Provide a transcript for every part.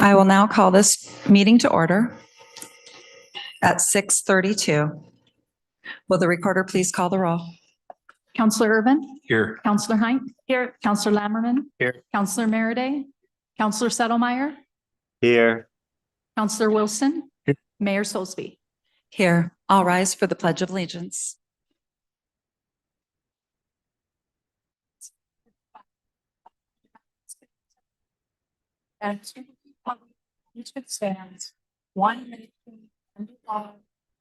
I will now call this meeting to order at 6:32. Will the recorder please call the roll? Counselor Urban? Here. Counselor Hine? Here. Counselor Lammerman? Here. Counselor Merriday? Counselor Settlemeyer? Here. Counselor Wilson? Here. Mayor Soulsby? Here, I'll rise for the Pledge of Allegiance. And each stands one nation under God,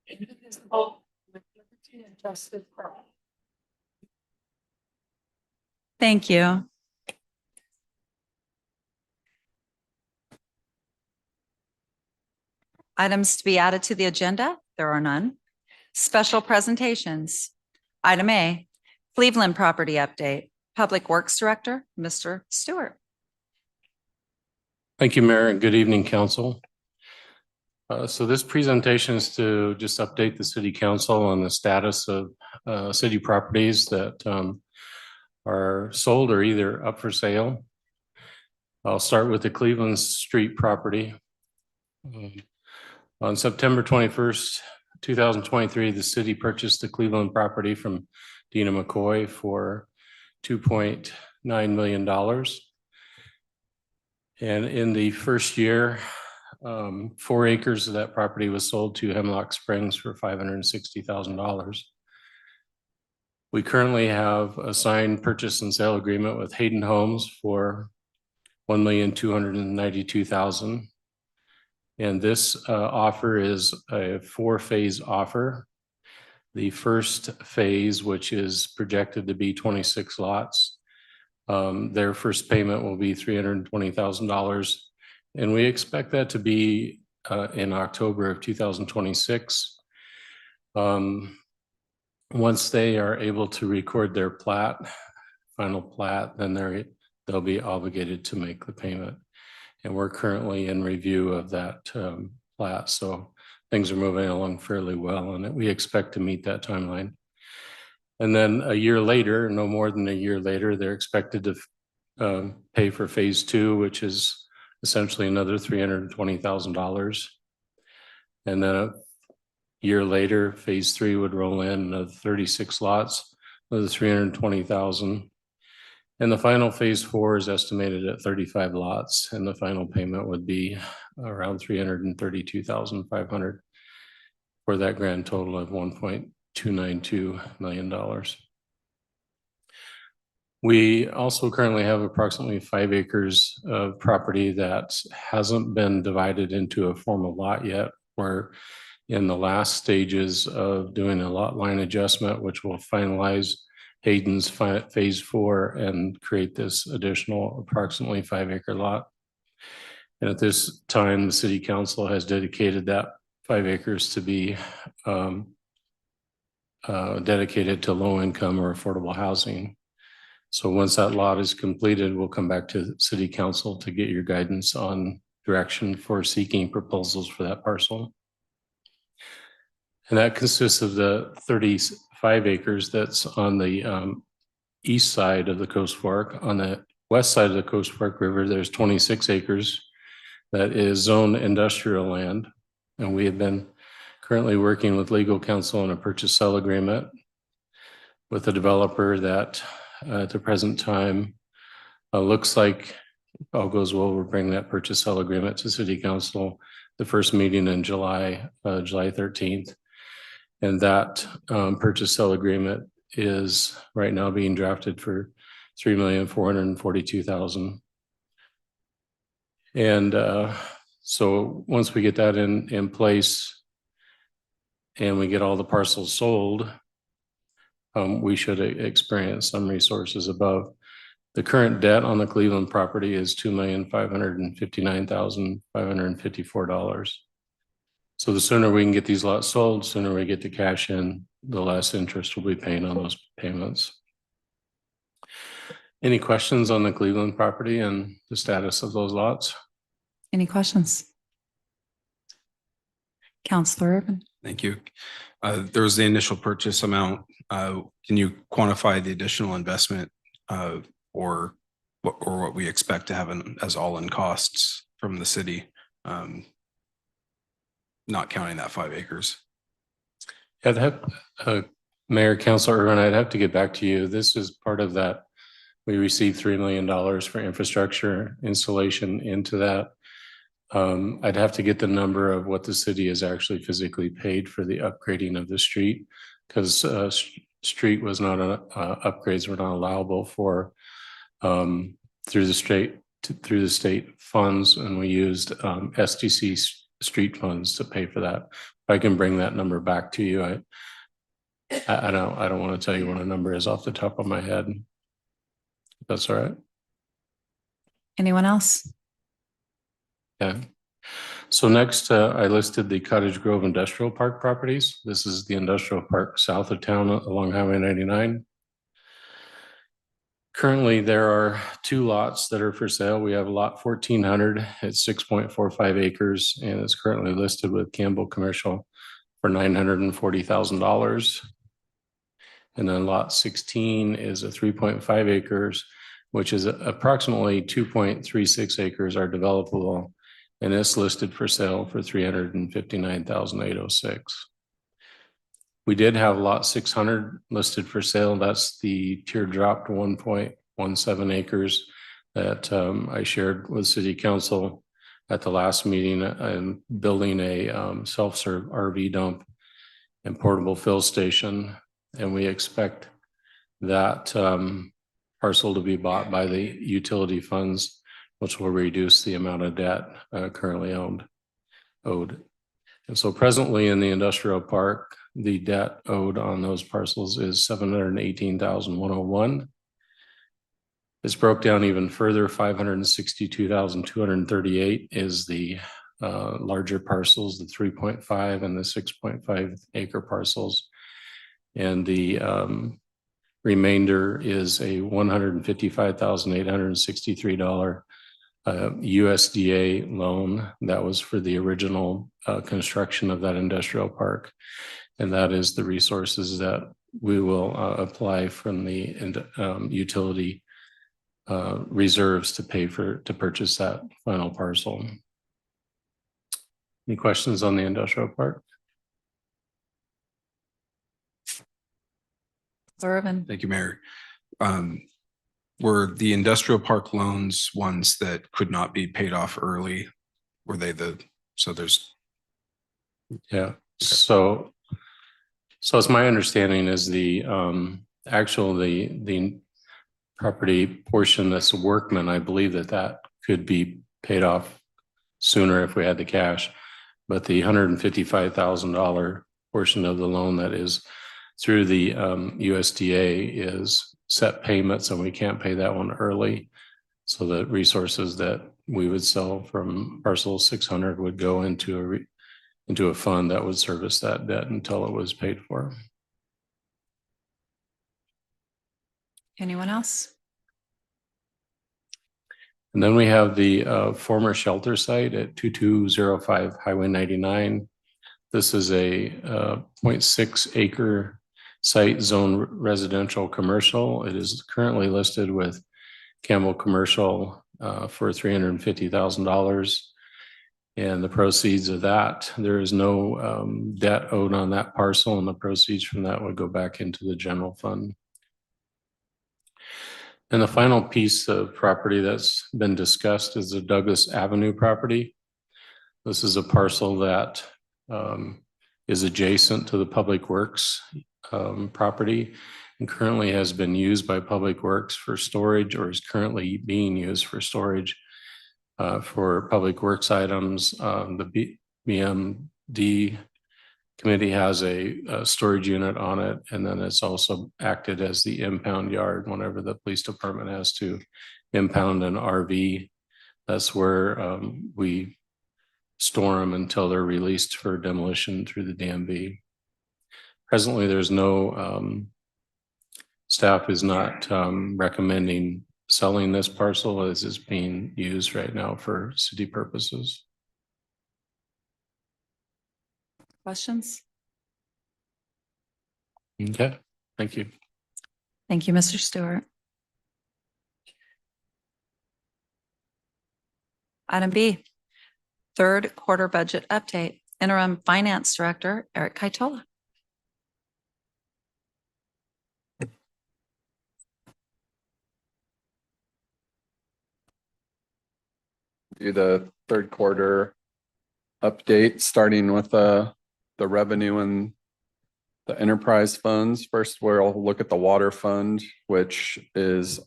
indivisible, with liberty and justice for all. Thank you. Items to be added to the agenda? There are none. Special presentations. Item A, Cleveland Property Update. Public Works Director, Mr. Stewart. Thank you, Mayor, and good evening, Council. So this presentation is to just update the City Council on the status of city properties that are sold or either up for sale. I'll start with the Cleveland Street property. On September 21st, 2023, the city purchased the Cleveland property from Dina McCoy for $2.9 million. And in the first year, 4 acres of that property was sold to Hemlock Springs for $560,000. We currently have a signed purchase and sale agreement with Hayden Homes for $1,292,000. And this offer is a 4-phase offer. The first phase, which is projected to be 26 lots, their first payment will be $320,000. And we expect that to be in October of 2026. Once they are able to record their final plat, then they'll be obligated to make the payment. And we're currently in review of that plat. So things are moving along fairly well, and we expect to meet that timeline. And then a year later, no more than a year later, they're expected to pay for phase 2, which is essentially another $320,000. And then a year later, phase 3 would roll in another 36 lots, another $320,000. And the final phase 4 is estimated at 35 lots, and the final payment would be around $332,500 for that grand total of $1.292 million. We also currently have approximately 5 acres of property that hasn't been divided into a formal lot yet. We're in the last stages of doing a lot line adjustment, which will finalize Hayden's phase 4 and create this additional approximately 5-acre lot. And at this time, the City Council has dedicated that 5 acres to be dedicated to low income or affordable housing. So once that lot is completed, we'll come back to the City Council to get your guidance on direction for seeking proposals for that parcel. And that consists of the 35 acres that's on the east side of the Coast Fork. On the west side of the Coast Fork River, there's 26 acres that is zone industrial land. And we have been currently working with legal counsel on a purchase sale agreement with a developer that at the present time looks like if all goes well, we'll bring that purchase sale agreement to City Council, the first meeting in July 13th. And that purchase sale agreement is right now being drafted for $3,442,000. And so once we get that in place and we get all the parcels sold, we should experience some resources above. The current debt on the Cleveland property is $2,559,554. So the sooner we can get these lots sold, sooner we get the cash in, the less interest we'll be paying on those payments. Any questions on the Cleveland property and the status of those lots? Any questions? Councilor Urban. Thank you. There was the initial purchase amount. Can you quantify the additional investment or what we expect to have as all-in costs from the city Not counting that 5 acres. I'd have, Mayor, Council Irwin, I'd have to get back to you. This is part of that. We received $3 million for infrastructure installation into that. I'd have to get the number of what the city has actually physically paid for the upgrading of the street, because street was not, upgrades were not allowable for through the state funds, and we used SDC street funds to pay for that. I can bring that number back to you. I don't want to tell you what a number is off the top of my head. That's all right. Anyone else? Yeah. So next, I listed the Cottage Grove Industrial Park properties. This is the industrial park south of town along Highway 99. Currently, there are 2 lots that are for sale. We have lot 1400 at 6.45 acres, and it's currently listed with Campbell Commercial for $940,000. And then lot 16 is a 3.5 acres, which is approximately 2.36 acres are developable, and it's listed for sale for $359,806. We did have lot 600 listed for sale. That's the teardrop 1.17 acres that I shared with City Council at the last meeting. I'm building a self-serve RV dump and portable fill station, and we expect that parcel to be bought by the utility funds, which will reduce the amount of debt currently owed. And so presently in the industrial park, the debt owed on those parcels is $718,101. It's broke down even further. $562,238 is the larger parcels, the 3.5 and the 6.5 acre parcels. And the remainder is a $155,863 USDA loan that was for the original construction of that industrial park. And that is the resources that we will apply from the utility reserves to purchase that final parcel. Any questions on the industrial park? Irvin? Thank you, Mayor. Were the industrial park loans ones that could not be paid off early? Were they Yeah, so it's my understanding is the the property portion that's Workman, I believe that could be paid off sooner if we had the cash, but the $155,000 portion of the loan that is through the USDA is set payments, and we can't pay that one early. So the resources that we would sell from parcel 600 would go into a fund that would service that debt until it was paid for. Anyone else? And then we have the former shelter site at 2205 Highway 99. This is a 0.6 acre site, zone residential commercial. It is currently listed with Campbell Commercial for $350,000. And the proceeds of that, there is no debt owed on that parcel, and the proceeds from that would go back into the general fund. And the final piece of property that's been discussed is the Douglas Avenue property. This is a parcel that is adjacent to the Public Works property and currently has been used by Public Works for storage, or is currently being used for storage for Public Works items. The BMD committee has a storage unit on it, and then it's also acted as the impound yard whenever the police department has to impound an RV. That's where we store them until they're released for demolition through the DMV. Presently, there's no staff is not recommending selling this parcel as it's being used right now for city purposes. Questions? Okay, thank you. Thank you, Mr. Stewart. Item B, Third quarter budget update. Interim Finance Director, Eric Kaitola. Do the third quarter update, starting with the revenue and the enterprise funds. First, we'll look at the water fund, which is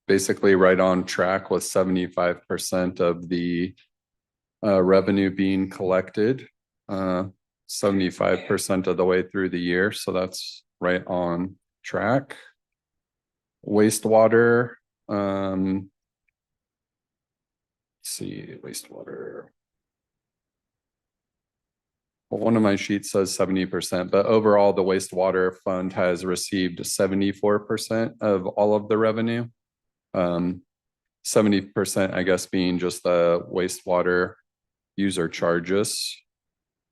basically right on track with 75% of the revenue being collected, 75% of the way through the year. So that's right on track. Wastewater, see, wastewater. Well, one of my sheets says 70%, but overall, the wastewater fund has received 74% of all of the revenue. 70%, I guess, being just the wastewater user charges.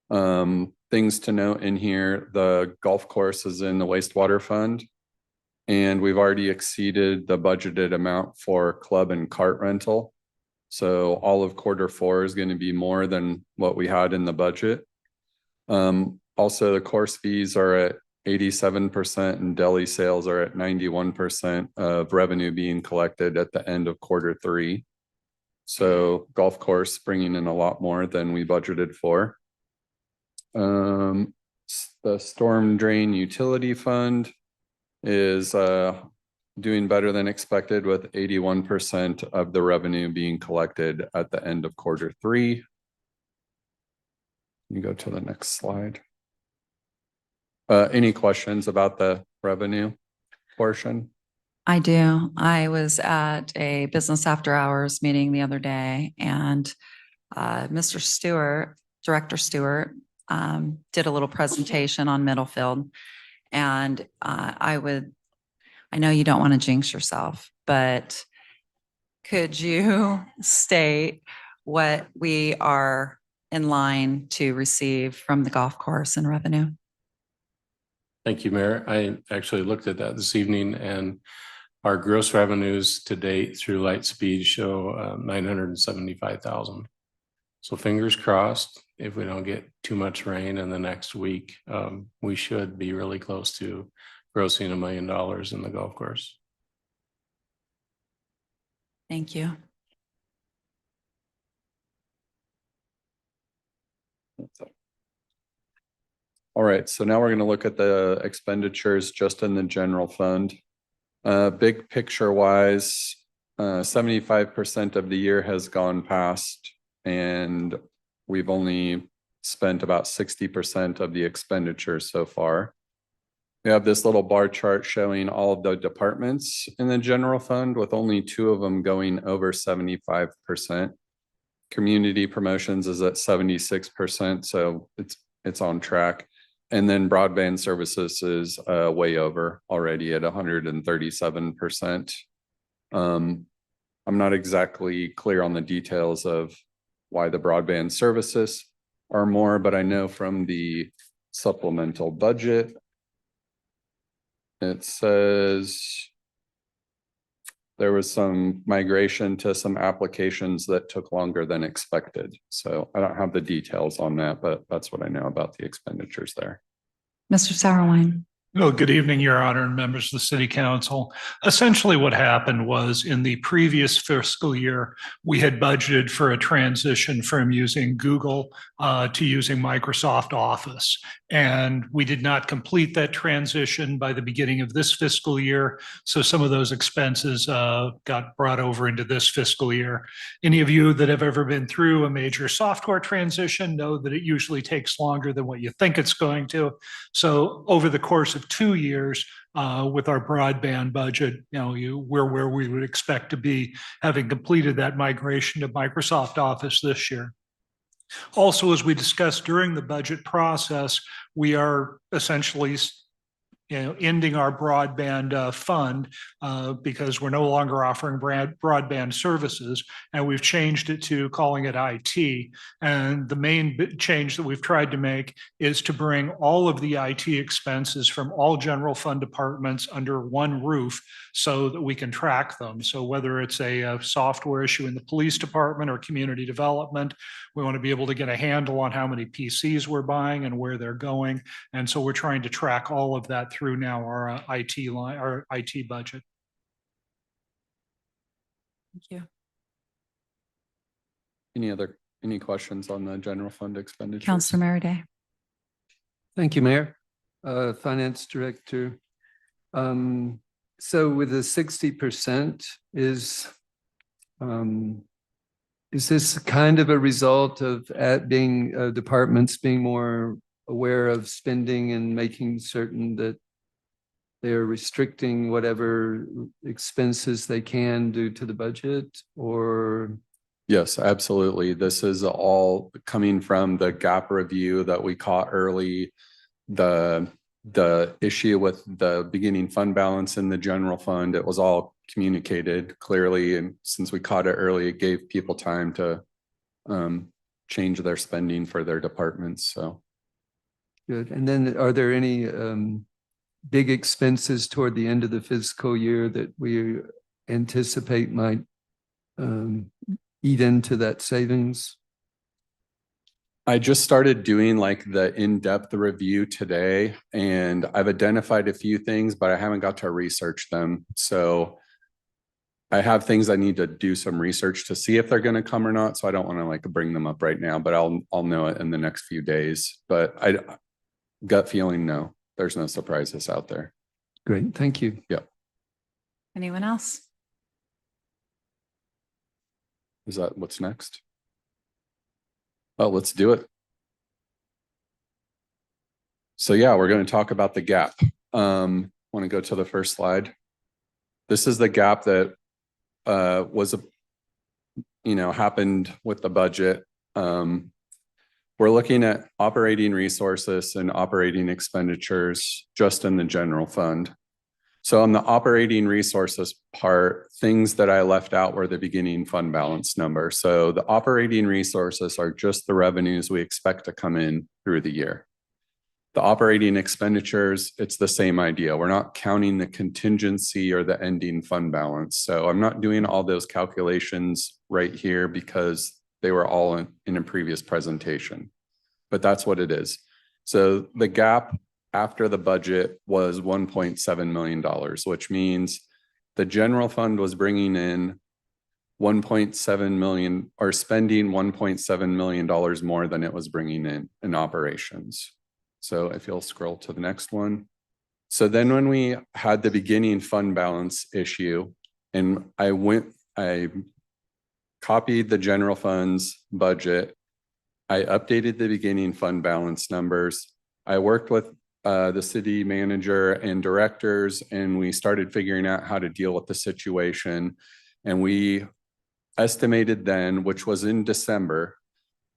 Things to note in here, the golf course is in the wastewater fund, and we've already exceeded the budgeted amount for club and cart rental. So all of quarter four is going to be more than what we had in the budget. Also, the course fees are at 87% and deli sales are at 91% of revenue being collected at the end of quarter three. So golf course bringing in a lot more than we budgeted for. The storm drain utility fund is doing better than expected with 81% of the revenue being collected at the end of quarter three. You go to the next slide. Any questions about the revenue portion? I do. I was at a business after hours meeting the other day, and Mr. Stewart, Director Stewart, did a little presentation on Middlefield. And I know you don't want to jinx yourself, but could you state what we are in line to receive from the golf course and revenue? Thank you, Mayor. I actually looked at that this evening, and our gross revenues to date through Lightspeed show 975,000. So fingers crossed, if we don't get too much rain in the next week, we should be really close to grossing $1 million in the golf course. Thank you. All right, so now we're going to look at the expenditures just in the general fund. Big picture wise, 75% of the year has gone past, and we've only spent about 60% of the expenditures so far. We have this little bar chart showing all of the departments in the general fund, with only 2 of them going over 75%. Community promotions is at 76%, so it's on track. And then broadband services is way over already at 137%. I'm not exactly clear on the details of why the broadband services are more, but I know from the supplemental budget, it says there was some migration to some applications that took longer than expected. So I don't have the details on that, but that's what I know about the expenditures there. Mr. Sauerwein. Well, good evening, Your Honor, and members of the City Council. Essentially, what happened was in the previous fiscal year, we had budgeted for a transition from using Google to using Microsoft Office. And we did not complete that transition by the beginning of this fiscal year. So some of those expenses got brought over into this fiscal year. Any of you that have ever been through a major software transition know that it usually takes longer than what you think it's going to. So over the course of 2 years, with our broadband budget, we're where we would expect to be, having completed that migration to Microsoft Office this year. Also, as we discussed during the budget process, we are essentially ending our broadband fund because we're no longer offering broadband services, and we've changed it to calling it IT. And the main change that we've tried to make is to bring all of the IT expenses from all general fund departments under one roof so that we can track them. So whether it's a software issue in the police department or community development, we want to be able to get a handle on how many PCs we're buying and where they're going. And so we're trying to track all of that through now our IT line, our IT budget. Thank you. Any questions on the general fund expenditure? Counselor Merida. Thank you, Mayor. Finance Director. So with the 60% is this kind of a result of departments being more aware of spending and making certain that they're restricting whatever expenses they can due to the budget, or? Yes, absolutely. This is all coming from the gap review that we caught early. The issue with the beginning fund balance in the general fund, it was all communicated clearly. And since we caught it early, it gave people time to change their spending for their departments. So. Good. And then are there any big expenses toward the end of the fiscal year that we anticipate might eat into that savings? I just started doing like the in-depth review today, and I've identified a few things, but I haven't got to research them. So I have things I need to do some research to see if they're going to come or not. So I don't want to like bring them up right now, but I'll know it in the next few days. But gut feeling, no, there's no surprises out there. Great. Thank you. Yeah. Anyone else? Is that what's next? Oh, let's do it. So yeah, we're going to talk about the gap. Want to go to the first slide. This is the gap that happened with the budget. We're looking at operating resources and operating expenditures just in the general fund. So on the operating resources part, things that I left out were the beginning fund balance number. So the operating resources are just the revenues we expect to come in through the year. The operating expenditures, it's the same idea. We're not counting the contingency or the ending fund balance. So I'm not doing all those calculations right here because they were all in a previous presentation, but that's what it is. So the gap after the budget was $1.7 million, which means the general fund was bringing in 1.7 million or spending $1.7 million more than it was bringing in operations. So if you'll scroll to the next one. So then when we had the beginning fund balance issue, and I copied the general fund's budget, I updated the beginning fund balance numbers. I worked with the city manager and directors, and we started figuring out how to deal with the situation. And we estimated then, which was in December,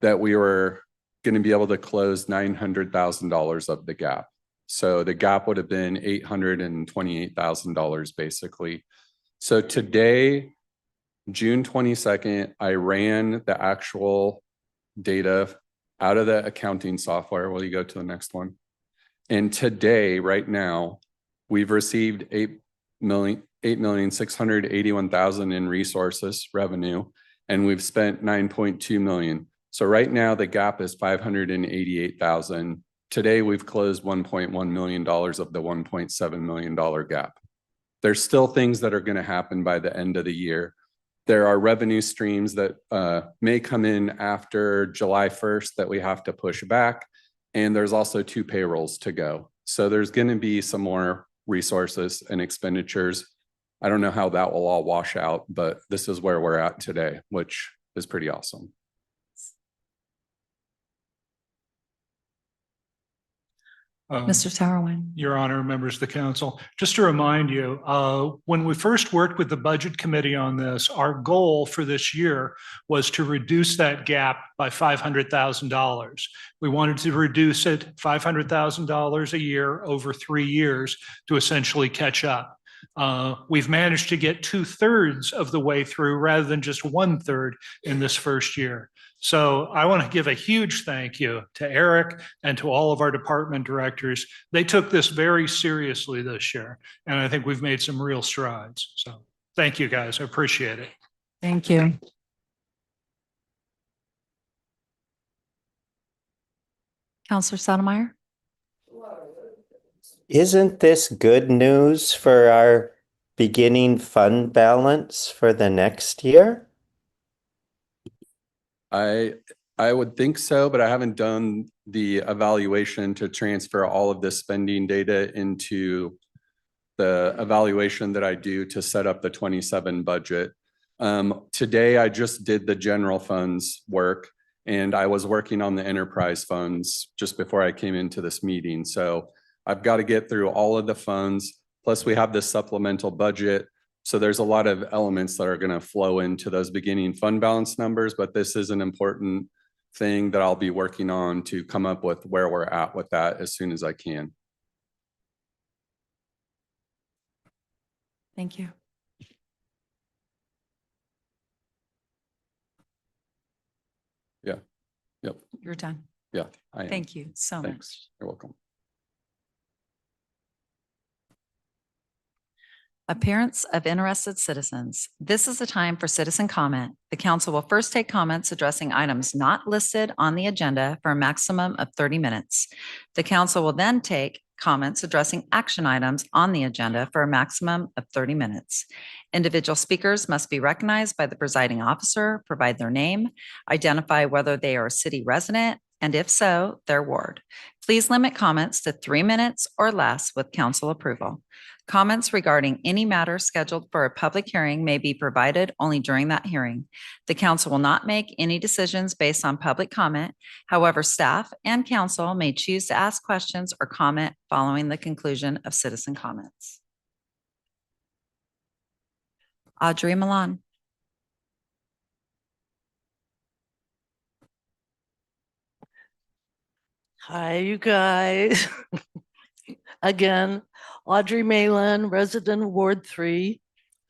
that we were going to be able to close $900,000 of the gap. So the gap would have been $828,000 basically. So today, June 22nd, I ran the actual data out of the accounting software. Will you go to the next one? And today, right now, we've received $8,681,000 in resources revenue, and we've spent $9.2 million. So right now the gap is $588,000. Today we've closed $1.1 million of the $1.7 million gap. There's still things that are going to happen by the end of the year. There are revenue streams that may come in after July 1st that we have to push back. And there's also 2 payrolls to go. So there's going to be some more resources and expenditures. I don't know how that will all wash out, but this is where we're at today, which is pretty awesome. Mr. Sauerwein. Your Honor, members of the council, just to remind you, when we first worked with the Budget Committee on this, our goal for this year was to reduce that gap by $500,000. We wanted to reduce it $500,000 a year over 3 years to essentially catch up. We've managed to get 2/3 of the way through rather than just 1/3 in this first year. So I want to give a huge thank you to Eric and to all of our department directors. They took this very seriously this year, and I think we've made some real strides. So thank you, guys. I appreciate it. Thank you. Counselor Sotomayor. Isn't this good news for our beginning fund balance for the next year? I would think so, but I haven't done the evaluation to transfer all of this spending data into the evaluation that I do to set up the 27 budget. Today, I just did the general funds work, and I was working on the enterprise funds just before I came into this meeting. So I've got to get through all of the funds. Plus, we have this supplemental budget. So there's a lot of elements that are going to flow into those beginning fund balance numbers, but this is an important thing that I'll be working on to come up with where we're at with that as soon as I can. Thank you. Yeah. Yep. You're done. Yeah. I am. Thank you so much. Thanks. You're welcome. Appearance of interested citizens. This is a time for citizen comment. The council will first take comments addressing items not listed on the agenda for a maximum of 30 minutes. The council will then take comments addressing action items on the agenda for a maximum of 30 minutes. Individual speakers must be recognized by the presiding officer, provide their name, identify whether they are a city resident, and if so, their ward. Please limit comments to 3 minutes or less with council approval. Comments regarding any matter scheduled for a public hearing may be provided only during that hearing. The council will not make any decisions based on public comment. However, staff and council may choose to ask questions or comment following the conclusion of citizen comments. Audrey Milan. Hi, you guys. Again, Audrey Malin, resident of Ward 3,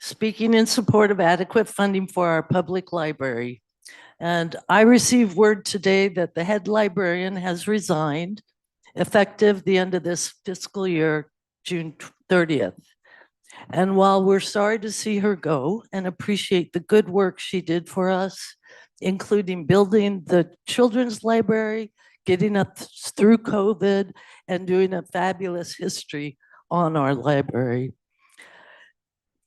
speaking in support of adequate funding for our public library. And I received word today that the head librarian has resigned, effective the end of this fiscal year, June 30th. And while we're sorry to see her go and appreciate the good work she did for us, including building the children's library, getting us through COVID, and doing a fabulous history on our library.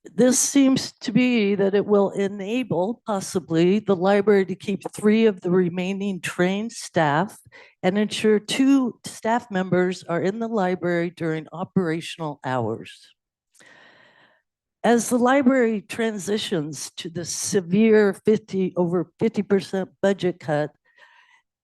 This seems to be that it will enable possibly the library to keep 3 of the remaining trained staff and ensure 2 staff members are in the library during operational hours. As the library transitions to the severe over 50% budget cut,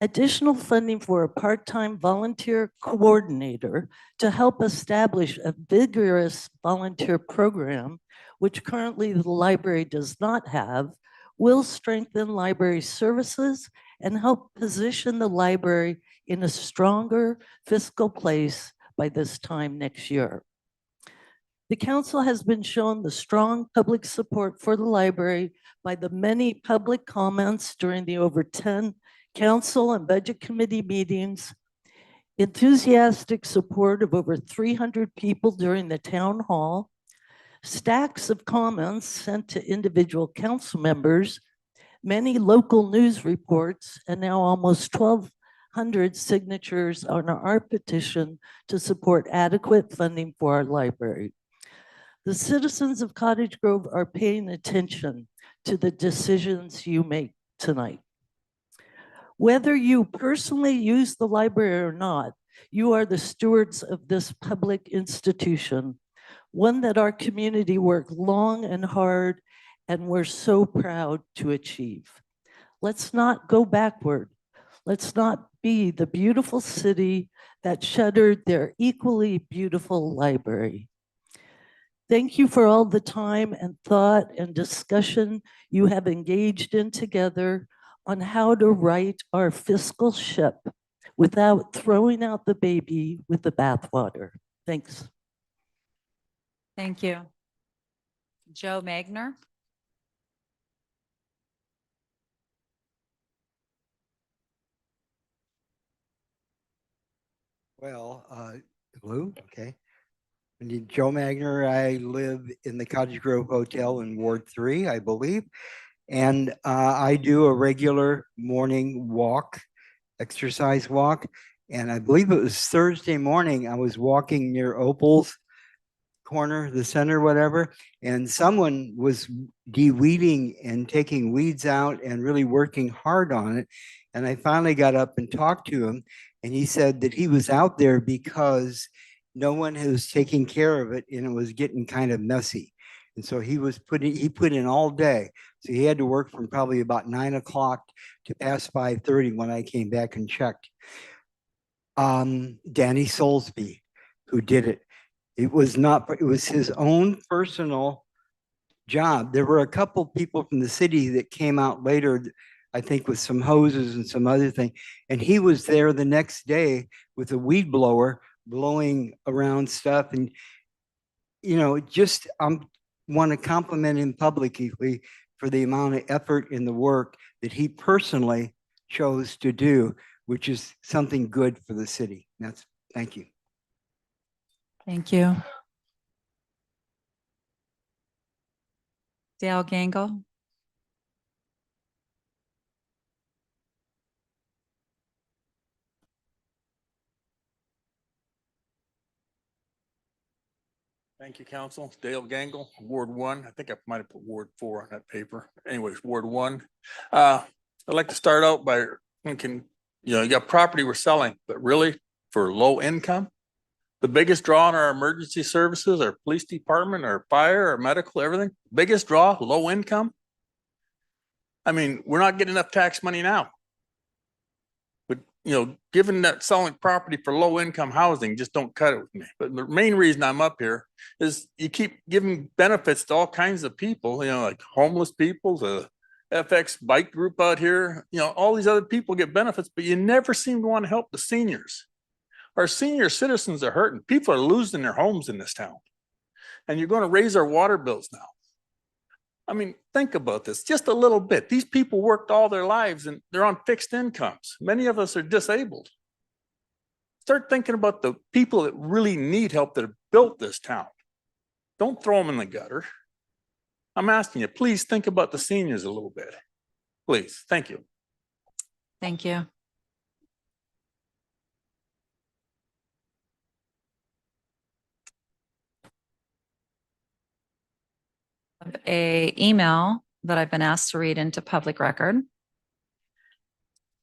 additional funding for a part-time volunteer coordinator to help establish a vigorous volunteer program, which currently the library does not have, will strengthen library services and help position the library in a stronger fiscal place by this time next year. The council has been shown the strong public support for the library by the many public comments during the over 10 council and budget committee meetings, enthusiastic support of over 300 people during the town hall, stacks of comments sent to individual council members, many local news reports, and now almost 1,200 signatures on our petition to support adequate funding for our library. The citizens of Cottage Grove are paying attention to the decisions you make tonight. Whether you personally use the library or not, you are the stewards of this public institution, one that our community worked long and hard and we're so proud to achieve. Let's not go backward. Let's not be the beautiful city that shuttered their equally beautiful library. Thank you for all the time and thought and discussion you have engaged in together on how to right our fiscal ship without throwing out the baby with the bathwater. Thanks. Thank you. Joe Magner. Well, hello, okay. My name is Joe Magner. I live in the Cottage Grove Hotel in Ward 3, I believe. And I do a regular morning walk, exercise walk. And I believe it was Thursday morning, I was walking near Opal's corner, the center, whatever, and someone was de-weeding and taking weeds out and really working hard on it. And I finally got up and talked to him, and he said that he was out there because no one was taking care of it and it was getting kind of messy. And so he put in all day. So he had to work from probably about 9 o'clock to past 5:30 when I came back and checked. Danny Soulsby, who did it. It was his own personal job. There were a couple people from the city that came out later, I think with some hoses and some other thing. And he was there the next day with a weed blower blowing around stuff. And, just want to compliment him publicly for the amount of effort and the work that he personally chose to do, which is something good for the city. Thank you. Thank you. Dale Gangle. Thank you, Council. Dale Gangle, Ward 1. I think I might have put Ward 4 on that paper. Anyways, Ward 1. I'd like to start out by thinking, you got property we're selling, but really for low income, the biggest draw in our emergency services, our police department, our fire, our medical, everything, biggest draw, low income. I mean, we're not getting enough tax money now. But, given that selling property for low income housing just don't cut it with me. But the main reason I'm up here is you keep giving benefits to all kinds of people, like homeless people, the FX bike group out here, all these other people get benefits, but you never seem to want to help the seniors. Our senior citizens are hurting. People are losing their homes in this town. And you're going to raise our water bills now. I mean, think about this just a little bit. These people worked all their lives and they're on fixed incomes. Many of us are disabled. Start thinking about the people that really need help that have built this town. Don't throw them in the gutter. I'm asking you, please think about the seniors a little bit. Please. Thank you. Thank you. A email that I've been asked to read into public record.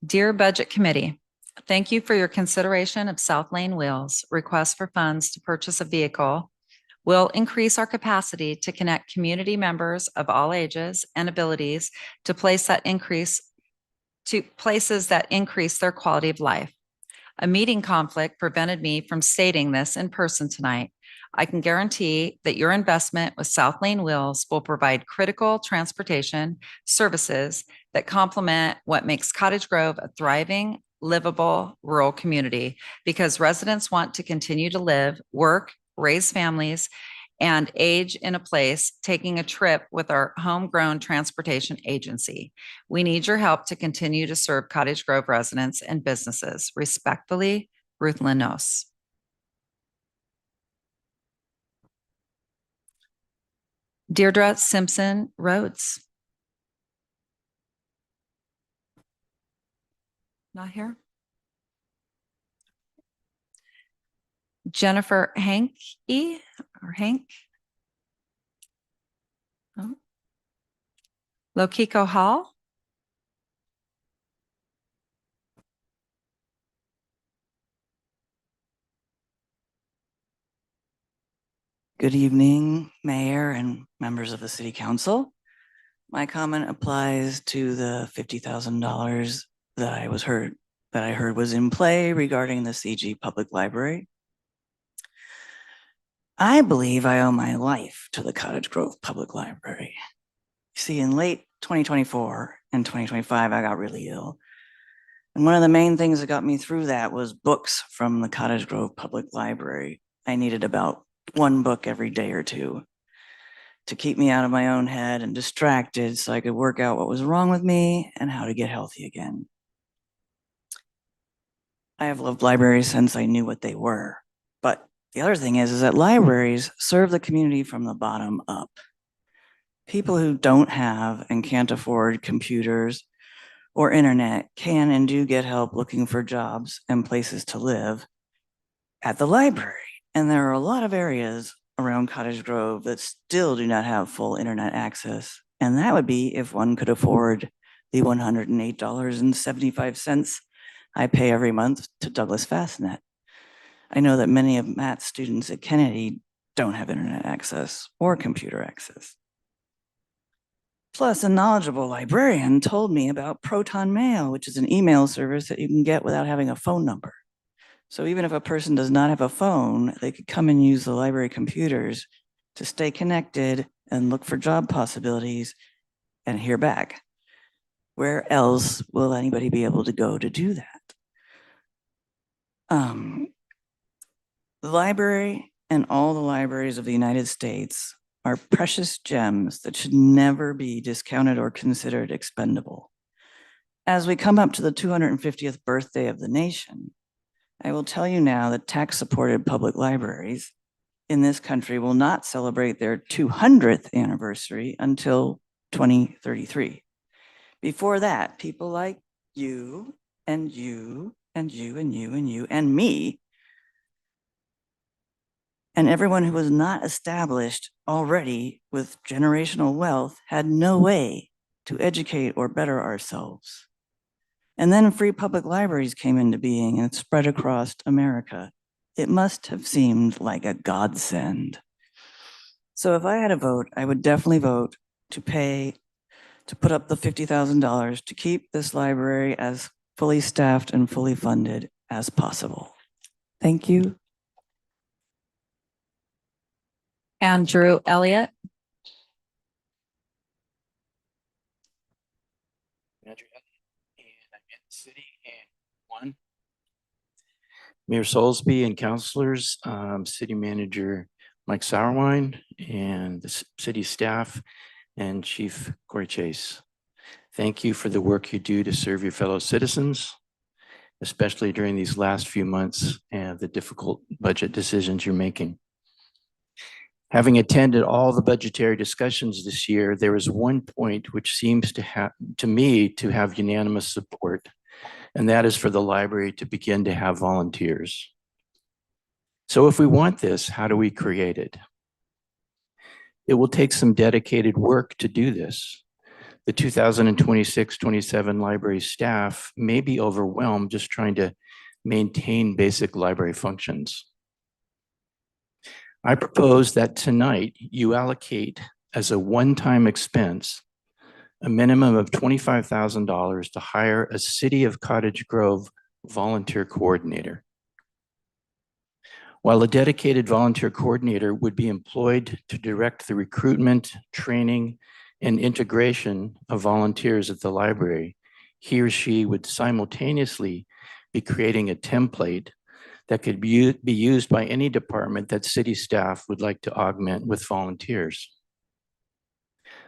Dear Budget Committee, thank you for your consideration of South Lane Wheels. Request for funds to purchase a vehicle will increase our capacity to connect community members of all ages and abilities to places that increase their quality of life. A meeting conflict prevented me from stating this in person tonight. I can guarantee that your investment with South Lane Wheels will provide critical transportation services that complement what makes Cottage Grove a thriving, livable rural community, because residents want to continue to live, work, raise families, and age in a place, taking a trip with our homegrown transportation agency. We need your help to continue to serve Cottage Grove residents and businesses. Respectfully, Ruth Lenos. Deirdre Simpson Rhodes. Not here. Jennifer Hanke or Hank. Oh. Lokiko Hall. Good evening, Mayor and members of the City Council. My comment applies to the $50,000 that I was heard that I heard was in play regarding the CG Public Library. I believe I owe my life to the Cottage Grove Public Library. See, in late 2024 and 2025, I got really ill. And one of the main things that got me through that was books from the Cottage Grove Public Library. I needed about one book every day or two to keep me out of my own head and distracted so I could work out what was wrong with me and how to get healthy again. I have loved libraries since I knew what they were. But the other thing is that libraries serve the community from the bottom up. People who don't have and can't afford computers or internet can and do get help looking for jobs and places to live at the library. And there are a lot of areas around Cottage Grove that still do not have full internet access. And that would be if one could afford the $108.75 I pay every month to Douglas Fastnet. I know that many of Matt's students at Kennedy don't have internet access or computer access. Plus, a knowledgeable librarian told me about Proton Mail, which is an email service that you can get without having a phone number. So even if a person does not have a phone, they could come and use the library computers to stay connected and look for job possibilities and hear back. Where else will anybody be able to go to do that? The library and all the libraries of the United States are precious gems that should never be discounted or considered expendable. As we come up to the 250th birthday of the nation, I will tell you now that tax-supported public libraries in this country will not celebrate their 200th anniversary until 2033. Before that, people like you and you and you and you and you and me and everyone who was not established already with generational wealth had no way to educate or better ourselves. And then free public libraries came into being and spread across America. It must have seemed like a godsend. So if I had a vote, I would definitely vote to put up the $50,000 to keep this library as fully staffed and fully funded as possible. Thank you. Andrew Elliott. Andrew Elliott, and I'm in the city and one. Mayor Soulsby and councilors, city manager Mike Sauerwine, and the city staff and Chief Corey Chase. Thank you for the work you do to serve your fellow citizens, especially during these last few months and the difficult budget decisions you're making. Having attended all the budgetary discussions this year, there is one point which seems to have unanimous support, and that is for the library to begin to have volunteers. So if we want this, how do we create it? It will take some dedicated work to do this. The 2026-27 library staff may be overwhelmed just trying to maintain basic library functions. I propose that tonight you allocate as a one-time expense a minimum of $25,000 to hire a City of Cottage Grove volunteer coordinator. While a dedicated volunteer coordinator would be employed to direct the recruitment, training, and integration of volunteers at the library, he or she would simultaneously be creating a template that could be used by any department that city staff would like to augment with volunteers.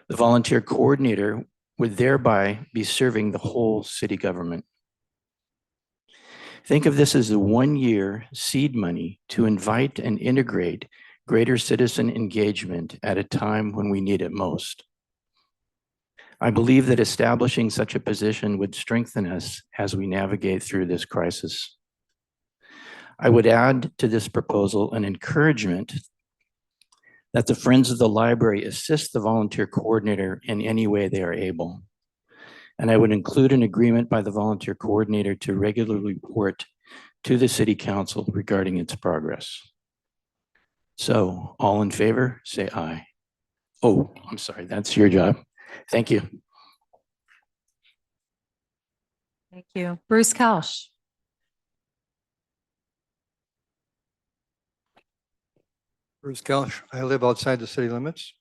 The volunteer coordinator would thereby be serving the whole city government. Think of this as a one-year seed money to invite and integrate greater citizen engagement at a time when we need it most. I believe that establishing such a position would strengthen us as we navigate through this crisis. I would add to this proposal an encouragement that the Friends of the Library assist the volunteer coordinator in any way they are able. And I would include an agreement by the volunteer coordinator to regularly report to the City Council regarding its progress. So all in favor, say aye. Oh, I'm sorry, that's your job. Thank you. Thank you. Bruce Kausch. Bruce Kelch. I live outside the city limits.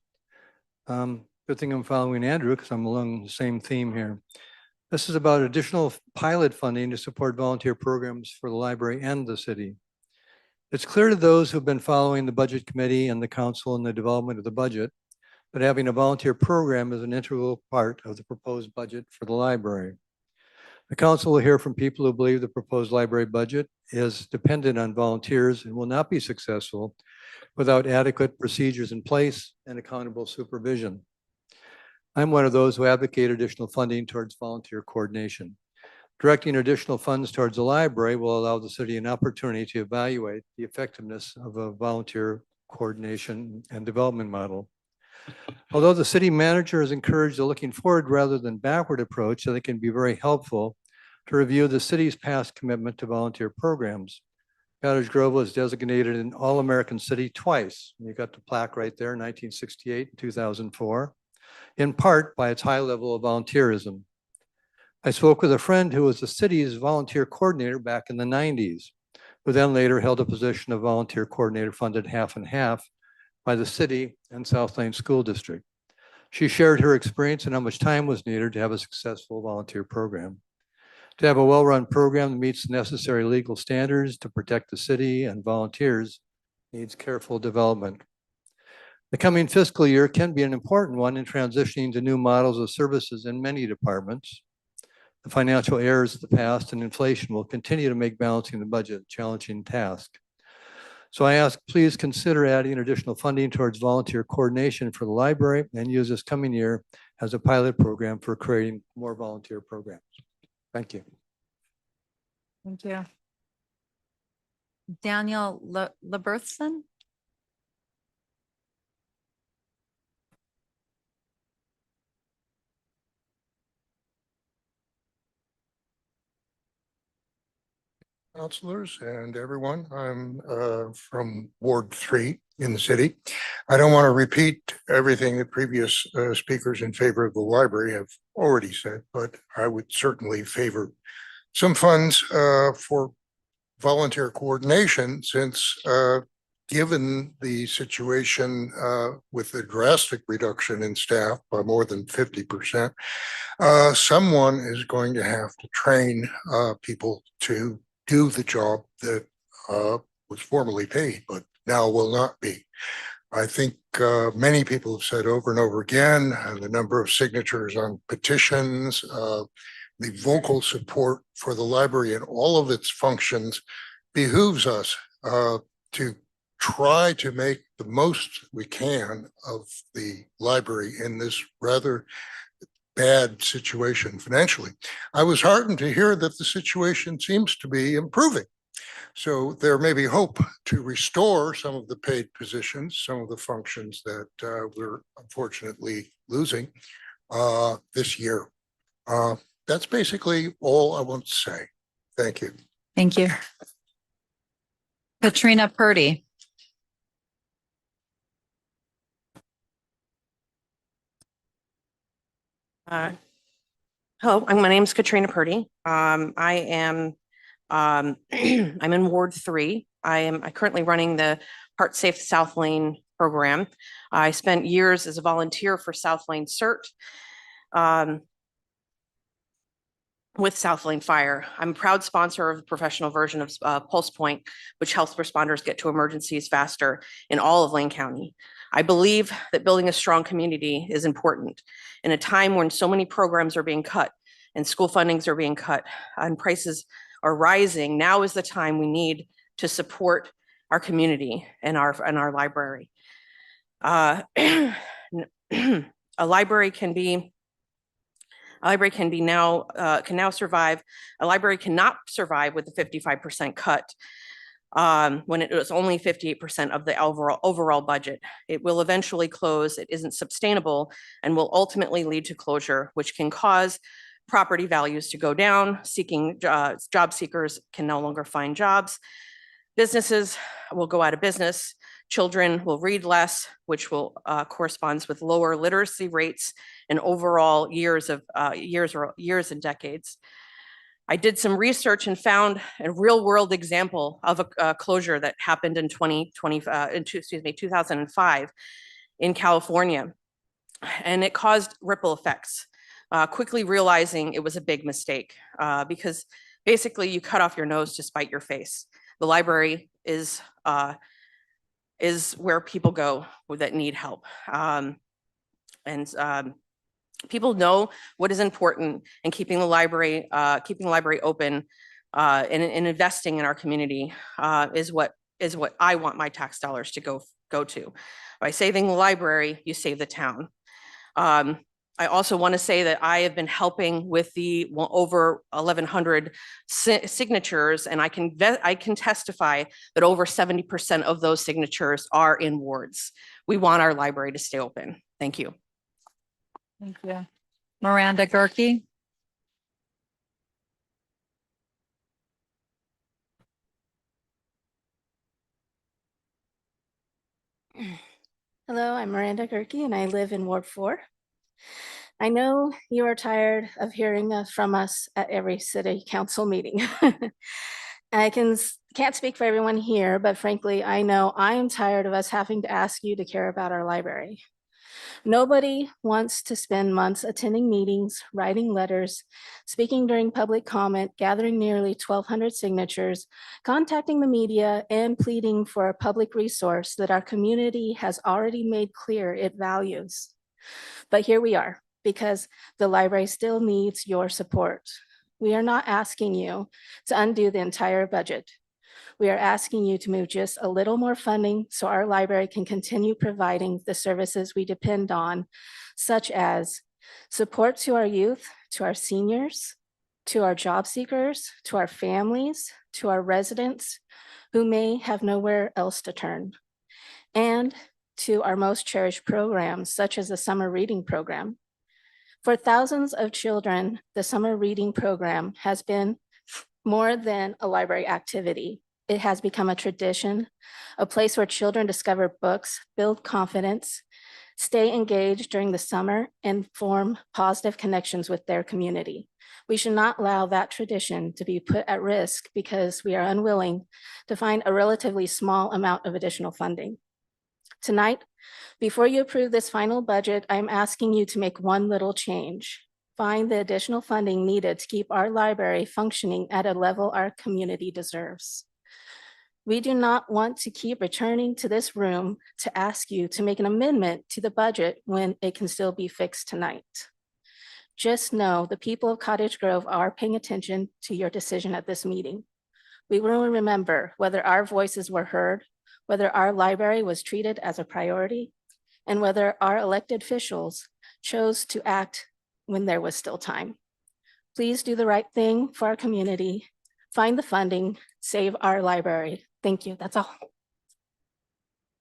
Good thing I'm following Andrew because I'm along the same theme here. This is about additional pilot funding to support volunteer programs for the library and the city. It's clear to those who've been following the budget committee and the council in the development of the budget that having a volunteer program is an integral part of the proposed budget for the library. The council will hear from people who believe the proposed library budget is dependent on volunteers and will not be successful without adequate procedures in place and accountable supervision. I'm one of those who advocate additional funding towards volunteer coordination. Directing additional funds towards the library will allow the city an opportunity to evaluate the effectiveness of a volunteer coordination and development model. Although the city manager is encouraged a looking forward rather than backward approach, I think can be very helpful to review the city's past commitment to volunteer programs. Cottage Grove was designated an All-American City twice. You got the plaque right there, 1968 and 2004, in part by its high level of volunteerism. I spoke with a friend who was the city's volunteer coordinator back in the 90s, who then later held a position of volunteer coordinator funded half and half by the city and South Lane School District. She shared her experience and how much time was needed to have a successful volunteer program. To have a well-run program that meets the necessary legal standards to protect the city and volunteers needs careful development. The coming fiscal year can be an important one in transitioning to new models of services in many departments. The financial errors of the past and inflation will continue to make balancing the budget a challenging task. So I ask, please consider adding additional funding towards volunteer coordination for the library and use this coming year as a pilot program for creating more volunteer programs. Thank you. Thank you. Daniel Leberthson? Councilors and everyone, I'm from Ward 3 in the city. I don't want to repeat everything that previous speakers in favor of the library have already said, but I would certainly favor some funds for volunteer coordination since given the situation with the drastic reduction in staff by more than 50%, someone is going to have to train people to do the job that was formerly paid, but now will not be. I think many people have said over and over again, the number of signatures on petitions, the vocal support for the library and all of its functions behooves us to try to make the most we can of the library in this rather bad situation financially. I was heartened to hear that the situation seems to be improving. So there may be hope to restore some of the paid positions, some of the functions that we're unfortunately losing this year. That's basically all I want to say. Thank you. Thank you. Katrina Purdy. Hello, my name is Katrina Purdy. I am I'm in Ward 3. I currently running the Heart Safe South Lane program. I spent years as a volunteer for South Lane CERT with South Lane Fire. I'm a proud sponsor of the professional version of Pulse Point, which helps responders get to emergencies faster in all of Lane County. I believe that building a strong community is important in a time when so many programs are being cut and school fundings are being cut and prices are rising. Now is the time we need to support our community and our library. A library can now survive. A library cannot survive with the 55% cut when it was only 58% of the overall budget. It will eventually close. It isn't sustainable and will ultimately lead to closure, which can cause property values to go down. Job seekers can no longer find jobs. Businesses will go out of business. Children will read less, which will corresponds with lower literacy rates and overall years and decades. I did some research and found a real world example of a closure that happened in 2005 in California. And it caused ripple effects, quickly realizing it was a big mistake because basically you cut off your nose to spite your face. The library is where people go that need help. People know what is important in keeping the library open and investing in our community is what I want my tax dollars to go to. By saving the library, you save the town. I also want to say that I have been helping with the over 1,100 signatures, and I can testify that over 70% of those signatures are in wards. We want our library to stay open. Thank you. Thank you. Miranda Gerke. Hello, I'm Miranda Gerke and I live in Ward 4. I know you are tired of hearing from us at every city council meeting. I can't speak for everyone here, but frankly, I know I am tired of us having to ask you to care about our library. Nobody wants to spend months attending meetings, writing letters, speaking during public comment, gathering nearly 1,200 signatures, contacting the media, and pleading for a public resource that our community has already made clear it values. But here we are, because the library still needs your support. We are not asking you to undo the entire budget. We are asking you to move just a little more funding so our library can continue providing the services we depend on, such as support to our youth, to our seniors, to our job seekers, to our families, to our residents who may have nowhere else to turn, and to our most cherished programs, such as the summer reading program. For thousands of children, the summer reading program has been more than a library activity. It has become a tradition, a place where children discover books, build confidence, stay engaged during the summer, and form positive connections with their community. We should not allow that tradition to be put at risk because we are unwilling to find a relatively small amount of additional funding. Tonight, before you approve this final budget, I'm asking you to make one little change. Find the additional funding needed to keep our library functioning at a level our community deserves. We do not want to keep returning to this room to ask you to make an amendment to the budget when it can still be fixed tonight. Just know the people of Cottage Grove are paying attention to your decision at this meeting. We will remember whether our voices were heard, whether our library was treated as a priority, and whether our elected officials chose to act when there was still time. Please do the right thing for our community, find the funding, save our library. Thank you. That's all.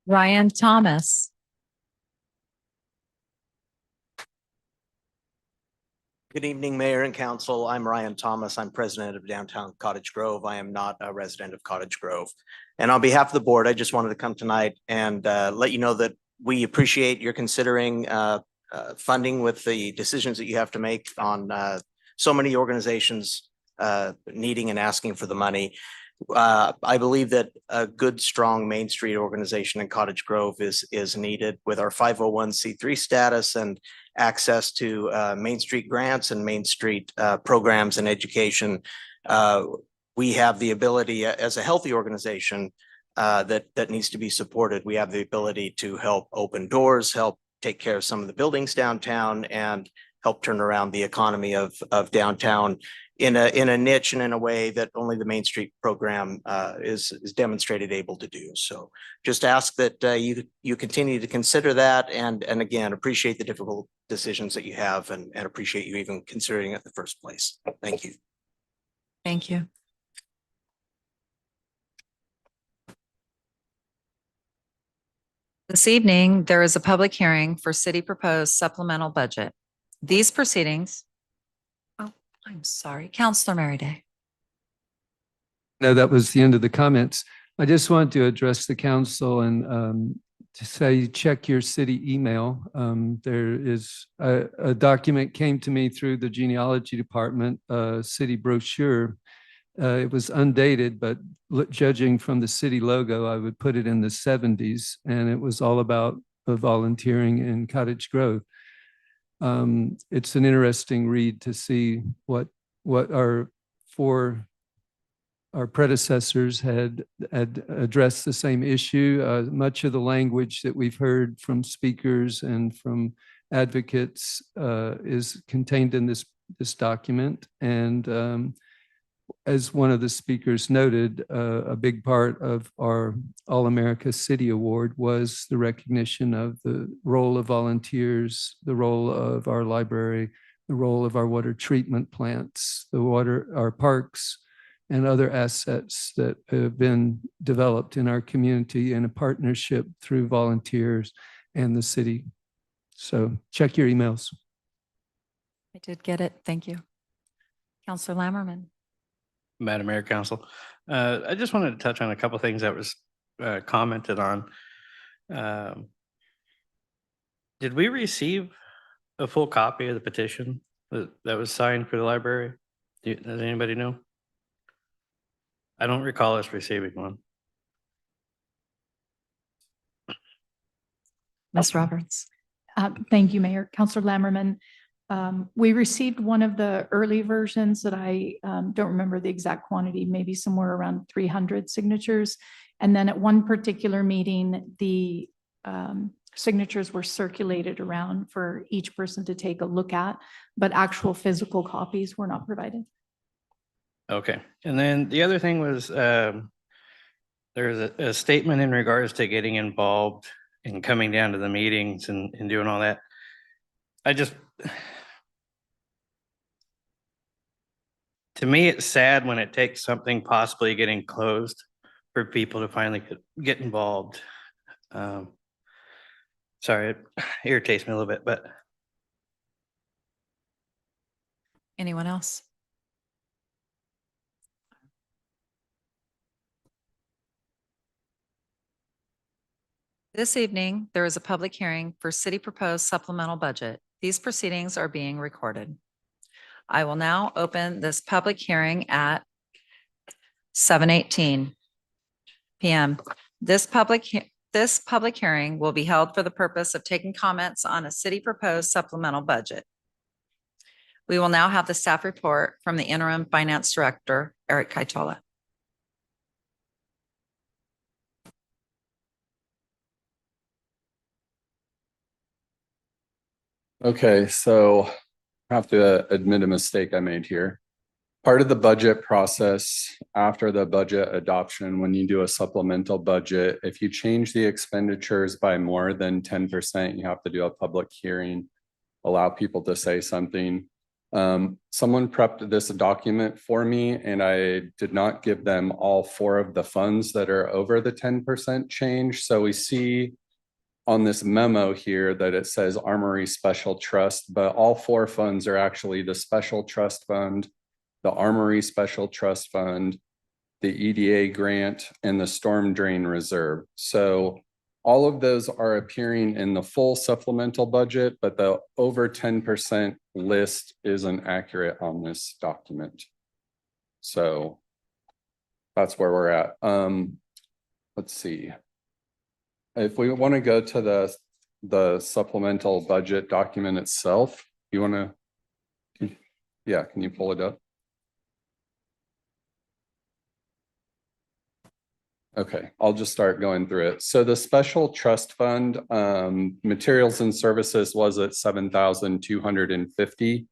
Ryan Thomas. Good evening, Mayor and Council. I'm Ryan Thomas. I'm president of Downtown Cottage Grove. I am not a resident of Cottage Grove. And on behalf of the board, I just wanted to come tonight and let you know that we appreciate your considering funding with the decisions that you have to make on so many organizations needing and asking for the money. I believe that a good, strong Main Street organization in Cottage Grove is needed with our 501c3 status and access to Main Street grants and Main Street programs and education. We have the ability as a healthy organization that needs to be supported. We have the ability to help open doors, help take care of some of the buildings downtown, and help turn around the economy of downtown in a niche and in a way that only the Main Street program is demonstrated able to do. So just ask that you continue to consider that, and again, appreciate the difficult decisions that you have, and appreciate you even considering it in the first place. Thank you. Thank you. This evening, there is a public hearing for city proposed supplemental budget. These proceedings, oh, I'm sorry, Councilor Merryday. No, that was the end of the comments. I just want to address the council and to say, check your city email. There is a document came to me through the genealogy department, a city brochure. It was undated, but judging from the city logo, I would put it in the 70s, and it was all about volunteering in Cottage Grove. It's an interesting read to see what our predecessors had addressed the same issue. Much of the language that we've heard from speakers and from advocates is contained in this document. And as one of the speakers noted, a big part of our All-America City Award was the recognition of the role of volunteers, the role of our library, the role of our water treatment plants, our parks, and other assets that have been developed in our community in a partnership through volunteers and the city. So check your emails. I did get it. Thank you. Counselor Lammerman. Madam Mayor, Council. I just wanted to touch on a couple of things that was commented on. Did we receive a full copy of the petition that was signed for the library? Does anybody know? I don't recall us receiving one. Ms. Roberts. Thank you, Mayor. Counselor Lammerman. We received one of the early versions that I don't remember the exact quantity, maybe somewhere around 300 signatures. And then at one particular meeting, the signatures were circulated around for each person to take a look at, but actual physical copies were not provided. Okay. And then the other thing was there's a statement in regards to getting involved and coming down to the meetings and doing all that. To me, it's sad when it takes something possibly getting closed for people to finally get involved. Sorry, it irritates me a little bit, but. Anyone else? This evening, there is a public hearing for city proposed supplemental budget. These proceedings are being recorded. I will now open this public hearing at 7:18 p.m. This public hearing will be held for the purpose of taking comments on a city proposed supplemental budget. We will now have the staff report from the interim finance director, Eric Kaitola. Okay, so I have to admit a mistake I made here. Part of the budget process after the budget adoption, when you do a supplemental budget, if you change the expenditures by more than 10%, you have to do a public hearing, allow people to say something. Someone prepped this document for me and I did not give them all 4 of the funds that are over the 10% change. So we see on this memo here that it says Armory Special Trust, but all 4 funds are actually the Special Trust Fund, the Armory Special Trust Fund, the EDA grant, and the Storm Drain Reserve. So all of those are appearing in the full supplemental budget, but the over 10% list isn't accurate on this document. So that's where we're at. Let's see. If we want to go to the supplemental budget document itself, you want to, yeah, can you pull it up? Okay, I'll just start going through it. So the special trust fund, materials and services was at 7,250.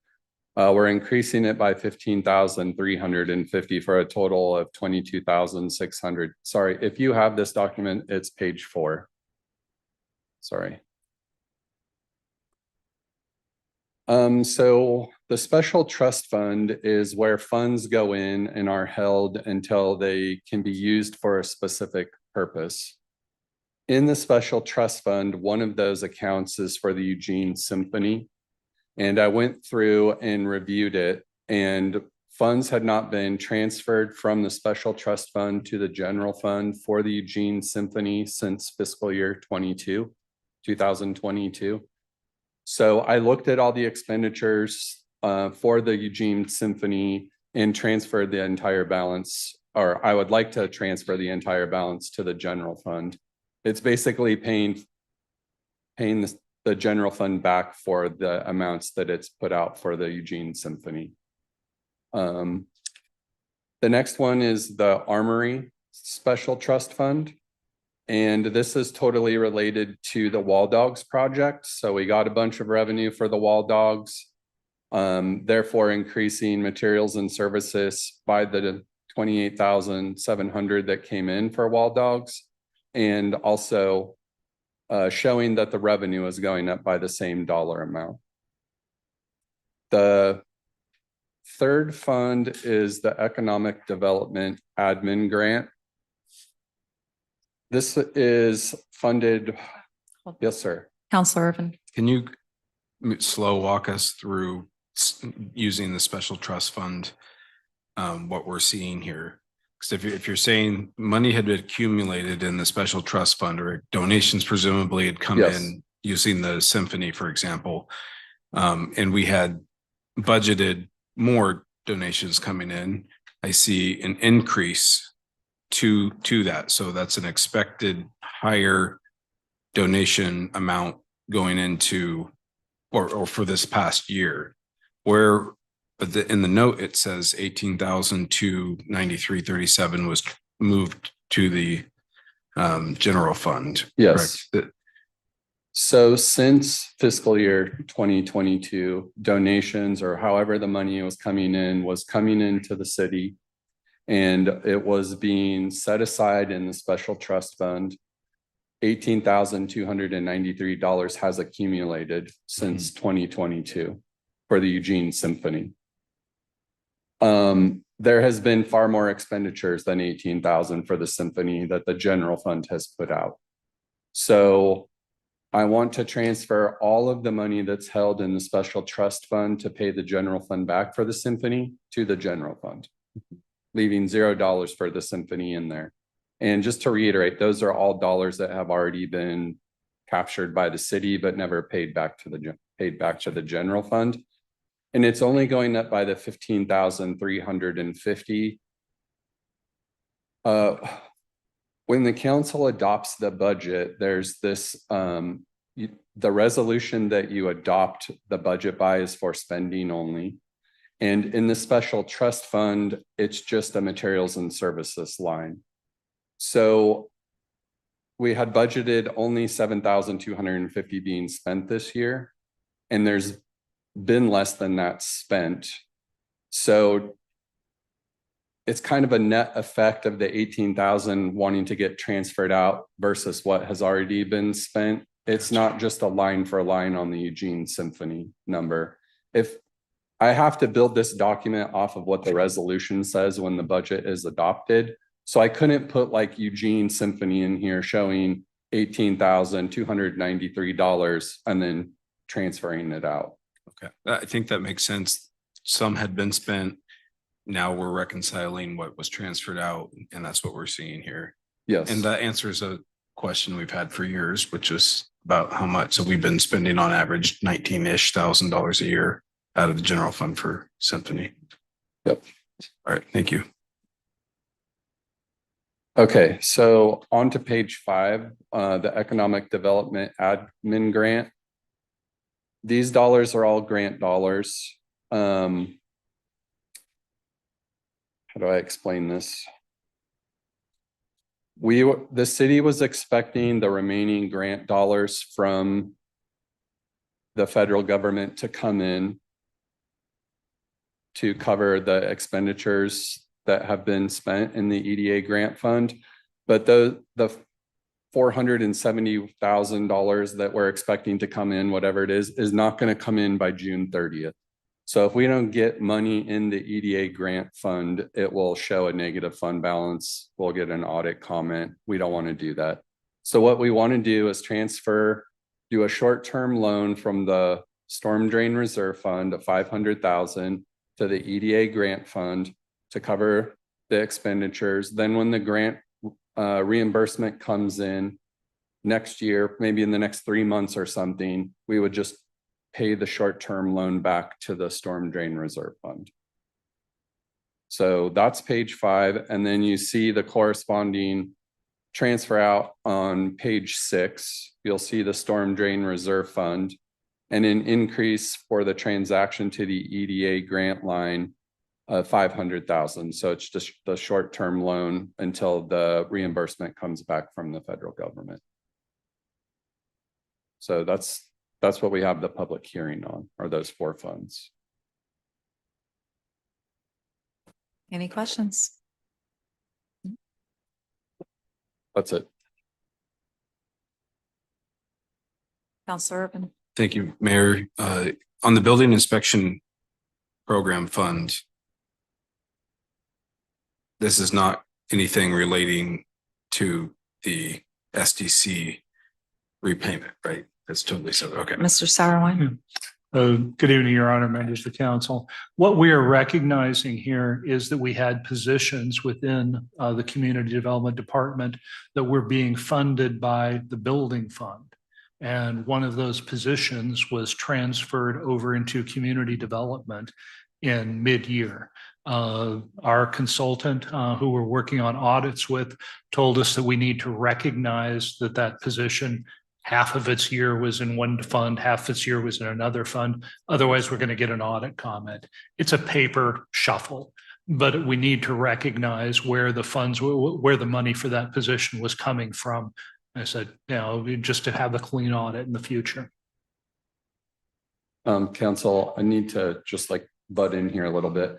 We're increasing it by 15,350 for a total of 22,600. Sorry, if you have this document, it's page 4. Sorry. So the special trust fund is where funds go in and are held until they can be used for a specific purpose. In the special trust fund, one of those accounts is for the Eugene Symphony. And I went through and reviewed it. And funds had not been transferred from the special trust fund to the general fund for the Eugene Symphony since fiscal year 2022. So I looked at all the expenditures for the Eugene Symphony and transferred the entire balance, or I would like to transfer the entire balance to the general fund. It's basically paying the general fund back for the amounts that it's put out for the Eugene Symphony. The next one is the Armory Special Trust Fund. And this is totally related to the Wall Dogs project. So we got a bunch of revenue for the Wall Dogs, therefore increasing materials and services by the 28,700 that came in for Wall Dogs, and also showing that the revenue is going up by the same dollar amount. The third fund is the Economic Development Admin Grant. This is funded. Yes, sir. Counselor Irvin. Can you slow walk us through using the special trust fund, what we're seeing here? Because if you're saying money had been accumulated in the special trust fund, or donations presumably had come in using the symphony, for example, and we had budgeted more donations coming in, I see an increase to that. So that's an expected higher donation amount going into, or for this past year, where in the note it says 18,293.37 was moved to the general fund. Yes. Correct? So since fiscal year 2022, donations, or however the money was coming into the city, and it was being set aside in the special trust fund. $18,293 has accumulated since 2022 for the Eugene Symphony. There has been far more expenditures than 18,000 for the symphony that the general fund has put out. So I want to transfer all of the money that's held in the special trust fund to pay the general fund back for the symphony to the general fund, leaving $0 for the symphony in there. And just to reiterate, those are all dollars that have already been captured by the city, but never paid back to the general fund. And it's only going up by the 15,350. When the council adopts the budget, there's this, the resolution that you adopt the budget by is for spending only. And in the special trust fund, it's just a materials and services line. So we had budgeted only 7,250 being spent this year, and there's been less than that spent. So it's kind of a net effect of the 18,000 wanting to get transferred out versus what has already been spent. It's not just a line for line on the Eugene Symphony number. If I have to build this document off of what the resolution says when the budget is adopted. So I couldn't put like Eugene Symphony in here showing $18,293 and then transferring it out. Okay, I think that makes sense. Some had been spent. Now we're reconciling what was transferred out, and that's what we're seeing here. Yes. And that answers a question we've had for years, which is about how much. So we've been spending on average $19,000 a year out of the general fund for symphony. Yep. All right, thank you. Okay, so on to page 5, the Economic Development Admin Grant. These dollars are all grant dollars. How do I explain this? The city was expecting the remaining grant dollars from the federal government to come in to cover the expenditures that have been spent in the EDA grant fund. But the $470,000 that we're expecting to come in, whatever it is not going to come in by June 30th. So if we don't get money in the EDA grant fund, it will show a negative fund balance. We'll get an audit comment. We don't want to do that. So what we want to do is do a short-term loan from the Storm Drain Reserve Fund of $500,000 to the EDA grant fund to cover the expenditures. Then when the grant reimbursement comes in next year, maybe in the next 3 months or something, we would just pay the short-term loan back to the storm drain reserve fund. So that's page 5. And then you see the corresponding transfer out on page 6. You'll see the storm drain reserve fund and an increase for the transaction to the EDA grant line of 500,000. So it's just the short-term loan until the reimbursement comes back from the federal government. So that's what we have the public hearing on, are those 4 funds. Any questions? That's it. Counselor Urban. Thank you, Mayor. On the building inspection program fund, this is not anything relating to the SDC repayment, right? That's totally separate. Okay. Mr. Sauerwein. Good evening, Your Honor, members of the council. What we are recognizing here is that we had positions within the Community Development Department that were being funded by the building fund. And one of those positions was transferred over into community development in mid-year. Our consultant who we're working on audits with told us that we need to recognize that that position, half of its year was in one fund, half its year was in another fund. Otherwise, we're going to get an audit comment. It's a paper shuffle, but we need to recognize where the funds, where the money for that position was coming from. I said, just to have a clean audit in the future. Council, I need to just butt in here a little bit.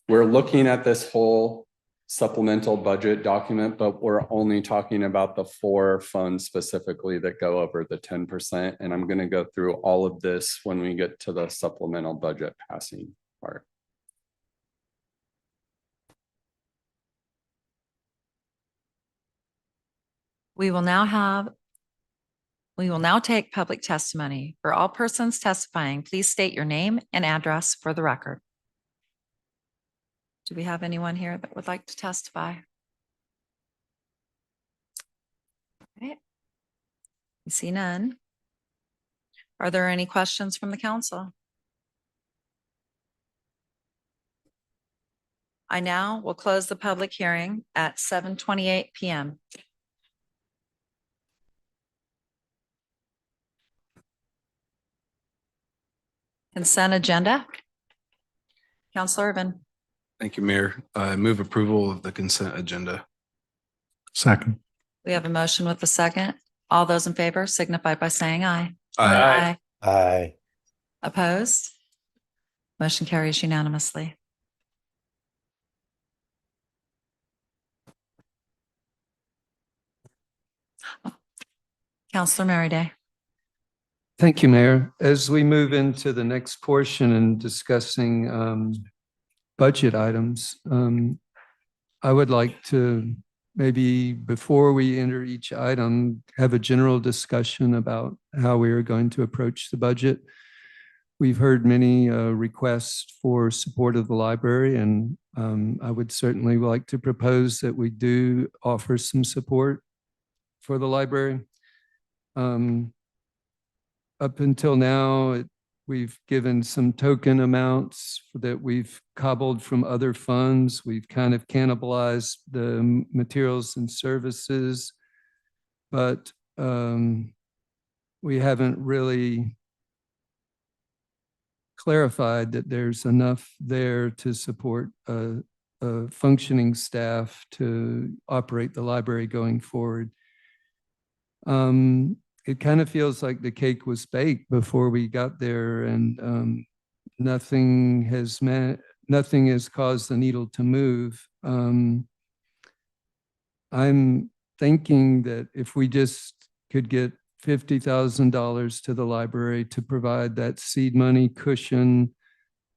We're looking at this whole supplemental budget document, but we're only talking about the 4 funds specifically that go over the 10%. And I'm going to go through all of this when we get to the supplemental budget passing part. We will now take public testimony. For all persons testifying, please state your name and address for the record. Do we have anyone here that would like to testify? Okay. I see none. Are there any questions from the council? I now will close the public hearing at 7:28 p.m. Consent agenda. Counselor Urban. Thank you, Mayor. I move approval of the consent agenda. Second. We have a motion with a second. All those in favor signify by saying aye. Aye. Aye. Opposed? Motion carries unanimously. Counselor Merryday. Thank you, Mayor. As we move into the next portion and discussing budget items, I would like to maybe before we enter each item, have a general discussion about how we are going to approach the budget. We've heard many requests for support of the library, and I would certainly like to propose that we do offer some support for the library. Up until now, we've given some token amounts that we've cobbled from other funds. We've kind of cannibalized the materials and services, but we haven't really clarified that there's enough there to support a functioning staff to operate the library going forward. It kind of feels like the cake was baked before we got there, and nothing has caused the needle to move. I'm thinking that if we just could get $50,000 to the library to provide that seed money cushion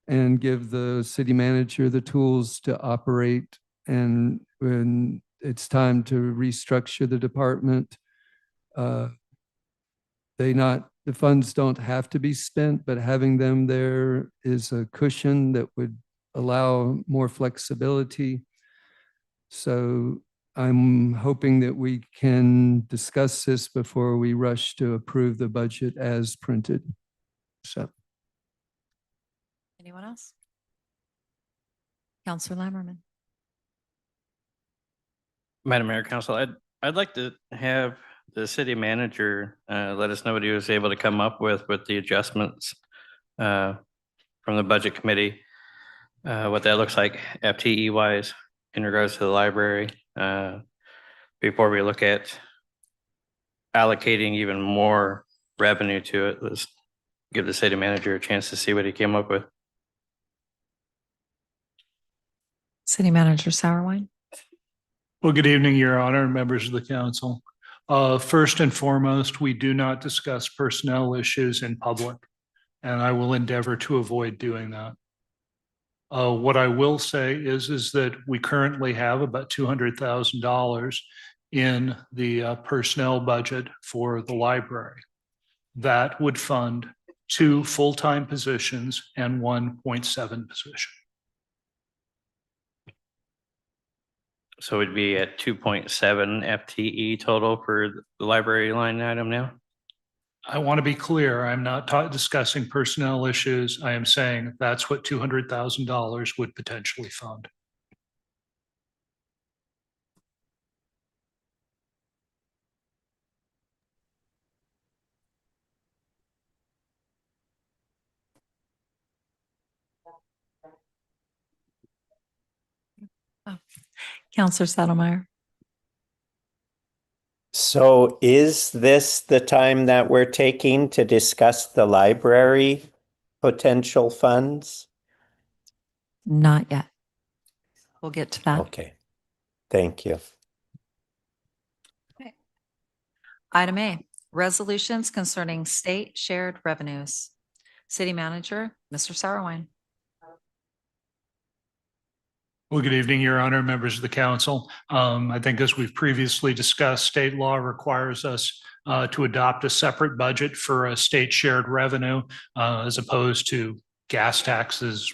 and give the city manager the tools to operate, and when it's time to restructure the department, the funds don't have to be spent, but having them there is a cushion that would allow more flexibility. So I'm hoping that we can discuss this before we rush to approve the budget as printed. So. Anyone else? Counselor Lammerman. Madam Mayor, Council, I'd like to have the city manager let us know what he was able to come up with the adjustments from the budget committee, what that looks like FTE wise in regards to the library, before we look at allocating even more revenue to it. Let's give the city manager a chance to see what he came up with. City Manager Sauerwein. Well, good evening, Your Honor, and members of the council. First and foremost, we do not discuss personnel issues in public, and I will endeavor to avoid doing that. What I will say is that we currently have about $200,000 in the personnel budget for the library. That would fund 2 full-time positions and 1.7 position. So it'd be at 2.7 FTE total for the library line item now? I want to be clear, I'm not discussing personnel issues. I am saying that's what $200,000 would potentially fund. Counselor Saddlemeyer. So is this the time that we're taking to discuss the library potential funds? Not yet. We'll get to that. Okay, thank you. Okay. Item A, resolutions concerning state shared revenues. City Manager, Mr. Sauerwein. Well, good evening, Your Honor, members of the council. I think as we've previously discussed, state law requires us to adopt a separate budget for a state shared revenue as opposed to gas taxes,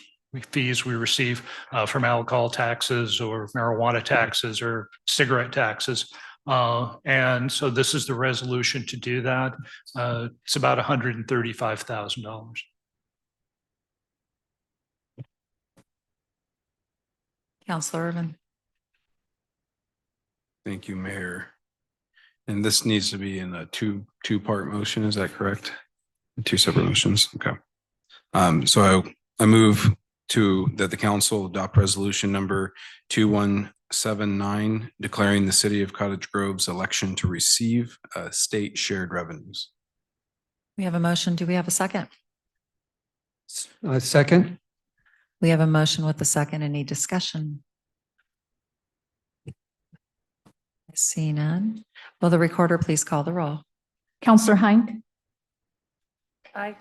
fees we receive from alcohol taxes or marijuana taxes or cigarette taxes. And so this is the resolution to do that. It's about $135,000. Counselor Irvin. Thank you, Mayor. And this needs to be in a two-part motion, is that correct? 2 separate motions, okay. So I move that the council adopt resolution number 2179, declaring the city of Cottage Grove's election to receive state shared revenues. We have a motion. Do we have a second? Second. We have a motion with a second. Any discussion? I see none. Will the recorder please call the roll? Counselor Hink. Aye.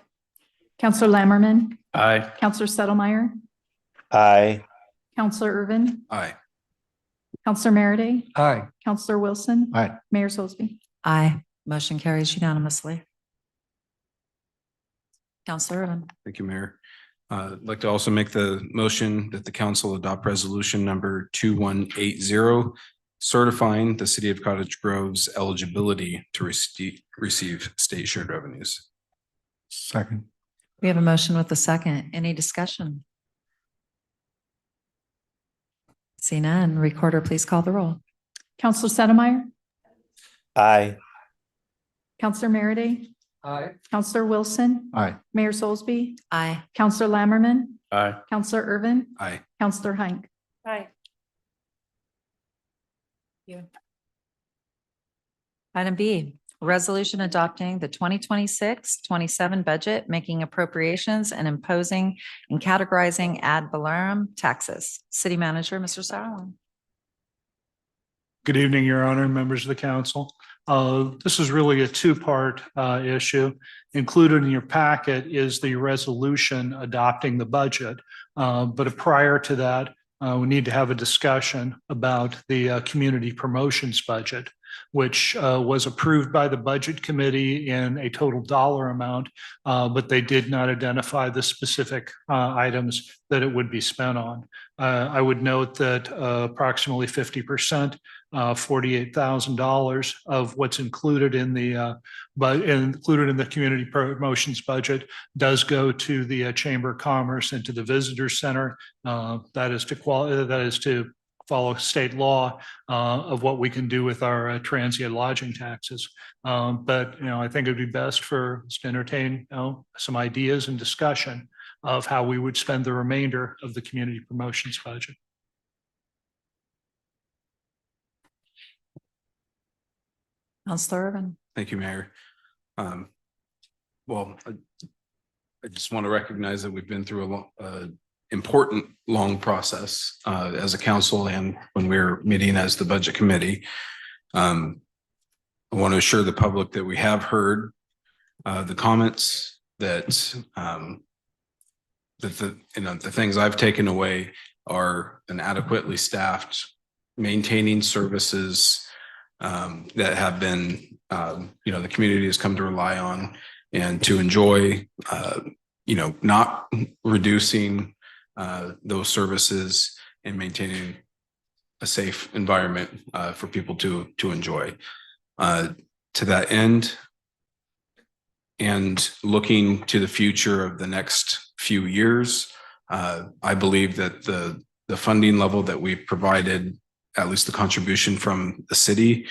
Counselor Lammerman. Aye. Counselor Settlemeyer. Aye. Counselor Irvin. Aye. Counselor Merity. Aye. Counselor Wilson. Aye. Mayor Soulsby. Aye. Motion carries unanimously. Counselor Irvin. Thank you, Mayor. I'd like to also make the motion that the council adopt resolution number 2180, certifying the city of Cottage Grove's eligibility to receive state shared revenues. Second. We have a motion with a second. Any discussion? See none. Recorder, please call the roll. Counselor Settlemeyer. Aye. Counselor Merity. Aye. Counselor Wilson. Aye. Mayor Soulsby. Aye. Counselor Lammerman. Aye. Counselor Irvin. Aye. Counselor Hink. Aye. Item B, resolution adopting the 2026-27 budget, making appropriations and imposing and categorizing ad valorem taxes. City Manager, Mr. Sauerland. Good evening, Your Honor, members of the council. This is really a 2-part issue. Included in your packet is the resolution adopting the budget. But prior to that, we need to have a discussion about the community promotions budget. which was approved by the Budget Committee in a total dollar amount, but they did not identify the specific items that it would be spent on. I would note that approximately 50%, $48,000 of what's included in the included in the community promotions budget does go to the Chamber of Commerce and to the Visitor Center. That is to follow state law of what we can do with our transient lodging taxes. But I think it'd be best for us to entertain some ideas and discussion of how we would spend the remainder of the community promotions budget. Councilor Urban. Thank you, Mayor. Well, I just want to recognize that we've been through important, long process as a council and when we're meeting as the Budget Committee. I want to assure the public that we have heard the comments, that the things I've taken away are an adequately staffed, maintaining services that have been, the community has come to rely on and to enjoy, not reducing those services and maintaining a safe environment for people to enjoy. To that end, and looking to the future of the next few years, I believe that the funding level that we've provided, at least the contribution from the city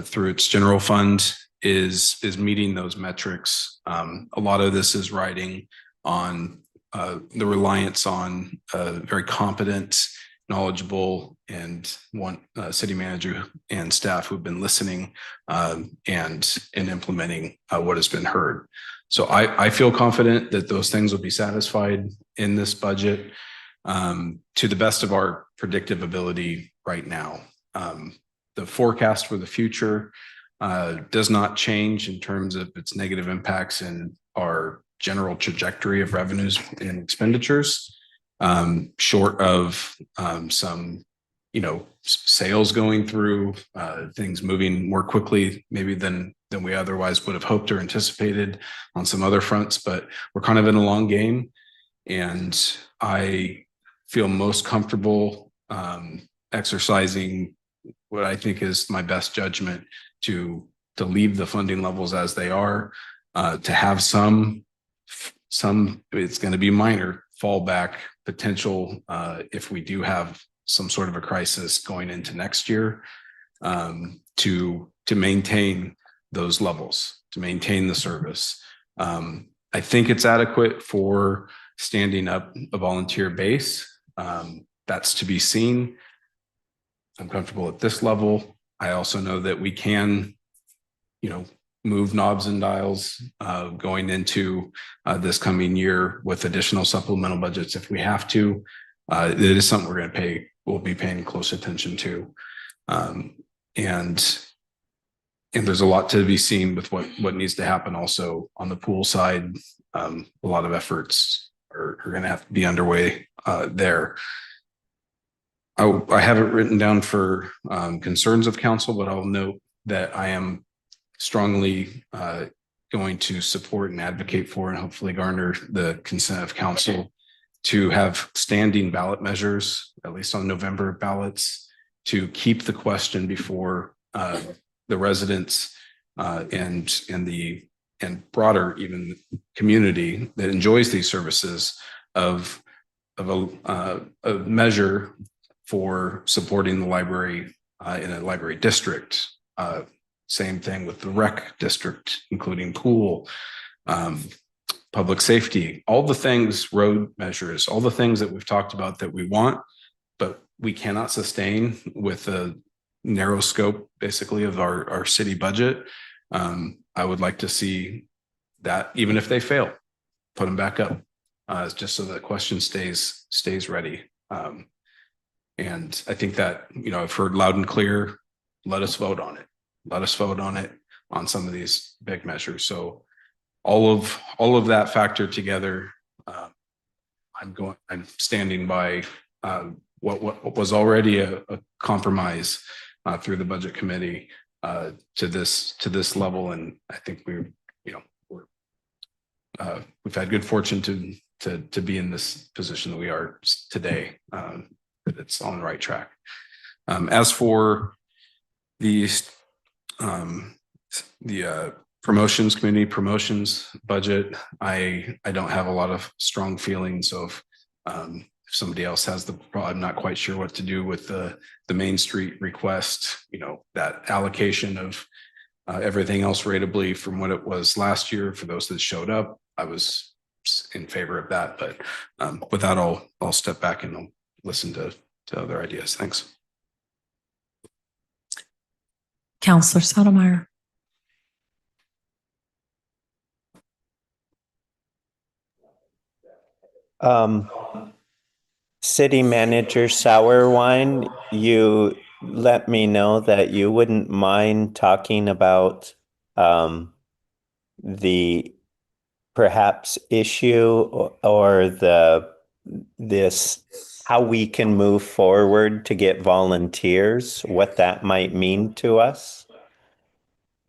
through its general fund, is meeting those metrics. A lot of this is riding on the reliance on a very competent, knowledgeable, and one city manager and staff who've been listening and implementing what has been heard. So I feel confident that those things will be satisfied in this budget to the best of our predictive ability right now. The forecast for the future does not change in terms of its negative impacts in our general trajectory of revenues and expenditures, short of some, sales going through, things moving more quickly maybe than we otherwise would have hoped or anticipated on some other fronts. But we're kind of in a long game, and I feel most comfortable exercising what I think is my best judgment to leave the funding levels as they are, to have some, it's going to be minor fallback potential if we do have some sort of a crisis going into next year, to maintain those levels, to maintain the service. I think it's adequate for standing up a volunteer base. That's to be seen. I'm comfortable at this level. I also know that we can, move knobs and dials going into this coming year with additional supplemental budgets if we have to. It is something we'll be paying close attention to. And there's a lot to be seen with what needs to happen also on the pool side. A lot of efforts are going to have to be underway there. I have it written down for concerns of council, but I'll note that I am strongly going to support and advocate for and hopefully garner the consent of council to have standing ballot measures, at least on November ballots, to keep the question before the residents and broader even community that enjoys these services of a measure for supporting the library in a library district. Same thing with the rec district, including pool, public safety, all the things, road measures, all the things that we've talked about that we want, but we cannot sustain with a narrow scope, basically, of our city budget. I would like to see that, even if they fail, put them back up, just so the question stays ready. And I think that, I've heard loud and clear, let us vote on it. Let us vote on it on some of these big measures. So all of that factored together, I'm standing by what was already a compromise through the Budget Committee to this level. And I think we've had good fortune to be in this position that we are today, that it's on the right track. As for the promotions, community promotions budget, I don't have a lot of strong feelings of, if somebody else has I'm not quite sure what to do with the Main Street request, that allocation of everything else ratably from what it was last year. For those that showed up, I was in favor of that, but with that, I'll step back and I'll listen to other ideas. Thanks. Counselor Sotomayor. City Manager Sourwine, you let me know that you wouldn't mind talking about the perhaps issue or how we can move forward to get volunteers, what that might mean to us.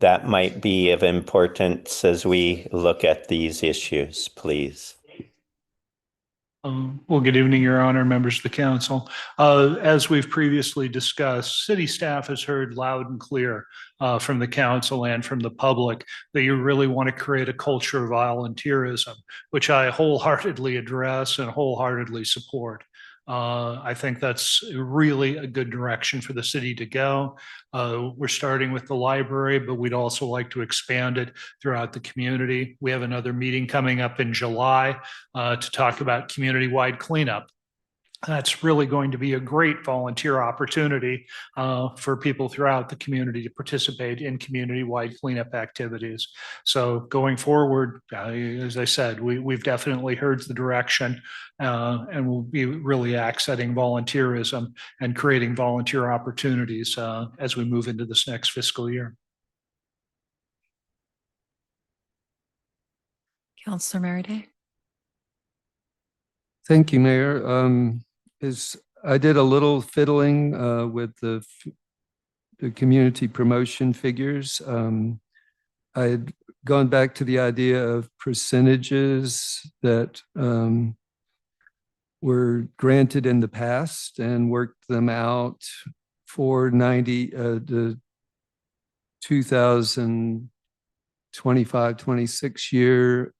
That might be of importance as we look at these issues, please. Well, good evening, Your Honor, members of the council. As we've previously discussed, city staff has heard loud and clear from the council and from the public that you really want to create a culture of volunteerism, which I wholeheartedly address and wholeheartedly support. I think that's really a good direction for the city to go. We're starting with the library, but we'd also like to expand it throughout the community. We have another meeting coming up in July to talk about community-wide cleanup. That's really going to be a great volunteer opportunity for people throughout the community to participate in community-wide cleanup activities. So going forward, as I said, we've definitely heard the direction and we'll be really accenting volunteerism and creating volunteer opportunities as we move into this next fiscal year. Counselor Merriday. Thank you, Mayor. I did a little fiddling with the community promotion figures. I had gone back to the idea of percentages that were granted in the past and worked them out for the 2025-26 year.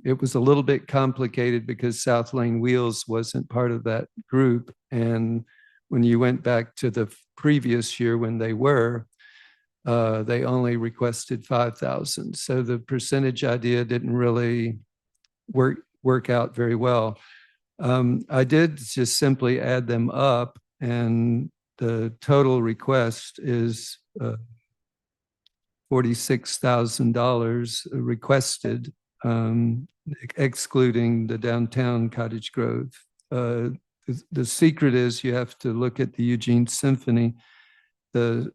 It was a little bit complicated because South Lane Wheels wasn't part of that group. And when you went back to the previous year when they were, they only requested 5,000. So the percentage idea didn't really work out very well. I did just simply add them up, and the total request is $46,000 requested, excluding the downtown Cottage Grove. The secret is you have to look at the Eugene Symphony. The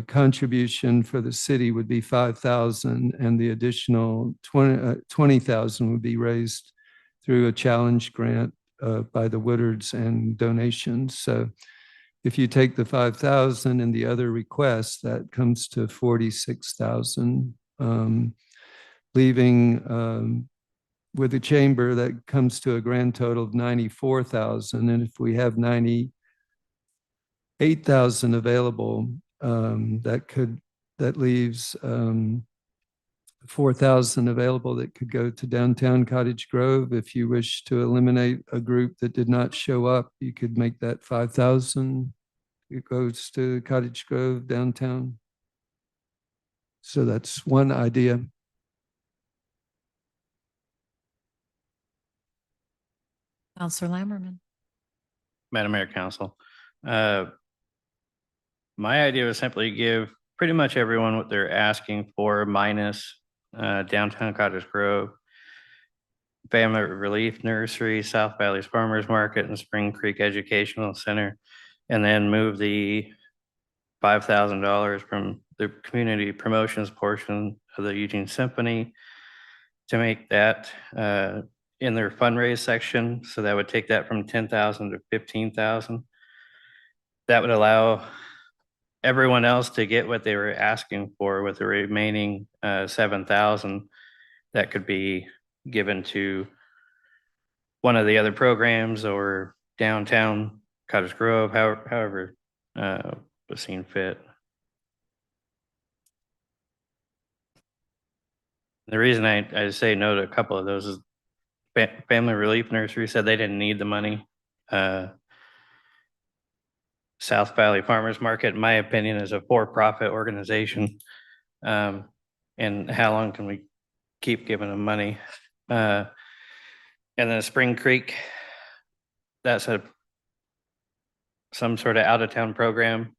contribution for the city would be 5,000, and the additional 20,000 would be raised through a challenge grant by the Woodards and donations. So if you take the 5,000 and the other requests, that comes to 46,000, leaving with the chamber that comes to a grand total of 94,000. And if we have 98,000 available, that leaves 4,000 available that could go to downtown Cottage Grove. If you wish to eliminate a group that did not show up, you could make that 5,000. It goes to Cottage Grove downtown. So that's one idea. Counselor Lammerman. Madam Mayor, Council. My idea was simply give pretty much everyone what they're asking for minus downtown Cottage Grove, Family Relief Nursery, South Valley's Farmers Market, and Spring Creek Educational Center, and then move the $5,000 from the community promotions portion of the Eugene Symphony to make that in their fundraise section. So that would take that from 10,000 to 15,000. That would allow everyone else to get what they were asking for with the remaining 7,000 that could be given to one of the other programs or downtown Cottage Grove, however was seen fit. The reason I say no to a couple of those is Family Relief Nursery said they didn't need the money. South Valley Farmers Market, in my opinion, is a for-profit organization. And how long can we keep giving them money? And then Spring Creek, that's some sort of out-of-town program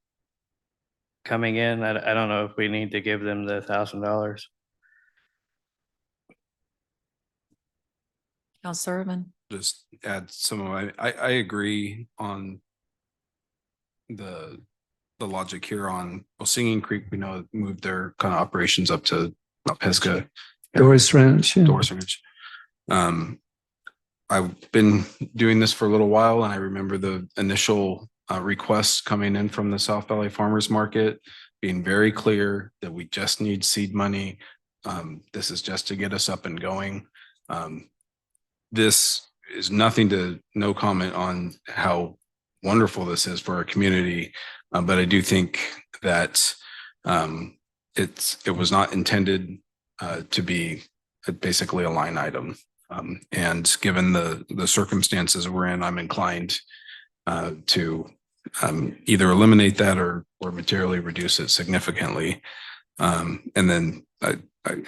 coming in. I don't know if we need to give them the $1,000. Counselor Urban. Just add some of I agree on the logic here on, well, Singing Creek, we know moved their kind of operations up to Pesca. Doris Ranch. Yeah. Doris Ranch. I've been doing this for a little while, and I remember the initial requests coming in from the South Valley Farmers Market being very clear that we just need seed money. This is just to get us up and going. This is no comment on how wonderful this is for our community, but I do think that it was not intended to be basically a line item. And given the circumstances we're in, I'm inclined to either eliminate that or materially reduce it significantly. And then I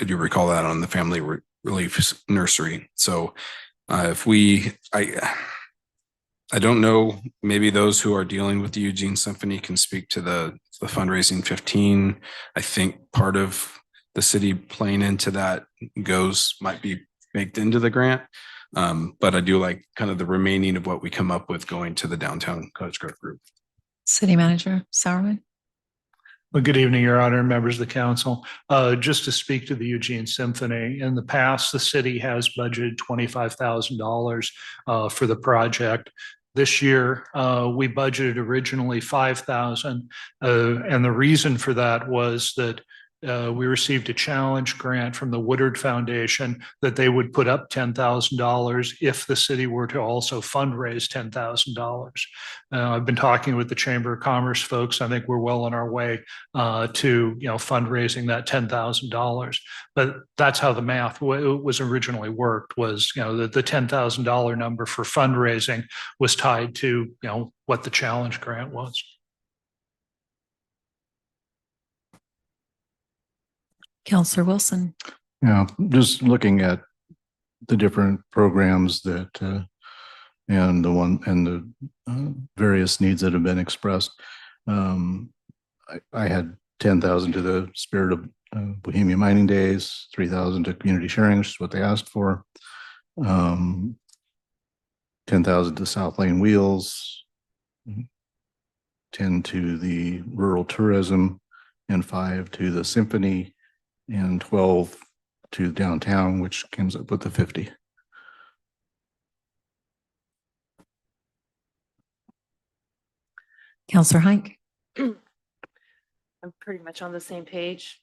do recall that on the Family Relief Nursery. So I don't know, maybe those who are dealing with the Eugene Symphony can speak to the fundraising 15. I think part of the city playing into that might be baked into the grant. But I do like kind of the remaining of what we come up with going to the downtown Cottage Grove group. City Manager Sauerman. Well, good evening, Your Honor, and members of the council. Just to speak to the Eugene Symphony, in the past, the city has budgeted $25,000 for the project. This year, we budgeted originally $5,000, and the reason for that was that we received a challenge grant from the Woodard Foundation that they would put up $10,000 if the city were to also fundraise $10,000. I've been talking with the Chamber of Commerce folks. I think we're well on our way to fundraising that $10,000. But that's how the math was originally worked. Was the $10,000 number for fundraising was tied to what the challenge grant was. Counselor Wilson. Yeah, just looking at the different programs that and the various needs that have been expressed. I had 10,000 to the Spirit of Bohemia Mining Days, 3,000 to Community Sharing, which is what they asked for. 10,000 to South Lane Wheels, 10 to the Rural Tourism, and 5 to the Symphony, and 12 to downtown, which comes up with the 50. Counselor Hike. I'm pretty much on the same page,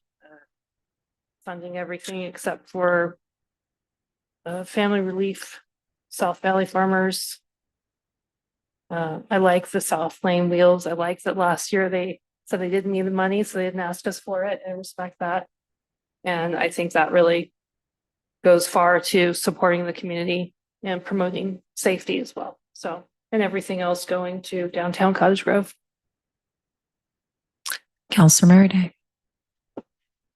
funding everything except for Family Relief, South Valley Farmers. I like the South Lane Wheels. I like that last year they said they didn't need the money, so they didn't ask us for it. I respect that. And I think that really goes far to supporting the community and promoting safety as well. So, and everything else going to downtown Cottage Grove. Counselor Merriday.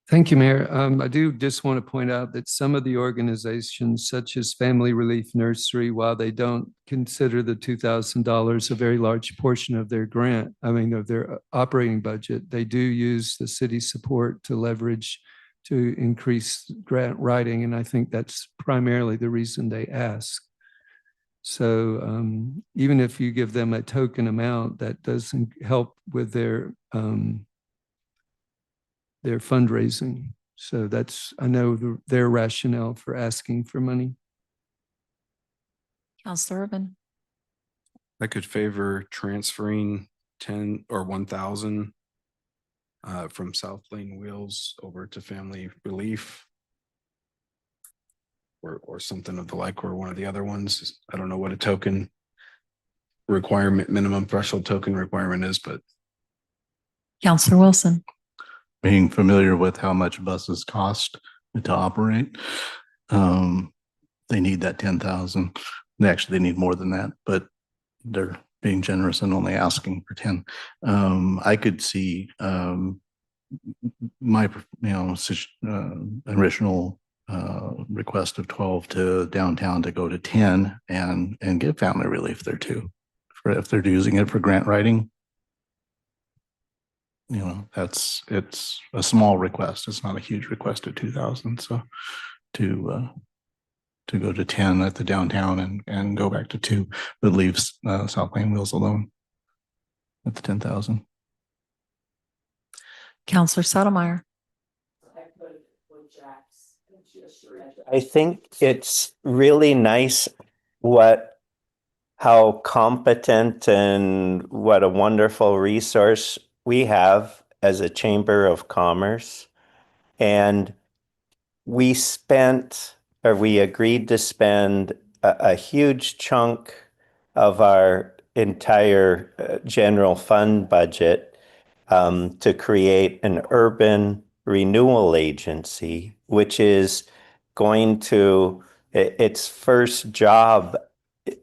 Thank you, Mayor. I do just want to point out that some of the organizations, such as Family Relief Nursery, while they don't consider the $2,000 a very large portion of their grant, of their operating budget, they do use the city support to leverage to increase grant writing. And I think that's primarily the reason they ask. So even if you give them a token amount, that doesn't help with their fundraising. So I know their rationale for asking for money. Counselor Urban. I could favor transferring 10 or 1,000 from South Lane Wheels over to Family Relief. Or something of the like, or one of the other ones. I don't know what a token requirement, minimum threshold token requirement is, but Counselor Wilson. Being familiar with how much buses cost to operate, they need that 10,000. They need more than that, but they're being generous and only asking for 10. I could see my, original request of 12 to downtown to go to 10 and give Family Relief there too. For if they're using it for grant writing, it's a small request. It's not a huge request at 2,000. So to go to 10 at the downtown and go back to 2, but leaves South Lane Wheels alone at the 10,000. Counselor Sotomayor. I think it's really nice how competent and what a wonderful resource we have as a Chamber of Commerce. And we agreed to spend a huge chunk of our entire general fund budget to create an urban renewal agency, which is going to, its first job,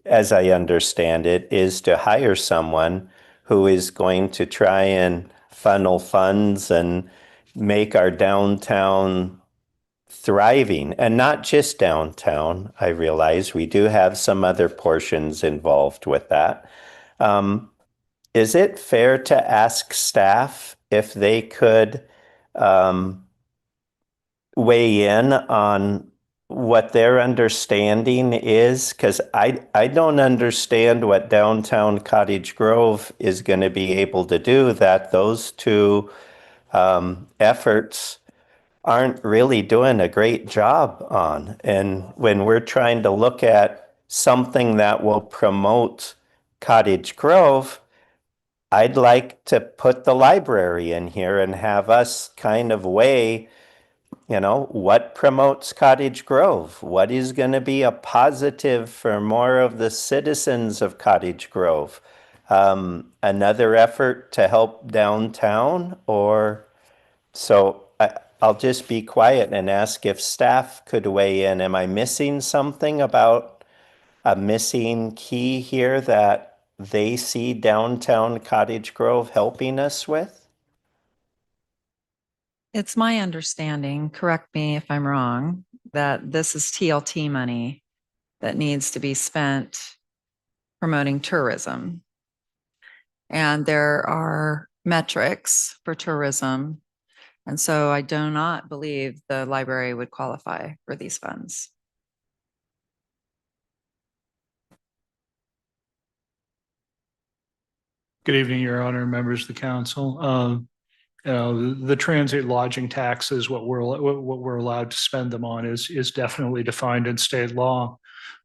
as I understand it, is to hire someone who is going to try and funnel funds and make our downtown thriving, and not just downtown. I realize we do have some other portions involved with that. Is it fair to ask staff if they could weigh in on what their understanding is? Because I don't understand what downtown Cottage Grove is going to be able to do that those two efforts aren't really doing a great job on. And when we're trying to look at something that will promote Cottage Grove, I'd like to put the library in here and have us kind of weigh, what promotes Cottage Grove? What is going to be a positive for more of the citizens of Cottage Grove? Another effort to help downtown, I'll just be quiet and ask if staff could weigh in. Am I missing something about a missing key here that they see downtown Cottage Grove helping us with? It's my understanding, correct me if I'm wrong, that this is TLT money that needs to be spent promoting tourism. And there are metrics for tourism. And so I do not believe the library would qualify for these funds. Good evening, Your Honor, members of the council. The transit lodging taxes, what we're allowed to spend them on is definitely defined in state law.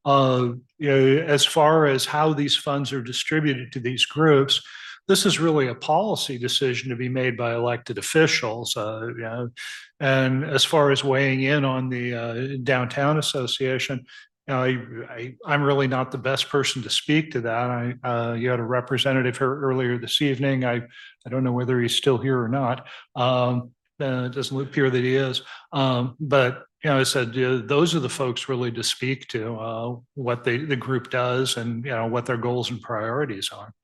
As far as how these funds are distributed to these groups, this is really a policy decision to be made by elected officials. And as far as weighing in on the downtown association, I'm really not the best person to speak to that. You had a representative here earlier this evening. I don't know whether he's still here or not. It doesn't appear that he is. But I said those are the folks really to speak to what the group does and what their goals and priorities are.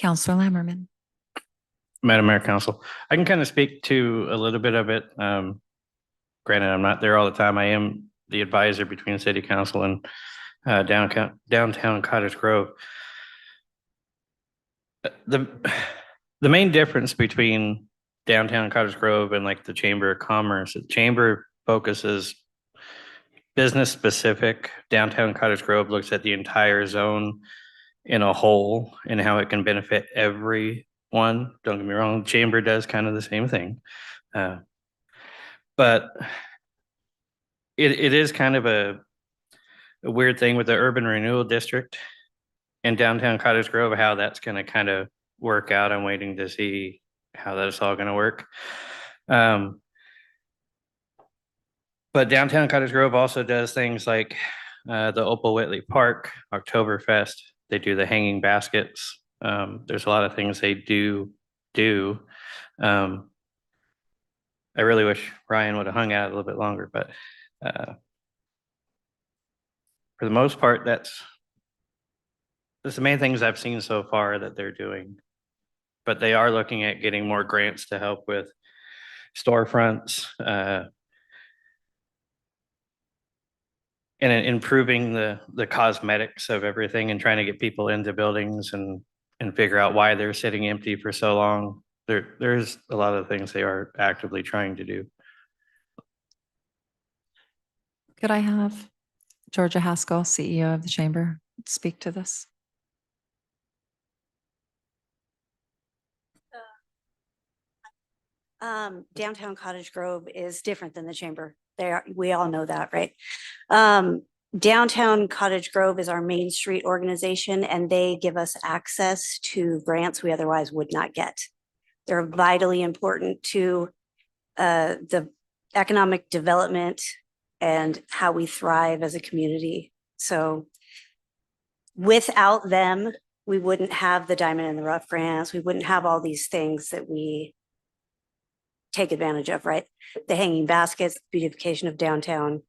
Counselor Lammerman. Madam Mayor, Council, I can kind of speak to a little bit of it. Granted, I'm not there all the time. I am the advisor between City Council and downtown Cottage Grove. The main difference between downtown Cottage Grove and like the Chamber of Commerce, the Chamber focuses business specific. Downtown Cottage Grove looks at the entire zone in a whole and how it can benefit everyone. Don't get me wrong, Chamber does kind of the same thing. But it is kind of a weird thing with the urban renewal district in downtown Cottage Grove, how that's going to kind of work out. I'm waiting to see how that's all going to work. But downtown Cottage Grove also does things like the Opal Whitley Park, Oktoberfest. They do the hanging baskets. There's a lot of things they do. I really wish Ryan would have hung out a little bit longer, but for the most part, that's the main things I've seen so far that they're doing. But they are looking at getting more grants to help with storefronts, and improving the cosmetics of everything and trying to get people into buildings and figure out why they're sitting empty for so long. There's a lot of things they are actively trying to do. Could I have Georgia Haskell, CEO of the Chamber, speak to this? Downtown Cottage Grove is different than the Chamber. We all know that, right? Downtown Cottage Grove is our Main Street organization, and they give us access to grants we otherwise would not get. They're vitally important to the economic development and how we thrive as a community. So without them, we wouldn't have the Diamond in the Rough grants. We wouldn't have all these things that we take advantage of, right? The hanging baskets, beautification of downtown.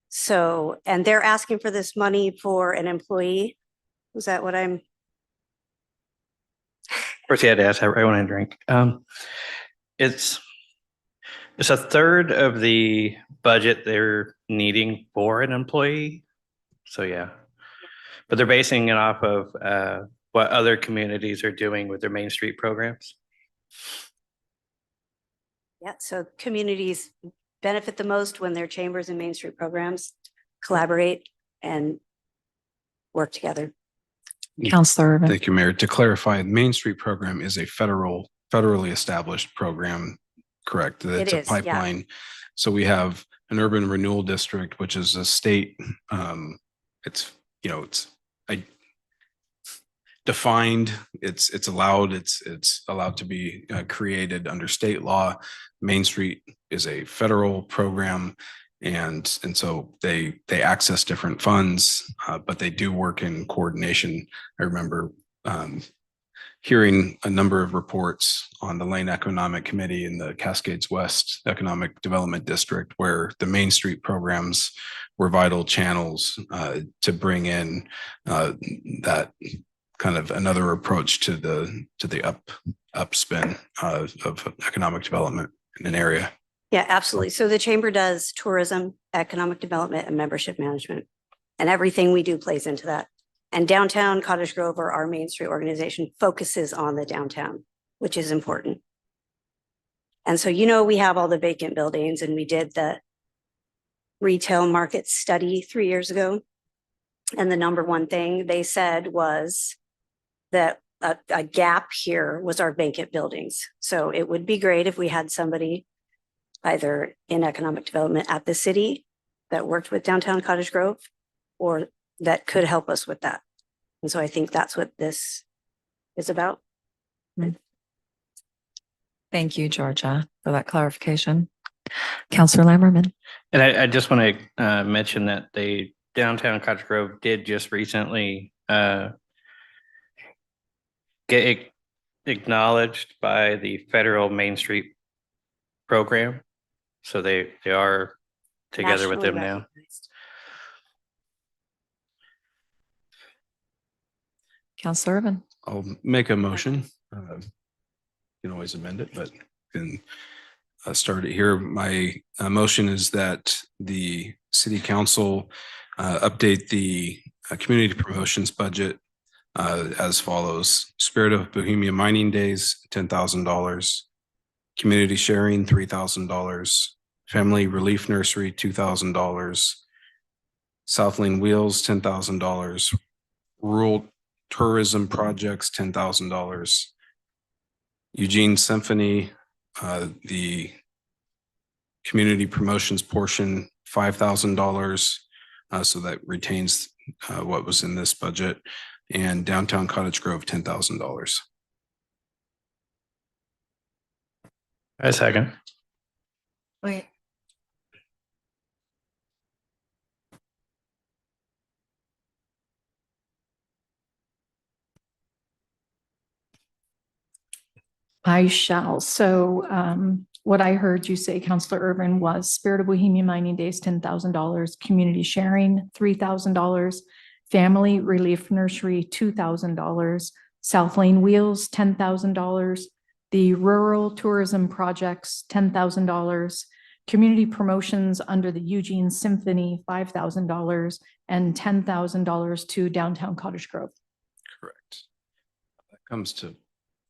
So, and they're asking for this money for an employee. Is that what I'm? First, you had to ask I want to drink. It's a third of the budget they're needing for an employee. So yeah, but they're basing it off of what other communities are doing with their Main Street programs. Yeah, so communities benefit the most when their chambers and Main Street programs collaborate and work together. Councilor Urban. Thank you, Mayor. To clarify, the Main Street program is a federally established program, correct? It's It a is, yeah. pipeline. So we have an urban renewal district, which is a state, it's defined, it's allowed to be created under state law. Main Street is a federal program, and so they access different funds, but they do work in coordination. I remember hearing a number of reports on the Lane Economic Committee in the Cascades West Economic Development District, where the Main Street programs were vital channels to bring in that kind of another approach to the upspin of economic development in an area. Yeah, absolutely. So the chamber does tourism, economic development, and membership management. And everything we do plays into that. And downtown Cottage Grove, or our Main Street organization, focuses on the downtown, which is important. And so, we have all the vacant buildings, and we did the retail market study 3 years ago. And the number one thing they said was that a gap here was our vacant buildings. So it would be great if we had somebody either in economic development at the city that worked with downtown Cottage Grove, or that could help us with that. And so I think that's what this is about. Thank you, Georgia, for that clarification. Councilor Lammerman. And I just want to mention that the downtown Cottage Grove did just recently get acknowledged by the federal Main Street program. So they are together with them now. Councilor Urban. I'll make a motion. You can always amend it, but can start it here. My motion is that the city council update the community promotions budget as follows: Spirit of Bohemia Mining Days, $10,000. Community sharing, $3,000. Family Relief Nursery, $2,000. South Lane Wheels, $10,000. Rural Tourism Projects, $10,000. Eugene Symphony, the community promotions portion, $5,000. So that retains what was in this budget. and downtown Cottage Grove, $10,000. I second. Wait. I shall. So what I heard you say, Counselor Urban, was Spirit of Bohemian Mining Days, $10,000, community sharing, $3,000, family relief nursery, $2,000, South Lane Wheels, $10,000, the rural tourism projects, $10,000, community promotions under the Eugene Symphony, $5,000, and $10,000 to downtown Cottage Grove. Correct. That comes to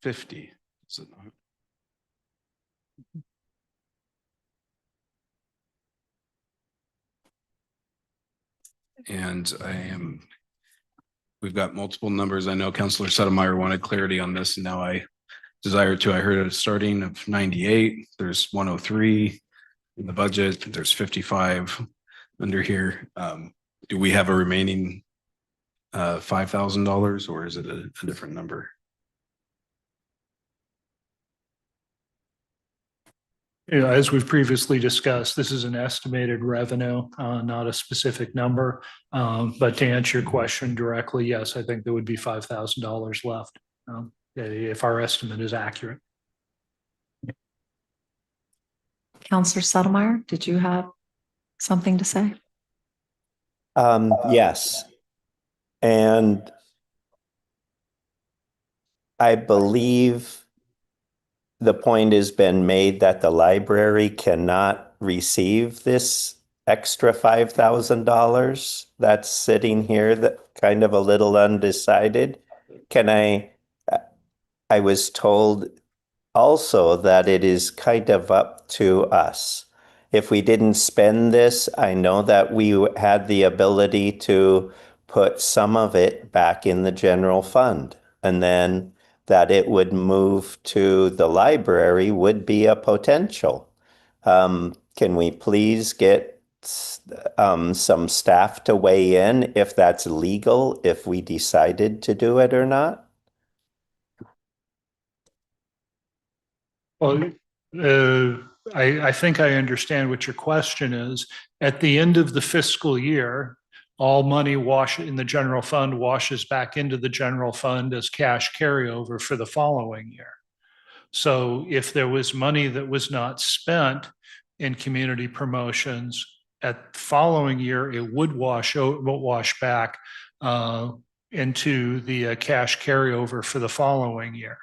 50. Is it not? And we've got multiple numbers. I know Councilor Settlemyre wanted clarity on this, and now I desire to. I heard a starting of 98. There's 103 in the budget. There's 55 under here. Do we have a remaining $5,000, or is it a different number? Yeah, as we've previously discussed, this is an estimated revenue, not a specific number. But to answer your question directly, yes, I think there would be $5,000 left, if our estimate is accurate. Counselor Settlemyre, did you have something to say? Yes. And I believe the point has been made that the library cannot receive this extra $5,000 that's sitting here, that kind of a little undecided. I was told also that it is kind of up to us. If we didn't spend this, I know that we had the ability to put some of it back in the general fund, and then that it would move to the library would be a potential. Can we please get some staff to weigh in if that's legal, if we decided to do it or not? Well, I think I understand what your question is. At the end of the fiscal year, all money in the general fund washes back into the general fund as cash carryover for the following year. So if there was money that was not spent in community promotions at the following year, it would wash back into the cash carryover for the following year.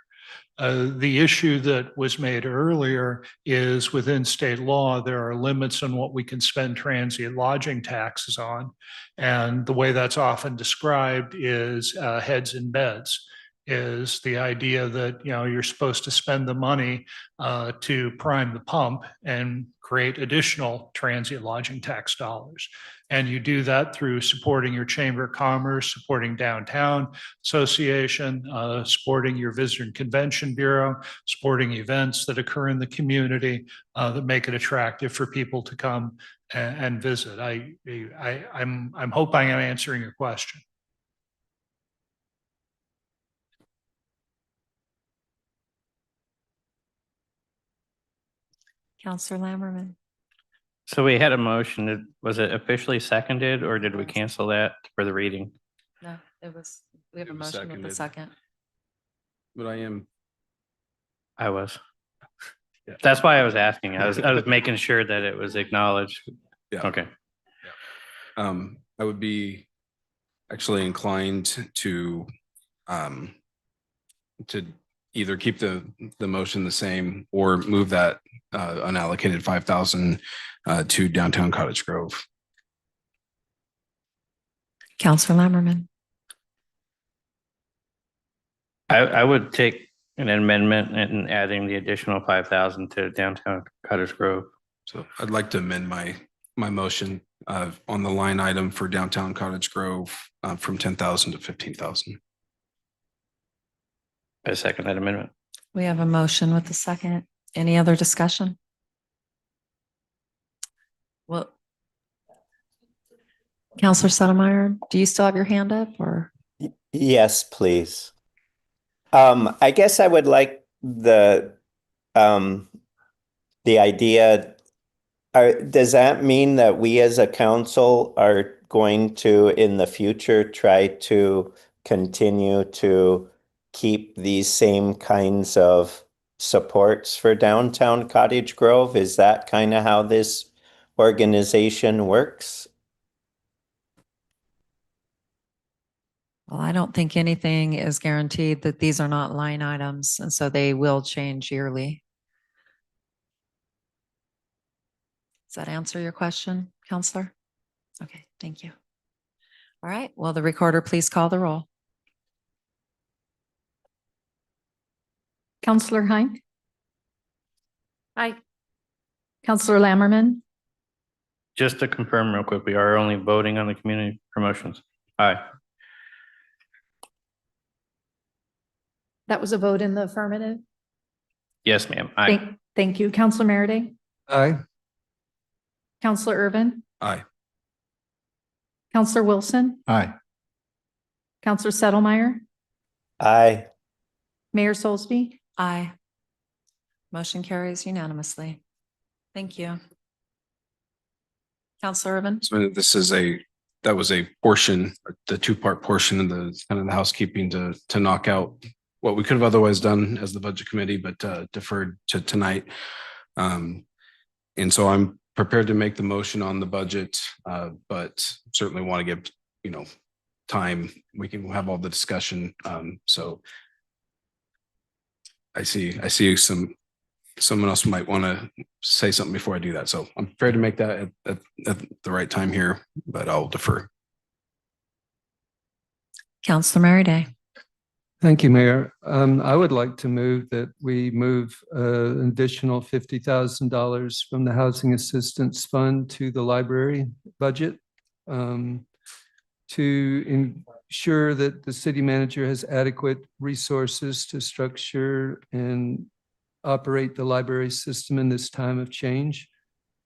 The issue that was made earlier is within state law, there are limits on what we can spend transient lodging taxes on. And the way that's often described is heads in beds, is the idea that, you're supposed to spend the money to prime the pump and create additional transient lodging tax dollars. And you do that through supporting your Chamber of Commerce, supporting Downtown Association, supporting your Visitor and Convention Bureau, supporting events that occur in the community that make it attractive for people to come and visit. I'm hoping I'm answering your question. Counselor Lammerman. So we had a motion. Was it officially seconded, or did we cancel that for the reading? No, we have a It was motion with a seconded. second. But I was. Yeah. That's why I was asking. I was making sure that it was acknowledged. Yeah. Okay. I would be actually inclined to either keep the motion the same or move that unallocated 5,000 to downtown Cottage Grove. Counselor Lammerman. I would take an amendment and adding the additional 5,000 to downtown Cottage Grove. So I'd like to amend my motion on the line item for downtown Cottage Grove from 10,000 to 15,000. I second that amendment. We have a motion with a second. Any other discussion? Well, Counselor Settlemyre, do you still have your hand up, or? Yes, please. I guess I would like the idea. Does that mean that we as a council are going to, in the future, try to continue to keep these same kinds of supports for downtown Cottage Grove? Is that kind of how this organization works? Well, I don't think anything is guaranteed that these are not line items, and so they will change yearly. Does that answer your question, Counselor? Okay, thank you. All right, will the recorder please call the roll? Counselor Hine, Aye. Counselor Lammerman, Just to confirm real quick, we are only voting on the community promotions. Aye. that was a vote in the affirmative. Yes, ma'am. Aye. Thank you. Counselor Merida, Aye. Counselor Irvin, Aye. Counselor Wilson, Aye. Counselor Settlemeyer, Aye. Mayor Soulsby. Aye. Motion carries unanimously. Thank you. Counselor Irvin? So that was a portion, the two-part portion of the kind of the housekeeping to knock out what we could have otherwise done as the budget committee, but deferred to tonight. And so I'm prepared to make the motion on the budget, but certainly want to give, time. We can have all the discussion. So I see someone else might want to say something before I do that. So I'm prepared to make that at the right time here, but I'll defer. Counselor Merida? Thank you, Mayor. I would like to move that we move an additional $50,000 from the Housing Assistance Fund to the library budget to ensure that the city manager has adequate resources to structure and operate the library system in this time of change.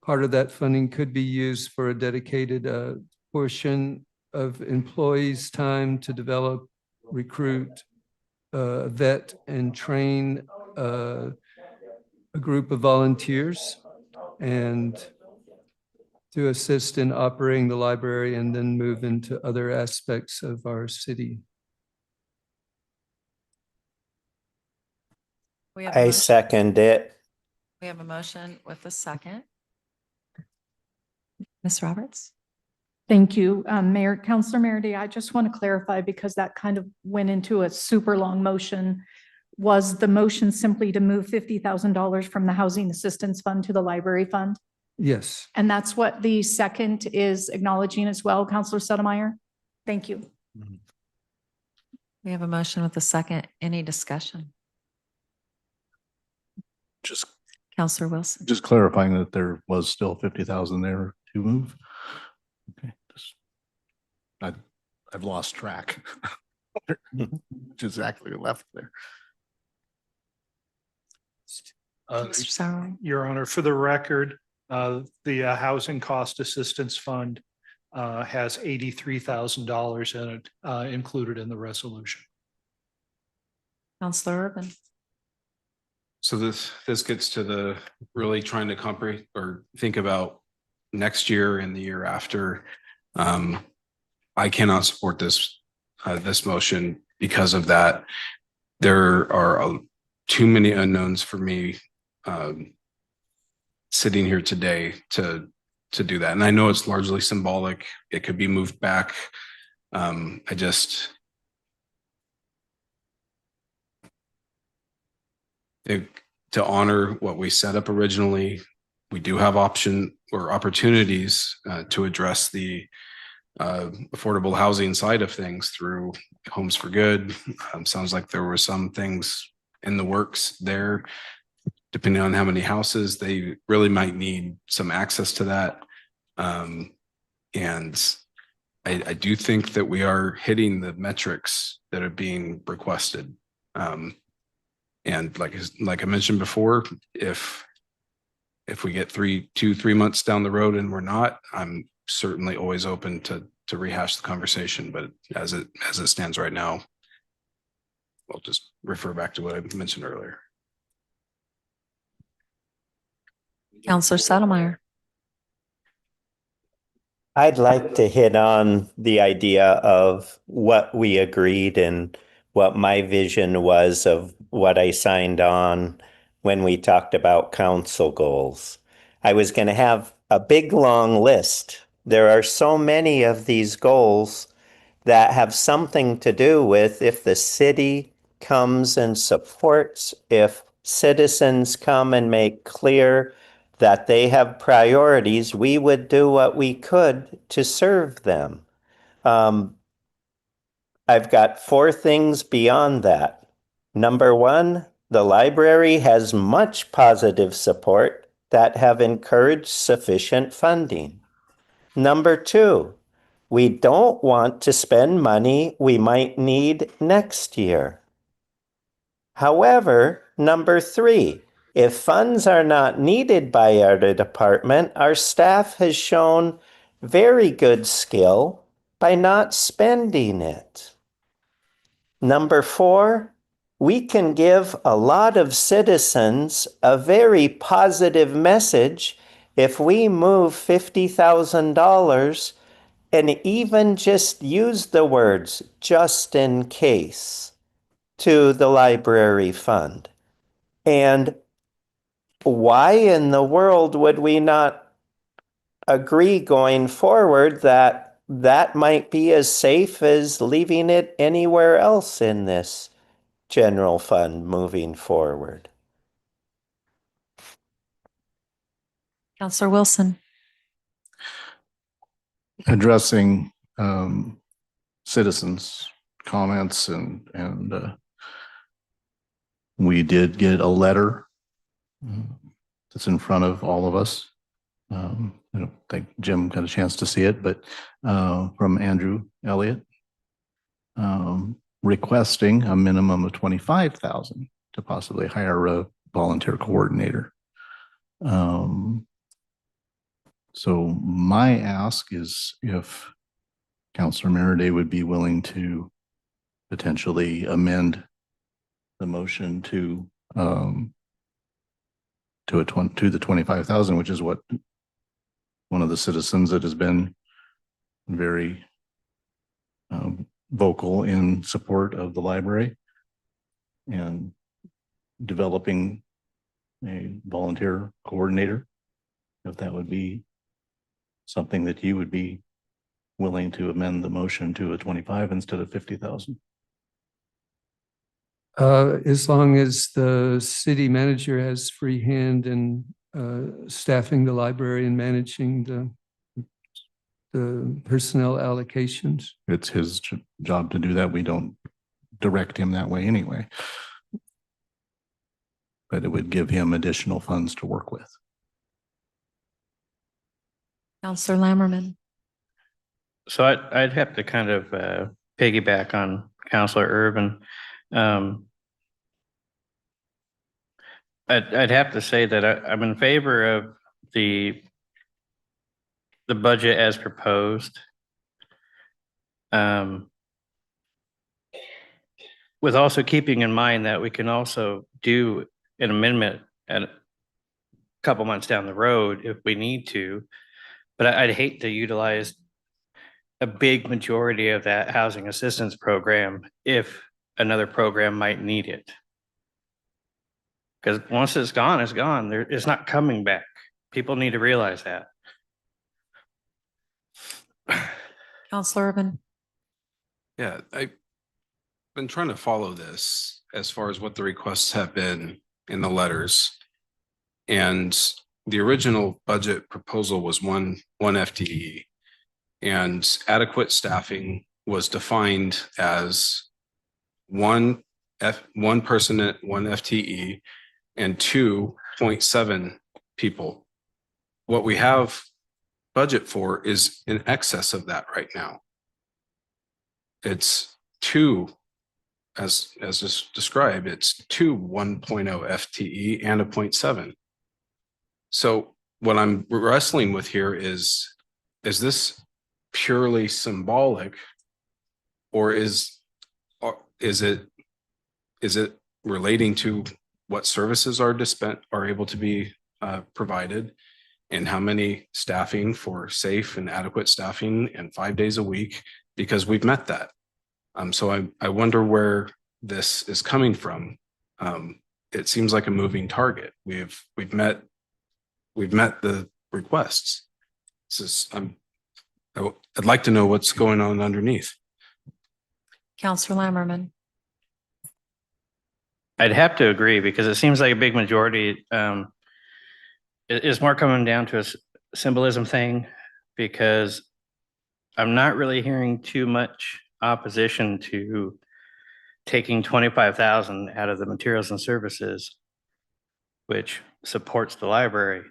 Part of that funding could be used for a dedicated portion of employees' time to develop, recruit, vet, and train a group of volunteers and to assist in operating the library and then move into other aspects of our city. I second it. We have a motion with a second. Ms. Roberts? Thank you, Mayor. Counselor Merida, I just want to clarify because that kind of went into a super long motion. Was the motion simply to move $50,000 from the Housing Assistance Fund to the Library Fund? Yes. And that's what the second is acknowledging as well, Counselor Settlemeyer? Thank you. We have a motion with a second. Any discussion? Just Counselor Wilson? Just clarifying that there was still 50,000 there to move. Okay, I've lost track. Which exactly left there. Mr. Sauerland? Your Honor, for the record, the Housing Cost Assistance Fund has $83,000 in it, included in the resolution. Counselor Urban? So this gets to the really trying to comprehend or think about next year and the year after. I cannot support this motion because of that. There are too many unknowns for me sitting here today to do that. And I know it's largely symbolic. It could be moved back. To honor what we set up originally, we do have opportunities to address the affordable housing side of things through Homes for Good. Sounds like there were some things in the works there. Depending on how many houses, they really might need some access to that. And I do think that we are hitting the metrics that are being requested. And like I mentioned before, if we get 3 months down the road and we're not, I'm certainly always open to to rehash the conversation, but as it stands right now, I'll just refer back to what I mentioned earlier. Counselor Saddlemeyer. I'd like to hit on the idea of what we agreed and what my vision was of what I signed on when we talked about council goals. I was going to have a big long list. There are so many of these goals that have something to do with if the city comes and supports, if citizens come and make clear that they have priorities, we would do what we could to serve them. I've got 4 things beyond that. Number 1, the library has much positive support that have encouraged sufficient funding. Number 2, we don't want to spend money we might need next year. However, number 3, if funds are not needed by our department, our staff has shown very good skill by not spending it. Number 4, we can give a lot of citizens a very positive message if we move $50,000 and even just use the words "just in case" to the library fund. And why in the world would we not agree going forward that that might be as safe as leaving it anywhere else in this general fund moving forward? Counselor Wilson. Addressing citizens' comments and we did get a letter that's in front of all of us. I don't think Jim got a chance to see it, but from Andrew Elliott requesting a minimum of 25,000 to possibly hire a volunteer coordinator. So my ask is if Councilor Meriday would be willing to potentially amend the motion to the 25,000, which is what one of the citizens that has been very vocal in support of the library and developing a volunteer coordinator, if that would be something that you would be willing to amend the motion to a 25 instead of 50,000. As long as the city manager has free hand in staffing the library and managing the personnel allocations. It's his job to do that. We don't direct him that way anyway. But it would give him additional funds to work with. Counselor Lammerman. So I'd have to kind of piggyback on Counselor Urban. I'd have to say that I'm in favor of the budget as proposed. With also keeping in mind that we can also do an amendment at a couple months down the road if we need to. But I'd hate to utilize a big majority of that housing assistance program if another program might need it. Because once it's gone, it's gone. It's not coming back. People need to realize that. Counselor Urban. Yeah, I've been trying to follow this as far as what the requests have been in the letters. And the original budget proposal was one FTE, and adequate staffing was defined as one person at 1 FTE and 2.7 people. What we have budget for is in excess of that right now. It's 2, as just described, it's 2 1.0 FTE and a 0.7. So what I'm wrestling with here is this purely symbolic? Or is it relating to what services are able to be provided? And how many staffing for safe and adequate staffing and 5 days a week, because we've met that. So I wonder where this is coming from. It seems like a moving target. We've met the requests. I'd like to know what's going on underneath. Counselor Lammerman. I'd have to agree because it seems like a big majority is more coming down to a symbolism thing, because I'm not really hearing too much opposition to taking 25,000 out of the materials and services, which supports the library.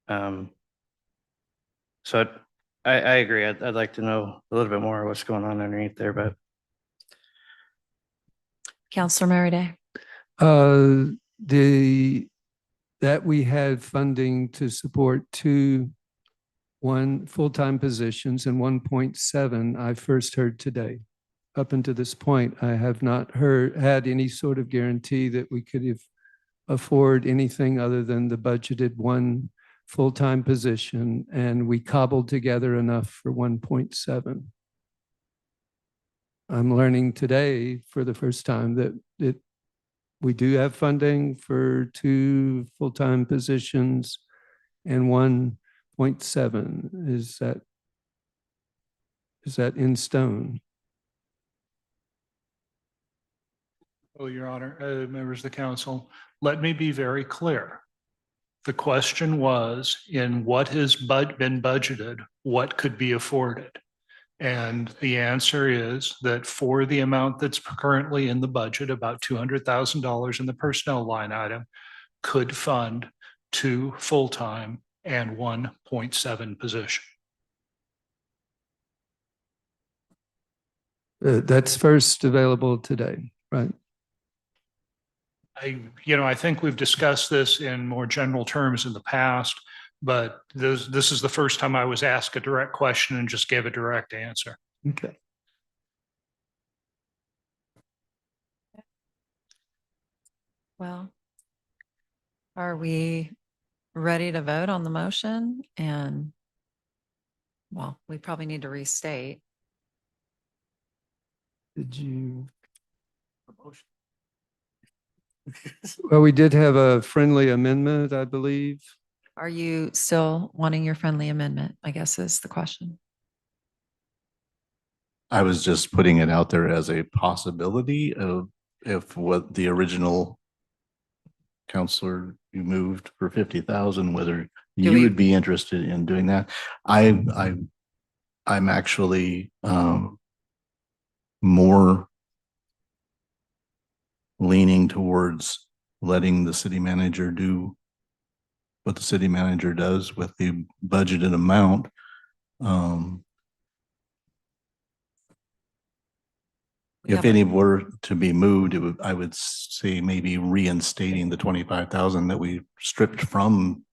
So I agree. I'd like to know a little bit more what's going on underneath there, but. Counselor Merriday. That we had funding to support one full-time positions and 1.7, I first heard today. Up until this point, I have not had any sort of guarantee that we could afford anything other than the budgeted one full-time position, and we cobbled together enough for 1.7. I'm learning today for the first time that we do have funding for 2 full-time positions and 1.7. Is that in stone? Oh, Your Honor, members of the council, let me be very clear. The question was, in what has been budgeted, what could be afforded? And the answer is that for the amount that's currently in the budget, about $200,000 in the personnel line item, could fund 2 full-time and 1.7 position. That's first available today, right? I think we've discussed this in more general terms in the past, but this is the first time I was asked a direct question and just gave a direct answer. Okay. Well, are we ready to vote on the motion? And well, we probably need to restate. Did you? Well, we did have a friendly amendment, I believe. Are you still wanting your friendly amendment? I guess is the question. I was just putting it out there as a possibility of if what the original counselor you moved for 50,000, whether you would be interested in doing that. I'm actually more leaning towards letting the city manager do what the city manager does with the budgeted amount. If any were to be moved, I would say maybe reinstating the 25,000 that we stripped from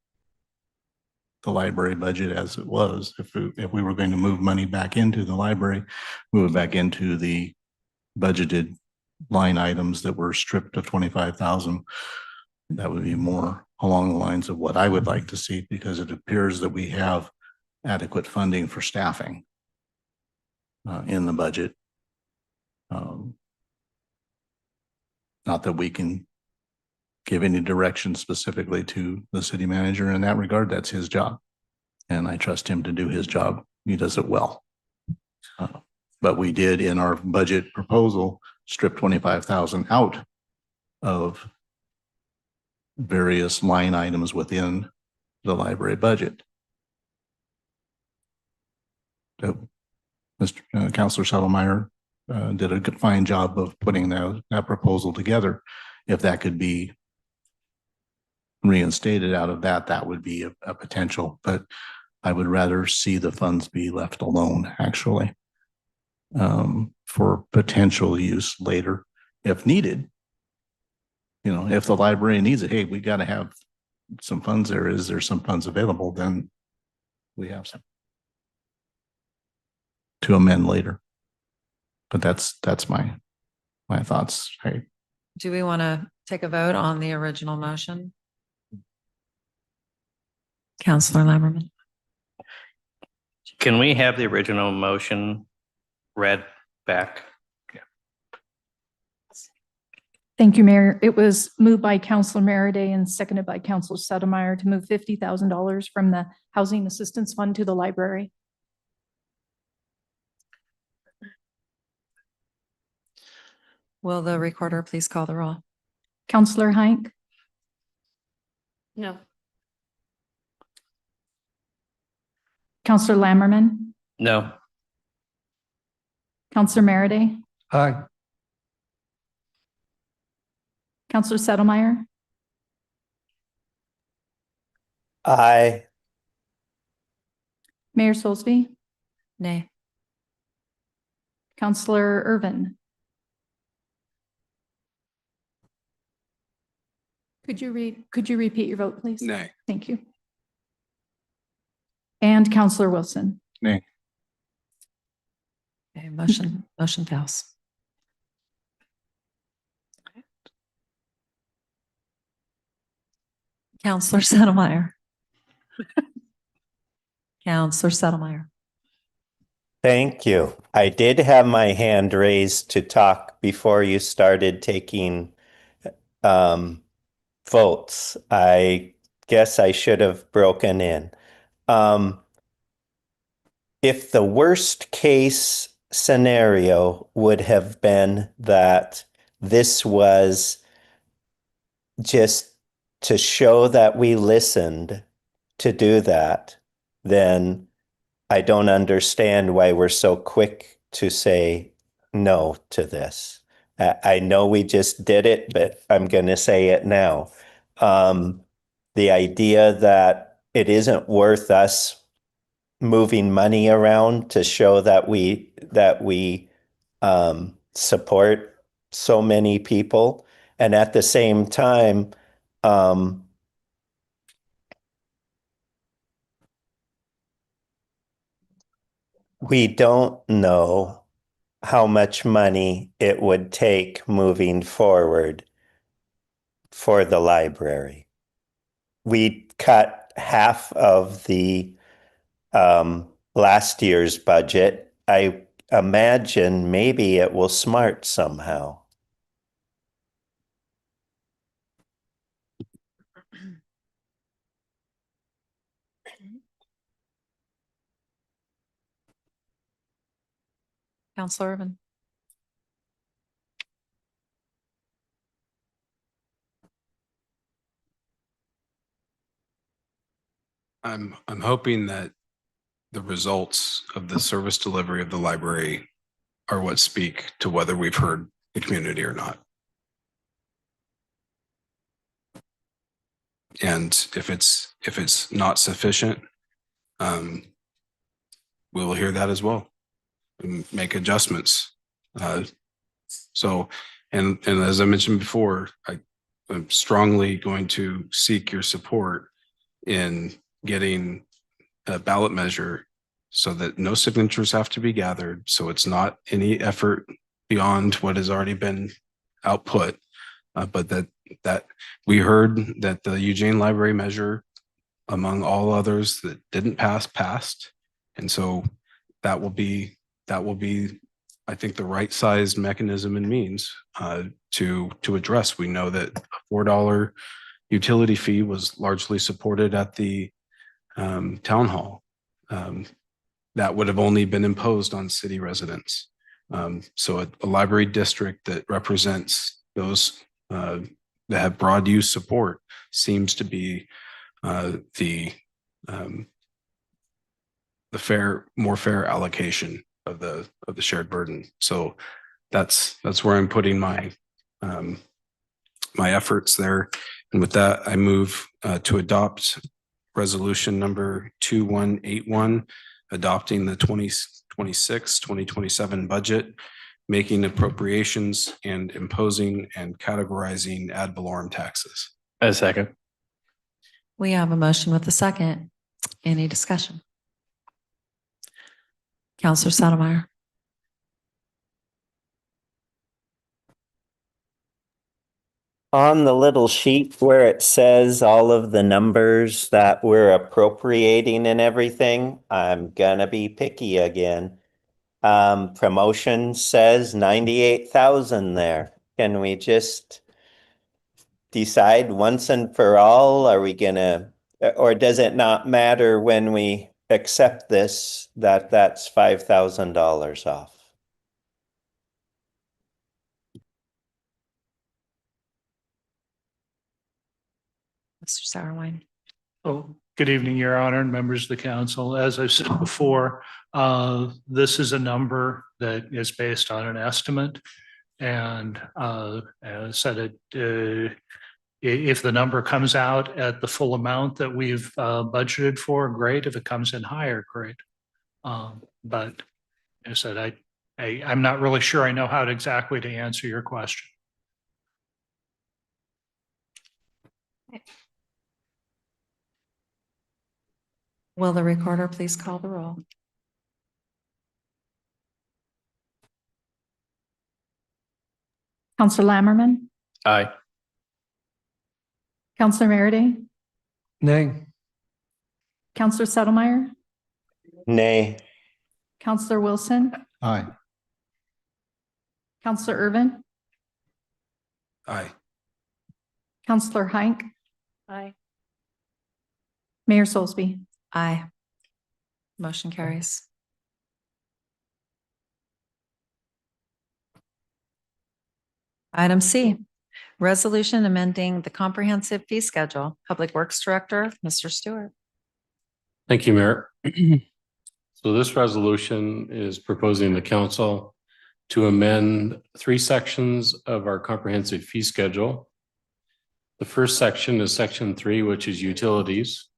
the library budget as it was. If we were going to move money back into the library, move it back into the budgeted line items that were stripped of 25,000, that would be more along the lines of what I would like to see, because it appears that we have adequate funding for staffing in the budget. Not that we can give any direction specifically to the city manager in that regard. That's his job. And I trust him to do his job. He does it well. But we did in our budget proposal strip 25,000 out of various line items within the library budget. So, Mr. Councilor Settlemeyer did a good fine job of putting that proposal together. If that could be reinstated out of that, that would be a potential, but I would rather see the funds be left alone, actually, for potential use later if needed. If the library needs it, hey, we got to have some funds there. Is there some funds available? Then we have some. to amend later. But that's my thoughts. Hey, Do we want to take a vote on the original motion? Counselor Lammerman. Can we have the original motion read back? Thank you, Mayor. It was moved by Counselor Merida and seconded by Counselor Settlemyre to move $50,000 from the Housing Assistance Fund to the library. Will the recorder please call the roll? Counselor Hink, No. Counselor Lammerman, No. Counselor Merida, Aye. Counselor Settlemyre, Aye. Mayor Soulsby, Nay. Counselor Irvin. Could you repeat your vote, please? Nay. Thank you. And Counselor Wilson. nay. Okay, motion fails. Counselor Settlemyre. Counselor Settlemyre. Thank you. I did have my hand raised to talk before you started taking votes. I guess I should have broken in. If the worst case scenario would have been that this was just to show that we listened to do that, then I don't understand why we're so quick to say no to this. I know we just did it, but I'm going to say it now. The idea that it isn't worth us moving money around to show that we support so many people, and at the same time, we don't know how much money it would take moving forward for the library. We cut half of the last year's budget. I imagine maybe it will smart somehow. Counselor Irvin. I'm hoping that the results of the service delivery of the library are what speak to whether we've heard the community or not. And if it's not sufficient, we will hear that as well and make adjustments. And as I mentioned before, I'm strongly going to seek your support in getting a ballot measure so that no signatures have to be gathered. So it's not any effort beyond what has already been output, but that we heard that the Eugene Library measure, among all others that didn't pass, passed. And so that will be, I think, the right sized mechanism and means to address. We know that a $4 utility fee was largely supported at the town hall. That would have only been imposed on city residents. So a library district that represents those that have broad use support seems to be the more fair allocation of the shared burden. So that's where I'm putting my my efforts there. And with that, I move to adopt resolution number 2181, adopting the 2026-2027 budget, making appropriations and imposing and categorizing ad valorem taxes. A second. We have a motion with a second. Any discussion? Counselor Sotomayor. On the little sheet where it says all of the numbers that we're appropriating and everything, I'm gonna be picky again. Promotion says 98,000 there. Can we just decide once and for all? Are we gonna, or does it not matter when we accept this, that that's $5,000 off? Mr. Sauerwein. Oh, good evening, Your Honor, and members of the council. As I've said before, this is a number that is based on an estimate. And as I said, if the number comes out at the full amount that we've budgeted for, great. If it comes in higher, great. But as I said, I'm not really sure I know how exactly to answer your question. Will the recorder please call the roll? Counselor Lammerman, Aye. Counselor Merity, Nay. Counselor Settlemeyer, Nay. Counselor Wilson, Aye. Counselor Irvin, Aye. Counselor Hink, Aye. Mayor Soulsby. Aye. Motion carries. Item C, resolution amending the comprehensive fee schedule. Public Works Director, Mr. Stewart. Thank you, Mayor. So this resolution is proposing the council to amend 3 sections of our comprehensive fee schedule. The first section is section 3, which is utilities.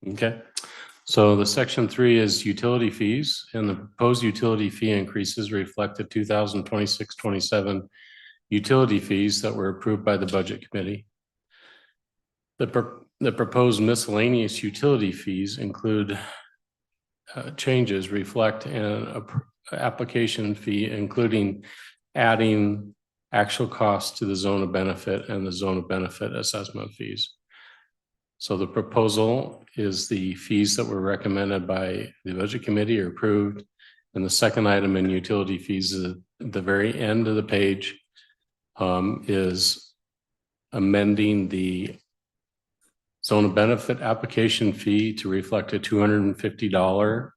Okay, so the section 3 is utility fees, and the proposed utility fee increases reflect the 2026-27 utility fees that were approved by the Budget Committee. The proposed miscellaneous utility fees include changes reflect an application fee, including adding actual costs to the zone of benefit and the zone of benefit assessment fees. So the proposal is the fees that were recommended by the Budget Committee are approved. And the second item in utility fees at the very end of the page is amending the zone of benefit application fee to reflect a $250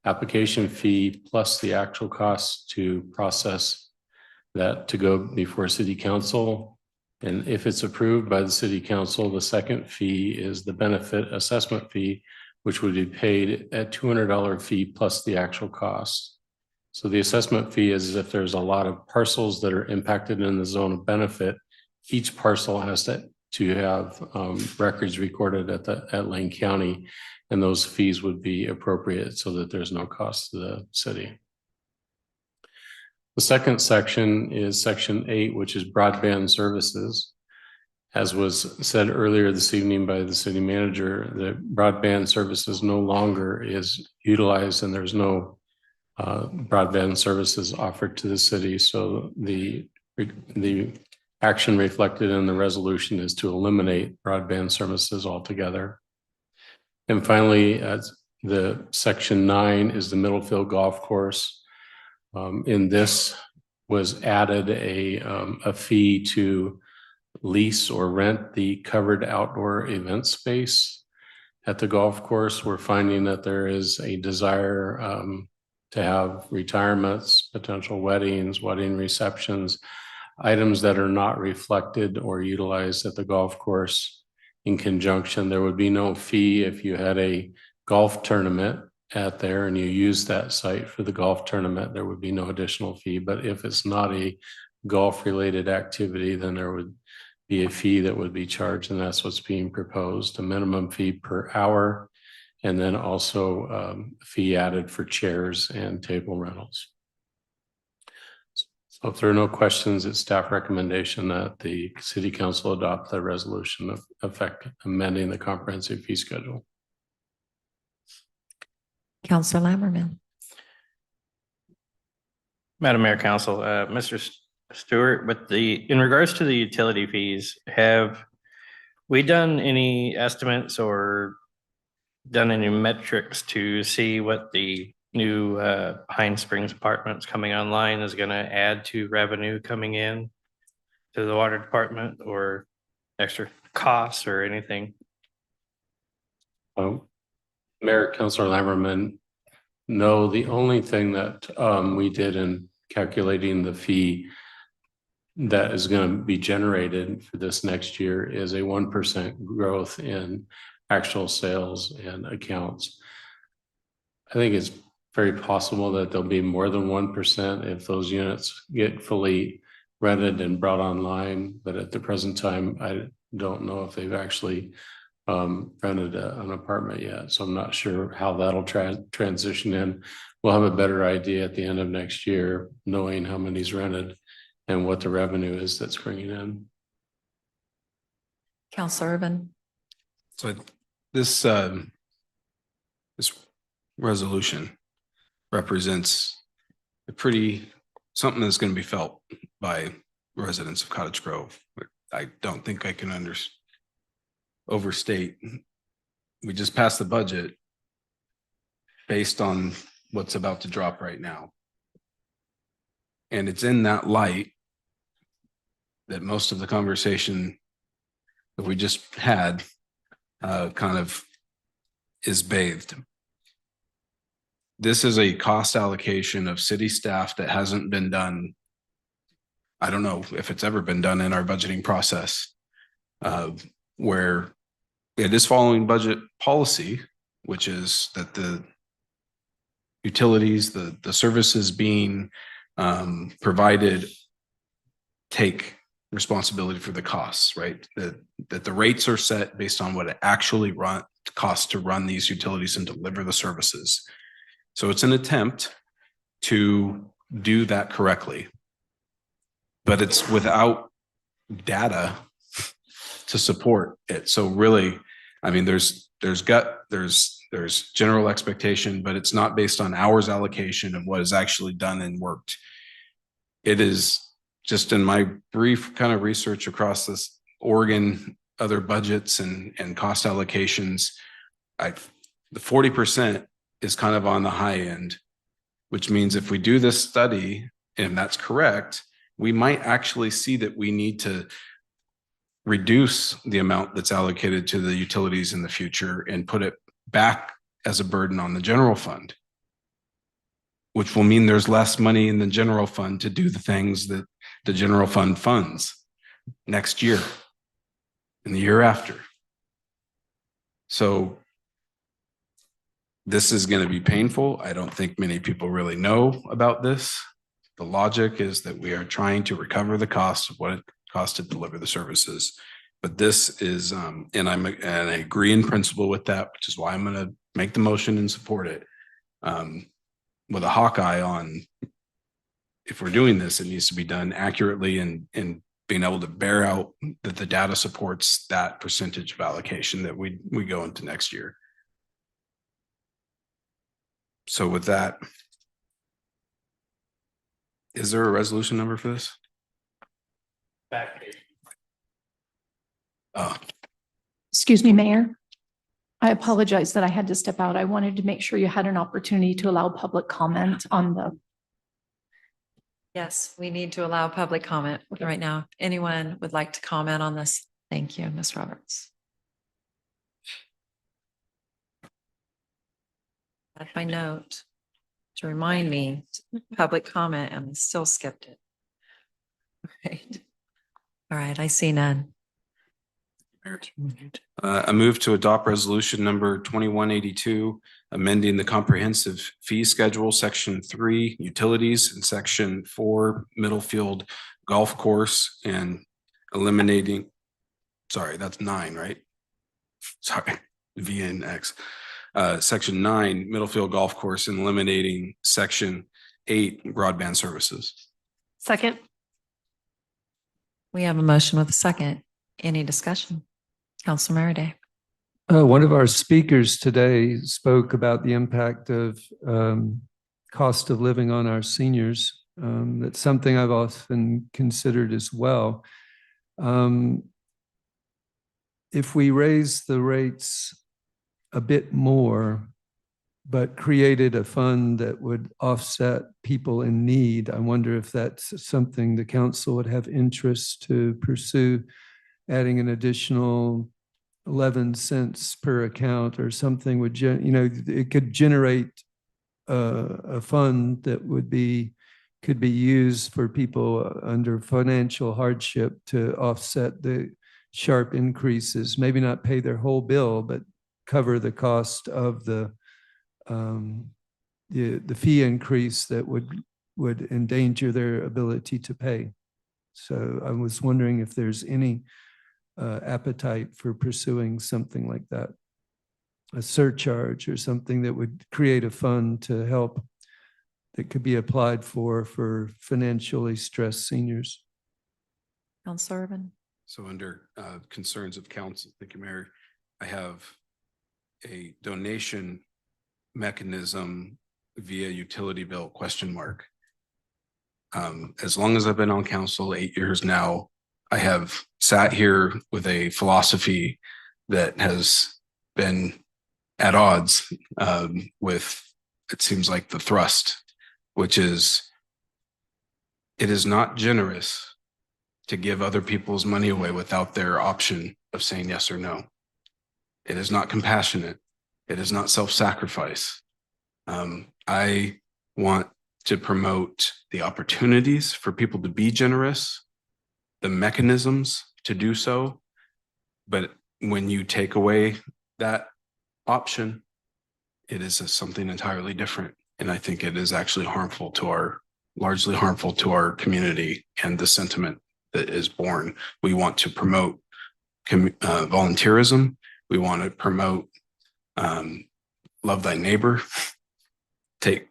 application fee plus the actual cost to process that to go before City Council. And if it's approved by the City Council, the second fee is the benefit assessment fee, which would be paid at $200 fee plus the actual cost. So the assessment fee is if there's a lot of parcels that are impacted in the zone of benefit, each parcel has to have records recorded at Lane County, and those fees would be appropriate so that there's no cost to the city. The second section is section 8, which is broadband services. As was said earlier this evening by the city manager, the broadband services no longer is utilized and there's no broadband services offered to the city. So the action reflected in the resolution is to eliminate broadband services altogether. And finally, the section 9 is the Middlefield Golf Course. In this was added a fee to lease or rent the covered outdoor event space at the golf course. We're finding that there is a desire to have retirements, potential weddings, wedding receptions, items that are not reflected or utilized at the golf course in conjunction. There would be no fee if you had a golf tournament at there and you use that site for the golf tournament, there would be no additional fee. But if it's not a golf related activity, then there would be a fee that would be charged, and that's what's being proposed, a minimum fee per hour, and then also fee added for chairs and table rentals. So if there are no questions, it's staff recommendation that the city council adopt the resolution of effect amending the comprehensive fee schedule. Counselor Lammerman. Madam Mayor, Council, Mr. Stewart, in regards to the utility fees, have we done any estimates or done any metrics to see what the new Pine Springs apartments coming online is going to add to revenue coming in to the water department, or extra costs or anything? Mayor, Councilor Lammerman, no, the only thing that we did in calculating the fee that is going to be generated for this next year is a 1% growth in actual sales and accounts. I think it's very possible that there'll be more than 1% if those units get fully rented and brought online. But at the present time, I don't know if they've actually rented an apartment yet. So I'm not sure how that'll transition in. We'll have a better idea at the end of next year, knowing how many's rented and what the revenue is that's bringing in. Counselor Urban. So this resolution represents something that's going to be felt by residents of Cottage Grove. I don't think I can overstate. We just passed the budget based on what's about to drop right now. And it's in that light that most of the conversation that we just had kind of is bathed. This is a cost allocation of city staff that hasn't been done. I don't know if it's ever been done in our budgeting process, where it is following budget policy, which is that the utilities, the services being provided take responsibility for the costs, right? That the rates are set based on what it actually costs to run these utilities and deliver the services. So it's an attempt to do that correctly, but it's without data to support it. So really, I mean, there's general expectation, but it's not based on hours allocation of what is actually done and worked. It is just in my brief kind of research across this Oregon, other budgets and cost allocations, the 40% is kind of on the high end, which means if we do this study and that's correct, we might actually see that we need to reduce the amount that's allocated to the utilities in the future and put it back as a burden on the general fund, which will mean there's less money in the general fund to do the things that the general fund funds next year and the year after. So this is going to be painful. I don't think many people really know about this. The logic is that we are trying to recover the cost of what it costs to deliver the services. But this is, and I agree in principle with that, which is why I'm going to make the motion and support it. With a hawk eye on, if we're doing this, it needs to be done accurately and being able to bear out that the data supports that percentage of allocation that we go into next year. So with that, is there a resolution number for this? Excuse me, Mayor. I apologize that I had to step out. I wanted to make sure you had an opportunity to allow public comment on the. Yes, we need to allow public comment right now. Anyone would like to comment on this? Thank you, Ms. Roberts. That's my note to remind me, public comment, and I still skipped it. All right, I see none. I move to adopt resolution number 2182, amending the comprehensive fee schedule, section 3, utilities, and section 4, Middlefield Golf Course, and eliminating, sorry, that's 9, right? Sorry, VNX. Section 9, Middlefield Golf Course, and eliminating section 8, broadband services. Second. We have a motion with a second. Any discussion? Councilor Merida. One of our speakers today spoke about the impact of cost of living on our seniors. That's something I've often considered as well. If we raise the rates a bit more, but created a fund that would offset people in need, I wonder if that's something the council would have interest to pursue, adding an additional 11 cents per account or something would, it could generate a fund that could be used for people under financial hardship to offset the sharp increases, maybe not pay their whole bill, but cover the cost of the fee increase that would endanger their ability to pay. So I was wondering if there's any appetite for pursuing something like that, a surcharge or something that would create a fund to help that could be applied for financially stressed seniors. Councilor Urban. So under concerns of council, thank you, Mayor, I have a donation mechanism via utility bill ? As long as I've been on council, 8 years now, I have sat here with a philosophy that has been at odds with, it seems like, the thrust, which is, it is not generous to give other people's money away without their option of saying yes or no. It is not compassionate. It is not self-sacrifice. I want to promote the opportunities for people to be generous, the mechanisms to do so. But when you take away that option, it is something entirely different. And I think it is actually largely harmful to our community and the sentiment that is born. We want to promote volunteerism. We want to promote love thy neighbor, take,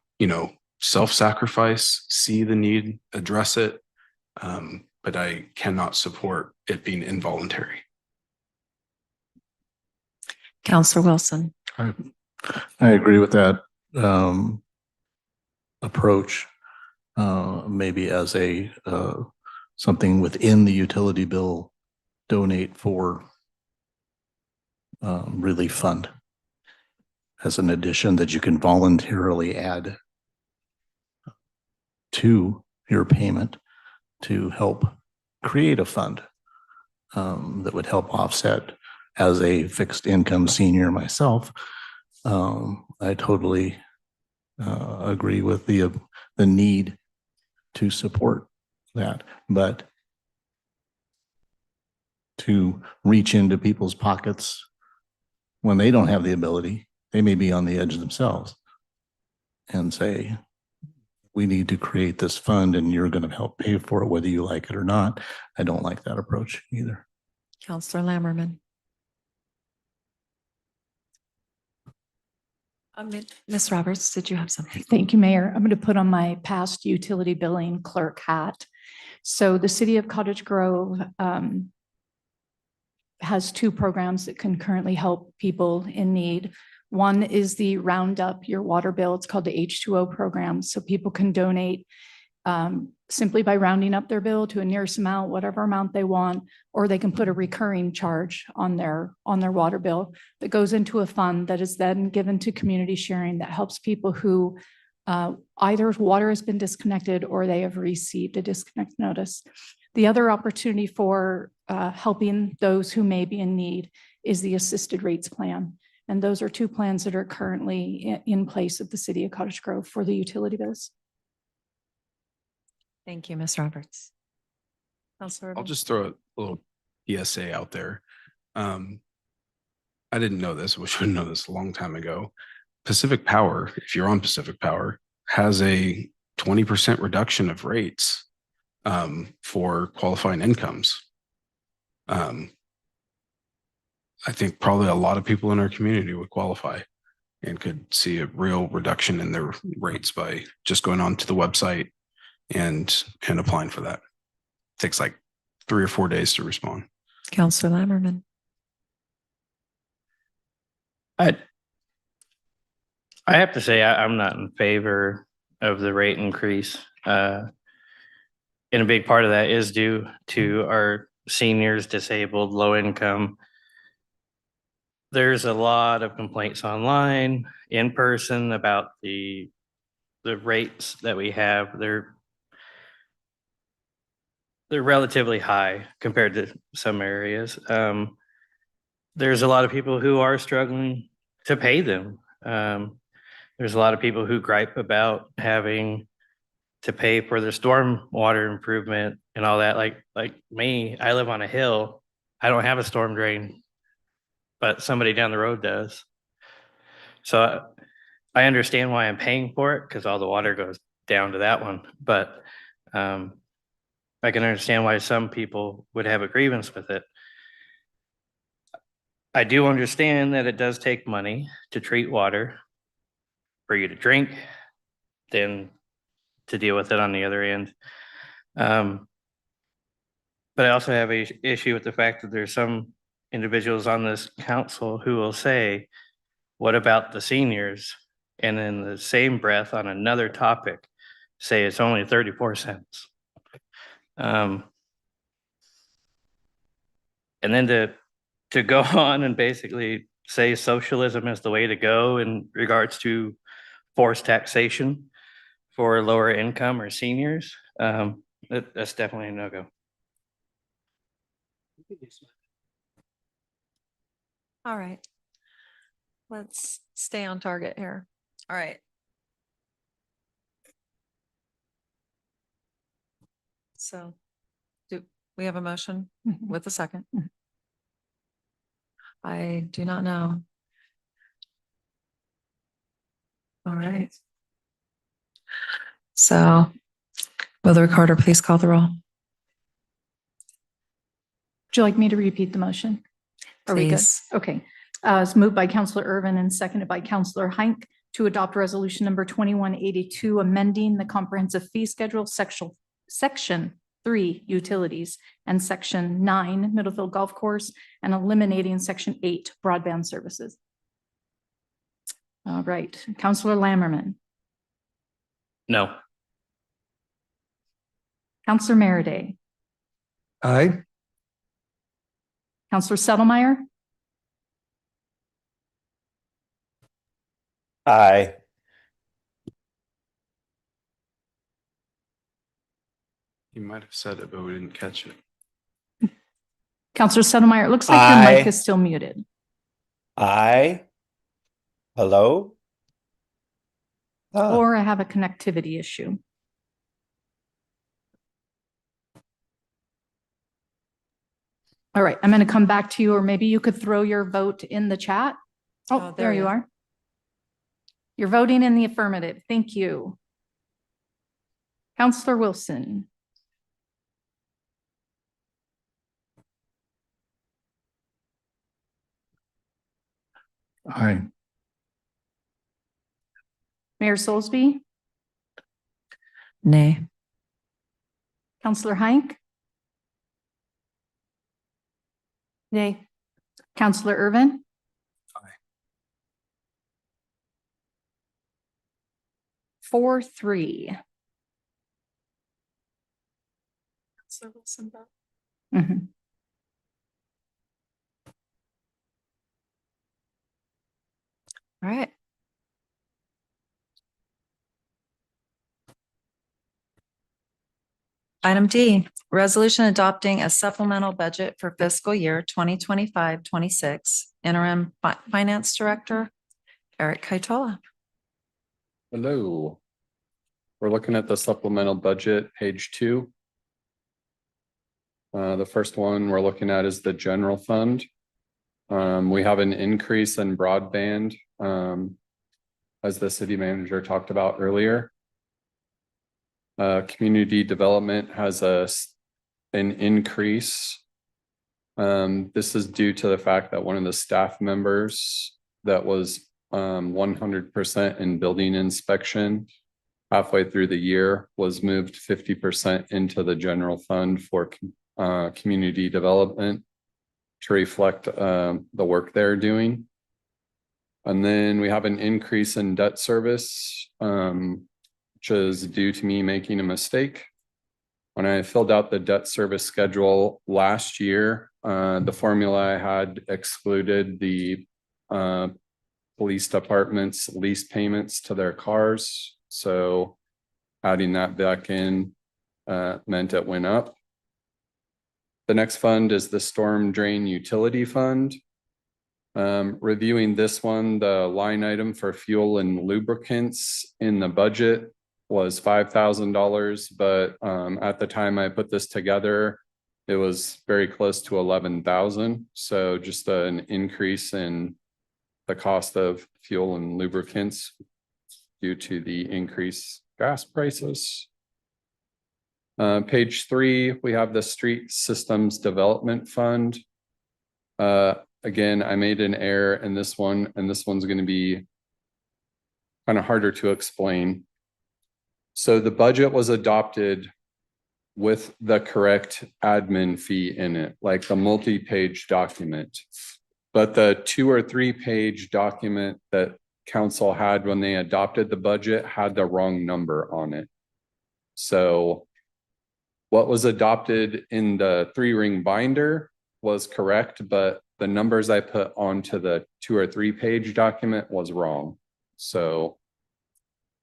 self-sacrifice, see the need, address it. But I cannot support it being involuntary. Councilor Wilson. I agree with that approach, maybe as a something within the utility bill, donate for relief fund as an addition that you can voluntarily add to your payment to help create a fund that would help offset. As a fixed income senior myself, I totally agree with the need to support that, but to reach into people's pockets when they don't have the ability, they may be on the edge themselves, and say, we need to create this fund and you're going to help pay for it whether you like it or not. I don't like that approach either. Councilor Lammerman. Ms. Roberts, did you have something? Thank you, Mayor. I'm going to put on my past utility billing clerk hat. So the city of Cottage Grove has two programs that can currently help people in need. One is the Round Up Your Water Bill. It's called the H2O program. So people can donate simply by rounding up their bill to a nearest amount, whatever amount they want, or they can put a recurring charge on their water bill that goes into a fund that is then given to community sharing that helps people who either water has been disconnected or they have received a disconnect notice. The other opportunity for helping those who may be in need is the assisted rates plan. And those are two plans that are currently in place at the city of Cottage Grove for the utility bills. Thank you, Ms. Roberts. I'll just throw a little PSA out there. I didn't know this, we should know this a long time ago. Pacific Power, if you're on Pacific Power, has a 20% reduction of rates for qualifying incomes. I think probably a lot of people in our community would qualify and could see a real reduction in their rates by just going on to the website and applying for that. Takes like 3 or 4 days to respond. Counselor Lammerman. I have to say, I'm not in favor of the rate increase. And a big part of that is due to our seniors, disabled, low income. There's a lot of complaints online, in person about the rates that we have. They're relatively high compared to some areas. There's a lot of people who are struggling to pay them. There's a lot of people who gripe about having to pay for the storm water improvement and all that. Like me, I live on a hill. I don't have a storm drain, but somebody down the road does. So I understand why I'm paying for it because all the water goes down to that one. But I can understand why some people would have a grievance with it. I do understand that it does take money to treat water for you to drink, then to deal with it on the other end. But I also have a issue with the fact that there's some individuals on this council who will say, what about the seniors? And in the same breath on another topic, say it's only 34 cents. And then to go on and basically say socialism is the way to go in regards to forced taxation for lower income or seniors, that's definitely a no-go. All right. Let's stay on target here. All right. So do we have a motion with a second? I do not know. All right. So will the recorder please call the roll? Would you like me to repeat the motion? Are we good? Please. Okay. It's moved by Counselor Irvin and seconded by Counselor Hink to adopt resolution number 2182, amending the comprehensive fee schedule, section 3 utilities and section 9 Middlefield Golf Course, and eliminating section 8 broadband services. All right. Counselor Lammerman. No. Counselor Merriday. Aye. Counselor Settlemyre. Aye. You might have said it, but we didn't catch it. Counselor Settlemyre, it looks like your mic is still muted. Aye. Hello? Or I have a connectivity issue. All right, I'm going to come back to you, or maybe you could throw your vote in the chat. Oh, there you are. You're voting in the affirmative. Thank you. Counselor Wilson. Aye. Mayor Soulsby. Nay. Counselor Hink. Nay. Counselor Irvin. Aye. 4-3. Counselor Wilson vote. Mhm. All right. Item D, resolution adopting a supplemental budget for fiscal year 2025-26. Interim Finance Director, Eric Kaitola. Hello. We're looking at the supplemental budget, page 2. The first one we're looking at is the general fund. We have an increase in broadband, as the city manager talked about earlier. Community development has an increase. This is due to the fact that one of the staff members that was 100% in building inspection halfway through the year was moved 50% into the general fund for community development to reflect the work they're doing. And then we have an increase in debt service, which is due to me making a mistake. When I filled out the debt service schedule last year, the formula I had excluded the police department's lease payments to their cars. So adding that back in meant it went up. The next fund is the storm drain utility fund. Reviewing this one, the line item for fuel and lubricants in the budget was $5,000, but at the time I put this together, it was very close to 11,000. So just an increase in the cost of fuel and lubricants due to the increased gas prices. Page 3, we have the Street Systems Development Fund. Again, I made an error in this one, and this one's going to be kind of harder to explain. So the budget was adopted with the correct admin fee in it, like the multi-page document. But the 2 or 3 page document that council had when they adopted the budget had the wrong number on it. So what was adopted in the 3-ring binder was correct, but the numbers I put onto the 2 or 3 page document was wrong. So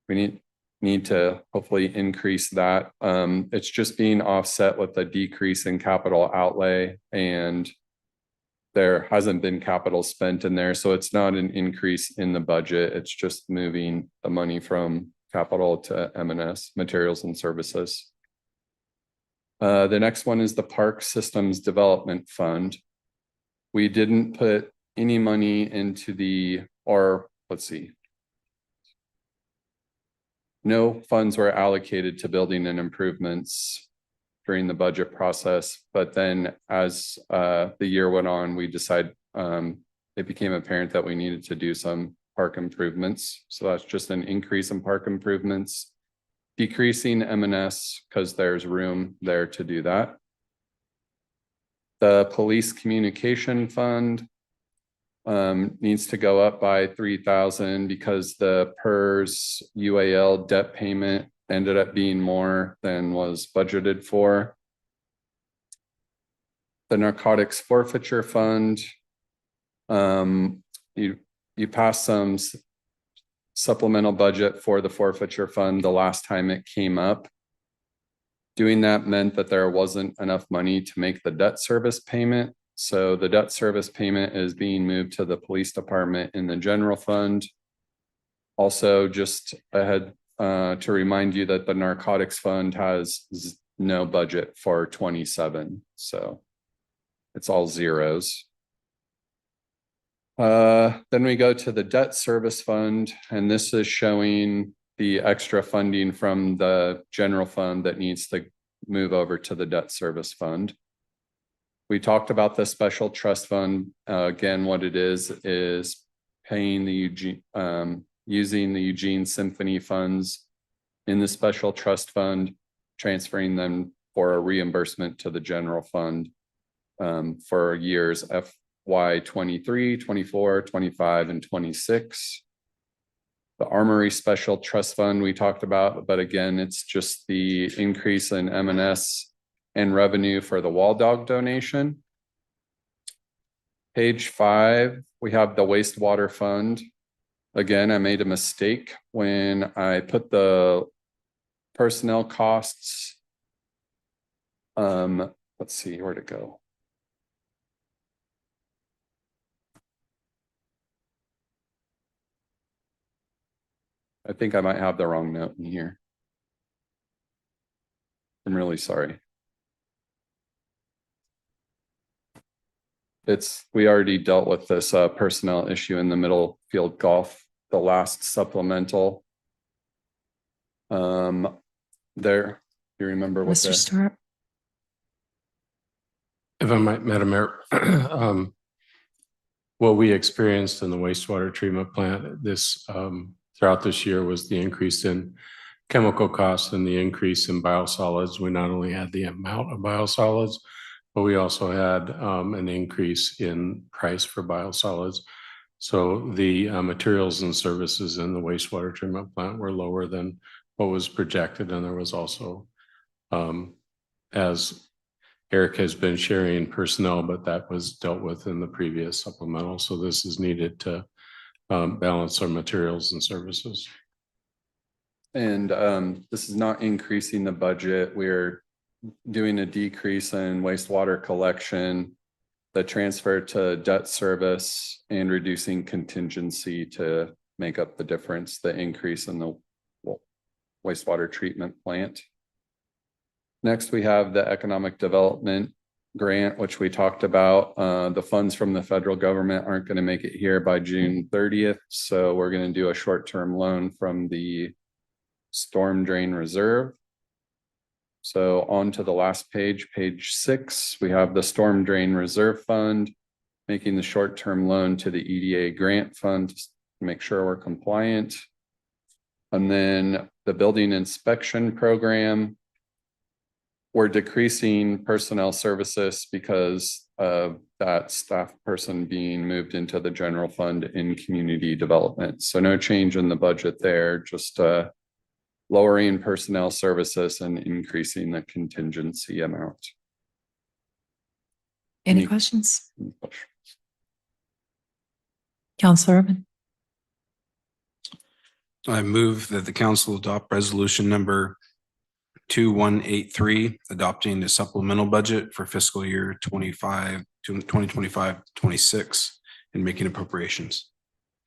we need to hopefully increase that. It's just being offset with a decrease in capital outlay, and there hasn't been capital spent in there. So it's not an increase in the budget. It's just moving the money from capital to M&S, materials and services. The next one is the Park Systems Development Fund. We didn't put any money into no funds were allocated to building and improvements during the budget process. But then as the year went on, we decided it became apparent that we needed to do some park improvements. So that's just an increase in park improvements, decreasing M&S because there's room there to do that. The Police Communication Fund needs to go up by 3,000 because the PERS UAL debt payment ended up being more than was budgeted for. The Narcotics Forfeiture Fund, you passed some supplemental budget for the forfeiture fund the last time it came up. Doing that meant that there wasn't enough money to make the debt service payment. So the debt service payment is being moved to the police department in the general fund. Also, just ahead to remind you that the narcotics fund has no budget for 27. So it's all zeros. Then we go to the debt service fund, and this is showing the extra funding from the general fund that needs to move over to the debt service fund. We talked about the special trust fund. Again, what it is paying the using the Eugene Symphony funds in the special trust fund, transferring them for a reimbursement to the general fund for years FY 23, 24, 25, and 26. The Armory Special Trust Fund we talked about, but again, it's just the increase in M&S and revenue for the wall dog donation. Page 5, we have the wastewater fund. Again, I made a mistake when I put the personnel costs. Let's see, where'd it go? I think I might have the wrong note in here. I'm really sorry. We already dealt with this personnel issue in the middle field golf, the last supplemental. There, you remember what Mr. Stewart? If I might, Madam Mayor, what we experienced in the wastewater treatment plant throughout this year was the increase in chemical costs and the increase in biosolids. We not only had the amount of biosolids, but we also had an increase in price for biosolids. So the materials and services in the wastewater treatment plant were lower than what was projected. And there was also, as Eric has been sharing personnel, but that was dealt with in the previous supplemental. So this is needed to balance our materials and services. And this is not increasing the budget. We're doing a decrease in wastewater collection, the transfer to debt service, and reducing contingency to make up the difference, the increase in the wastewater treatment plant. Next, we have the economic development grant, which we talked about. The funds from the federal government aren't going to make it here by June 30th. So we're going to do a short-term loan from the storm drain reserve. So on to the last page, page 6, we have the storm drain reserve fund, making the short-term loan to the EDA grant fund to make sure we're compliant. And then the building inspection program, we're decreasing personnel services because of that staff person being moved into the general fund in community development. So no change in the budget there, just lowering personnel services and increasing the contingency amount. Any questions? Counselor Urban? I move that the council adopt resolution number 2183, adopting the supplemental budget for fiscal year 2025-26 and making appropriations.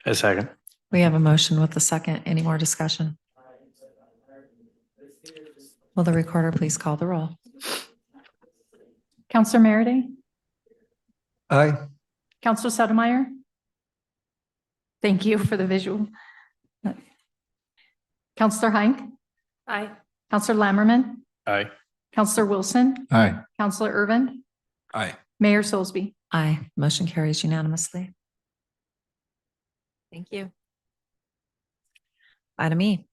A second. We have a motion with a second. Any more discussion? Will the recorder please call the roll? Counselor Merity? Aye. Counselor Sotomayor? Thank you for the visual. Counselor Hink? Aye. Counselor Lammerman? Aye. Counselor Wilson? Aye. Counselor Irvin? Aye. Mayor Soulsby? Aye. Motion carries unanimously. Thank you. Item E,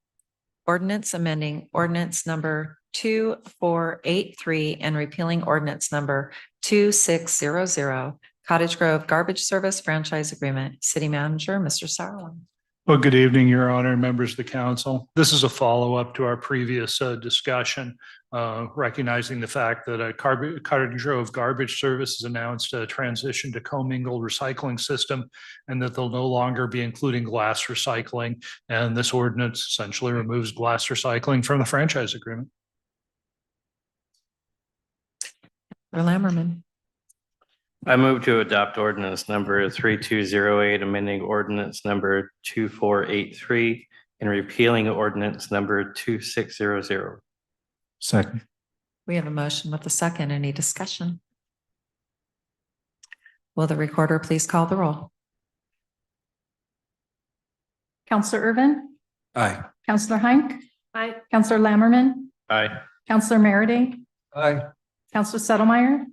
ordinance amending ordinance number 2483 and repealing ordinance number 2600, Cottage Grove Garbage Service Franchise Agreement. City Manager, Mr. Sauerland. Well, good evening, Your Honor, and members of the council. This is a follow-up to our previous discussion, recognizing the fact that Cottage Grove Garbage Service has announced a transition to commingled recycling system and that they'll no longer be including glass recycling. And this ordinance essentially removes glass recycling from the franchise agreement. Lammerman. I move to adopt ordinance number 3208, amending ordinance number 2483 and repealing ordinance number 2600. Second. We have a motion with a second. Any discussion? Will the recorder please call the roll? Counselor Irvin? Aye. Counselor Hink? Aye. Counselor Lammerman? Aye. Counselor Merity? Aye. Counselor Sotomayor?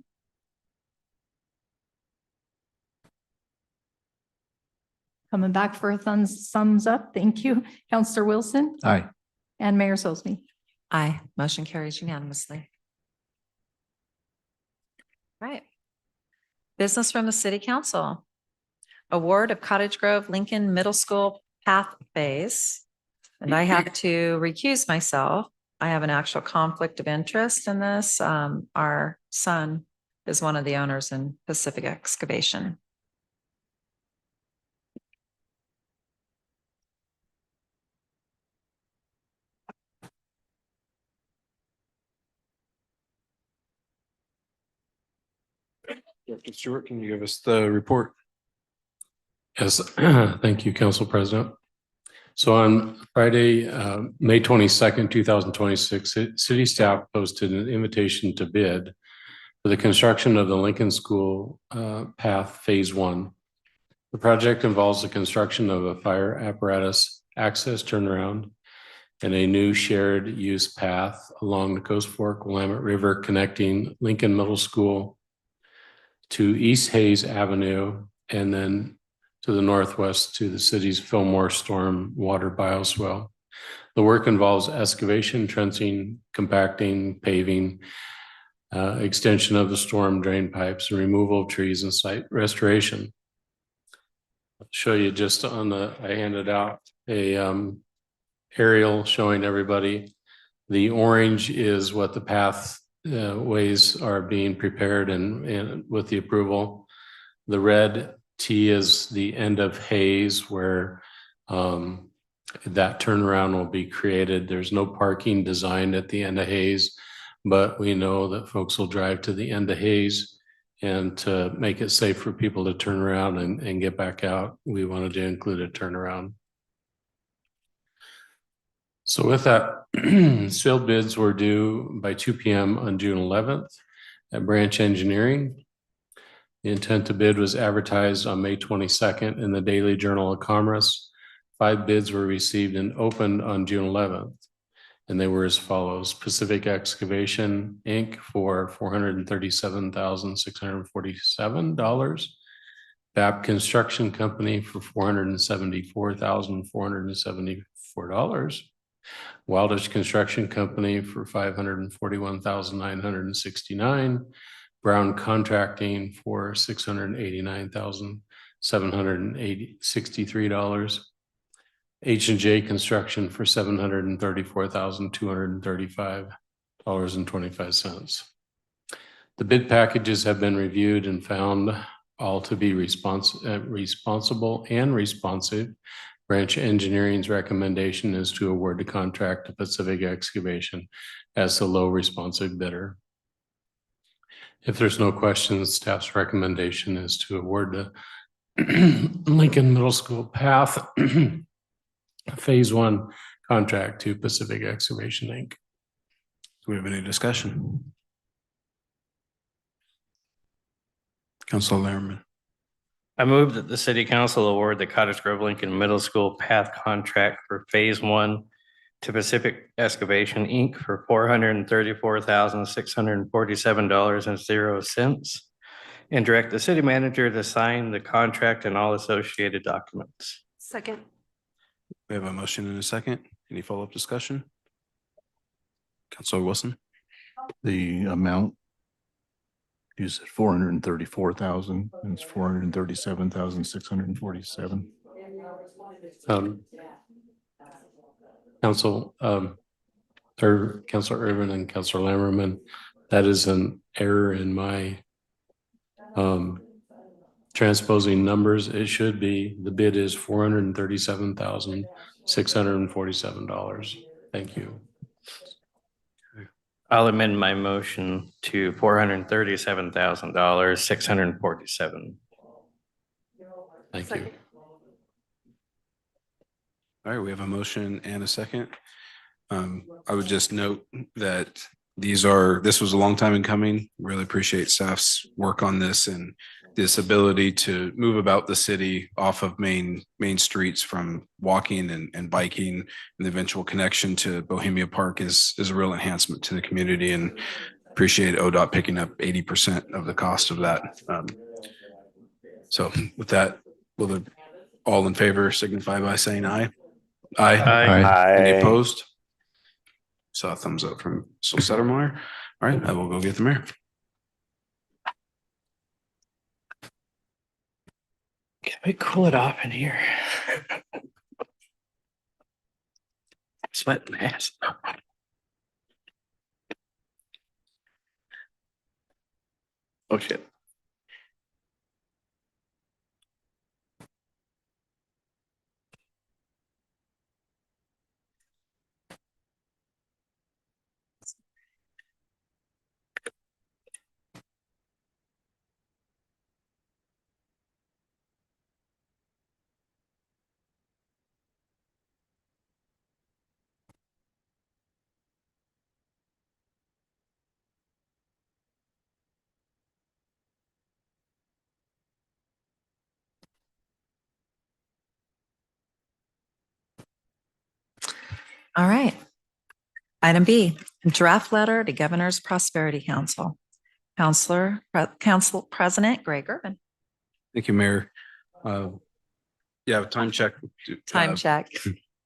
Coming back for a thumbs up. Thank you. Counselor Wilson? Aye. And Mayor Soulsby? Aye. Motion carries unanimously. Right. Business from the City Council. Award of Cottage Grove Lincoln Middle School Path Phase. And I have to recuse myself. I have an actual conflict of interest in this. Our son is one of the owners in Pacific Excavation. Director Stewart, can you give us the report? Yes, thank you, Council President. So on Friday, May 22nd, 2026, city staff posted an invitation to bid for the construction of the Lincoln School Path Phase 1. The project involves the construction of a fire apparatus access turnaround and a new shared use path along the Coast Fork Willamette River connecting Lincoln Middle School to East Hayes Avenue and then to the northwest to the city's Fillmore Storm Water Bioswale. The work involves excavation, trenching, compacting, paving, extension of the storm drain pipes, and removal of trees and site restoration. I'll show you just on the, I handed out a aerial showing everybody. The orange is what the pathways are being prepared and with the approval. The red T is the end of Hayes where that turnaround will be created. There's no parking designed at the end of Hayes, but we know that folks will drive to the end of Hayes, and to make it safe for people to turn around and get back out, we wanted to include a turnaround. So with that, sealed bids were due by 2 p.m. on June 11th at Branch Engineering. The intent to bid was advertised on May 22nd in the Daily Journal of Commerce. 5 bids were received and opened on June 11th. And they were as follows: Pacific Excavation, Inc. for $437,647. BAP Construction Company for $474,474. Wildish Construction Company for $541,969. Brown Contracting for $689,763. H&J Construction for $734,235.25. The bid packages have been reviewed and found all to be responsible and responsive. Branch Engineering's recommendation is to award the contract to Pacific Excavation as the low responsive bidder. If there's no questions, staff's recommendation is to award the Lincoln Middle School Path Phase 1 contract to Pacific Excavation, Inc. Do we have any discussion? Councilor Lerman. I move that the city council award the Cottage Grove Lincoln Middle School path contract for phase 1 to Pacific Excavation, Inc. for $434,647.00 and direct the city manager to sign the contract and all associated documents. Second. We have a motion and a second. Any follow-up discussion? Councilor Wilson. The amount is at 434,000 and it's 437,647. Council, or Councilor Irvin and Councilor Lammerman, that is an error in my transposing numbers. It should be, the bid is $437,647. Thank you. I'll amend my motion to $437,647. Thank you. All right, we have a motion and a second. I would just note that this was a long time in coming. Really appreciate staff's work on this, and this ability to move about the city off of main streets from walking and biking, and the eventual connection to Bohemia Park is a real enhancement to the community, and appreciate ODOT picking up 80% of the cost of that. So with that, will all in favor signify by saying aye? Aye. Aye. Any opposed? Saw a thumbs up from Sol Settermeyer. All right, I will go get the mayor. Can we cool it off in here? Sweating ass. Oh shit. All right. Item B, draft letter to Governor's Prosperity Council. Council President Greg Urban. Thank you, Mayor. Yeah, time check. Time check.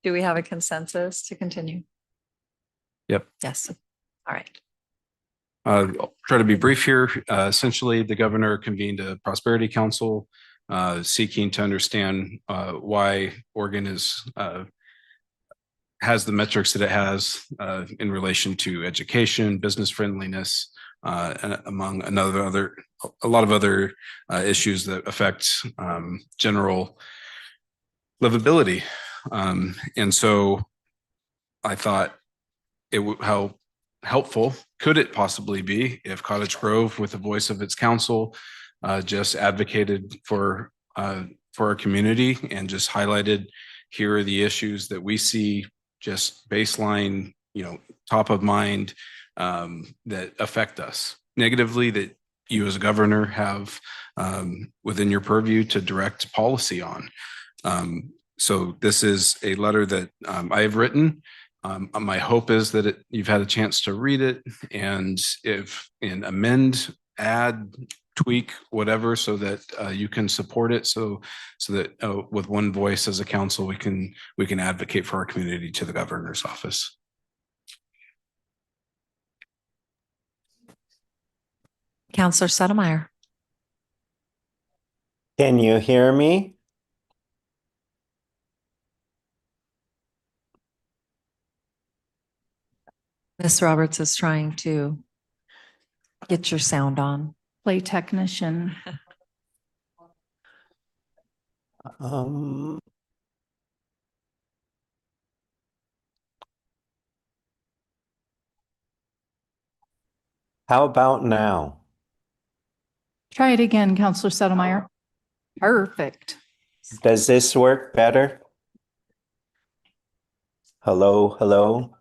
Do we have a consensus to continue? Yep. Yes. All right. I'll try to be brief here. Essentially, the governor convened a prosperity council seeking to understand why Oregon has the metrics that it has in relation to education, business friendliness, and among a lot of other issues that affect general livability. And so I thought how helpful could it possibly be if Cottage Grove, with the voice of its council, just advocated for our community and just highlighted, here are the issues that we see, just baseline, top of mind, that affect us negatively, that you as a governor have within your purview to direct policy on. So this is a letter that I have written. My hope is that you've had a chance to read it, and amend, add, tweak, whatever, so that you can support it. So that with one voice as a council, we can advocate for our community to the governor's office. Counselor Settlemyre. Can you hear me? Ms. Roberts is trying to get your sound on. Play technician. How about now? Try it again, Counselor Settlemyre. Perfect. Does this work better? Hello, hello.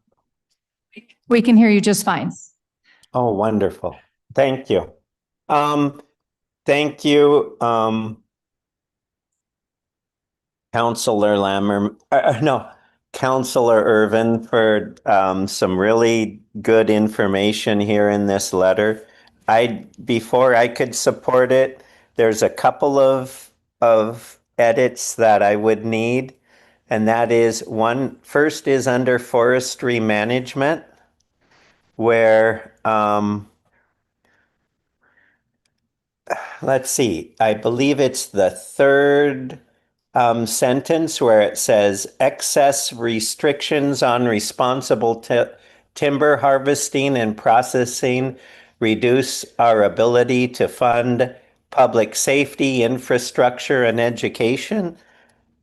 We can hear you just fine. Oh, wonderful. Thank you. Thank you, Counselor Counselor Irvin, for some really good information here in this letter. Before I could support it, there's a couple of edits that I would need. And that is first is under forestry management, where let's see, I believe it's the third sentence where it says excess restrictions on responsible timber harvesting and processing reduce our ability to fund public safety, infrastructure, and education.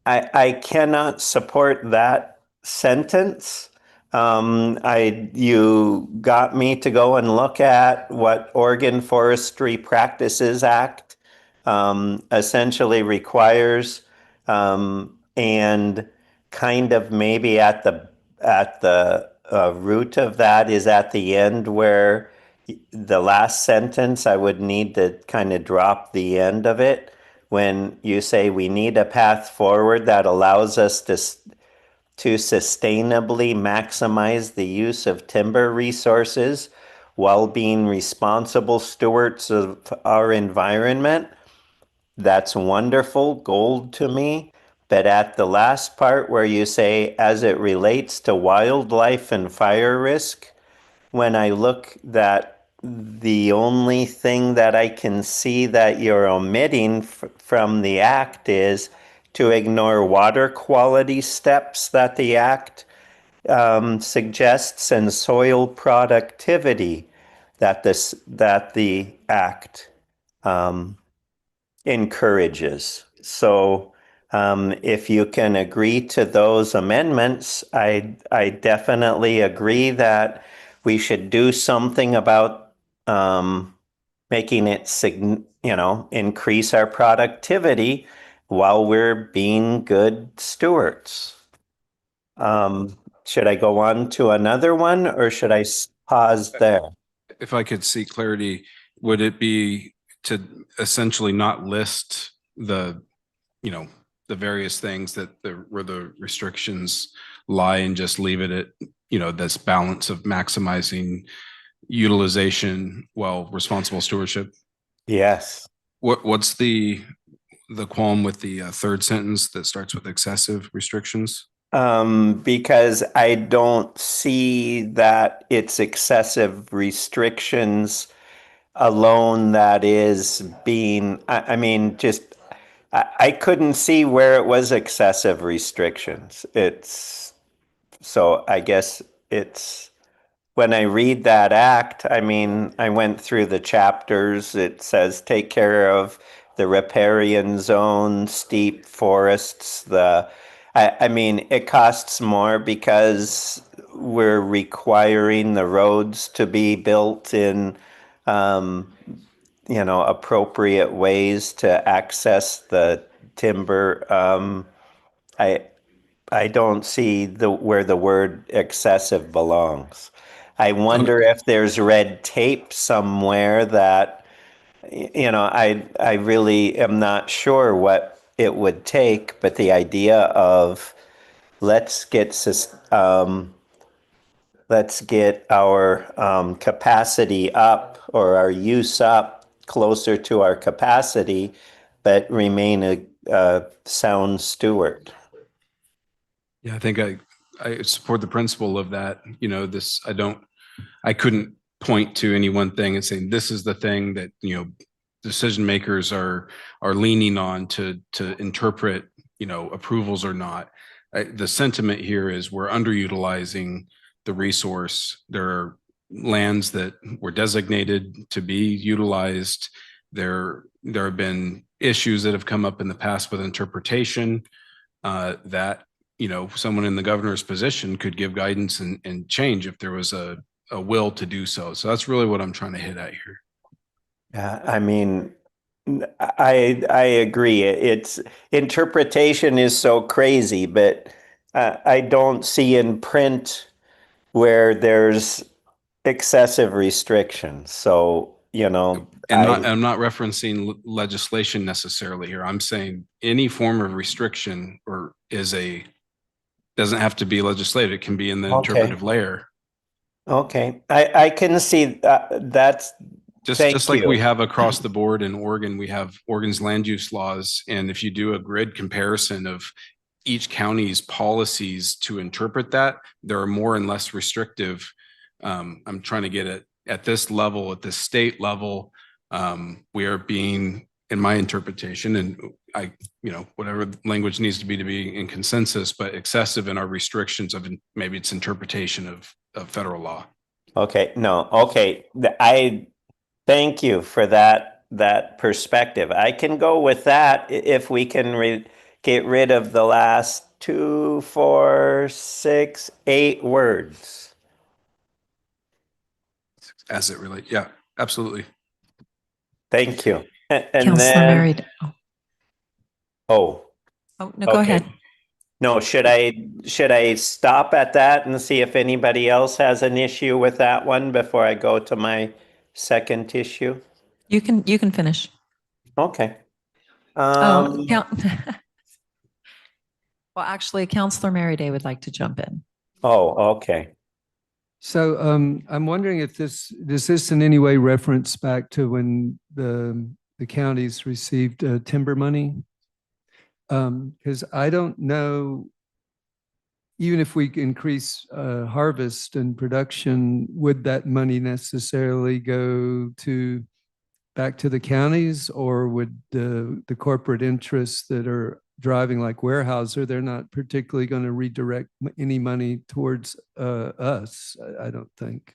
I cannot support that sentence. You got me to go and look at what Oregon Forestry Practices Act essentially requires, and kind of maybe at the root of that is at the end where the last sentence, I would need to kind of drop the end of it when you say we need a path forward that allows us to sustainably maximize the use of timber resources while being responsible stewards of our environment. That's wonderful gold to me. But at the last part where you say, as it relates to wildlife and fire risk, when I look that the only thing that I can see that you're omitting from the act is to ignore water quality steps that the act suggests and soil productivity that the act encourages. So if you can agree to those amendments, I definitely agree that we should do something about making it, increase our productivity while we're being good stewards. Should I go on to another one, or should I pause there? If I could seek clarity, would it be to essentially not list the various things where the restrictions lie, and just leave it at, this balance of maximizing utilization while responsible stewardship? Yes. What's the qualm with the third sentence that starts with excessive restrictions? because I don't see that it's excessive restrictions alone that is being, I mean, just, I couldn't see where it was excessive restrictions. So I guess it's, when I read that act, I mean, I went through the chapters. It says take care of the riparian zone, steep forests, I mean, it costs more because we're requiring the roads to be built in, appropriate ways to access the timber. I, I don't see where the word excessive belongs. I wonder if there's red tape somewhere that, I really am not sure what it would take, but the idea of let's get our capacity up or our use up closer to our capacity, but remain a sound steward. Yeah, I think I support the principle of that. I couldn't point to any one thing and saying this is the thing that, decision makers are leaning on to interpret, approvals or not. The sentiment here is we're underutilizing the resource. There are lands that were designated to be utilized. There have been issues that have come up in the past with interpretation that someone in the governor's position could give guidance and change if there was a will to do so. So that's really what I'm trying to hit at here. Yeah, I mean, I agree. It's interpretation is so crazy, but I don't see in print where there's excessive restrictions. So, I'm not referencing legislation necessarily here. I'm saying any form of restriction doesn't have to be legislative. It can be in the interpretive layer. Okay, I can see that's just like we have across the board in Oregon. We have Oregon's land use laws, and if you do a grid comparison of each county's policies to interpret that, there are more and less restrictive. I'm trying to get it at this level, at the state level. We are being, in my interpretation, and whatever language needs to be in consensus, but excessive in our restrictions of maybe its interpretation of federal law. Okay, no, okay. I thank you for that perspective. I can go with that if we can get rid of the last 2, 4, 6, 8 words. As it relates, yeah, absolutely. Thank you. And Councilor Mary. Oh, no, go ahead. No, should I stop at that and see if anybody else has an issue with that one before I go to my second issue? You can finish. Okay. Well, actually, Councilor Mary Day would like to jump in. Oh, okay. So I'm wondering if does this in any way reference back to when the counties received timber money? Because I don't know, even if we increase harvest and production, would that money necessarily go back to the counties, or would the corporate interests that are driving like Weyerhaeuser, they're not particularly going to redirect any money towards us, I don't think.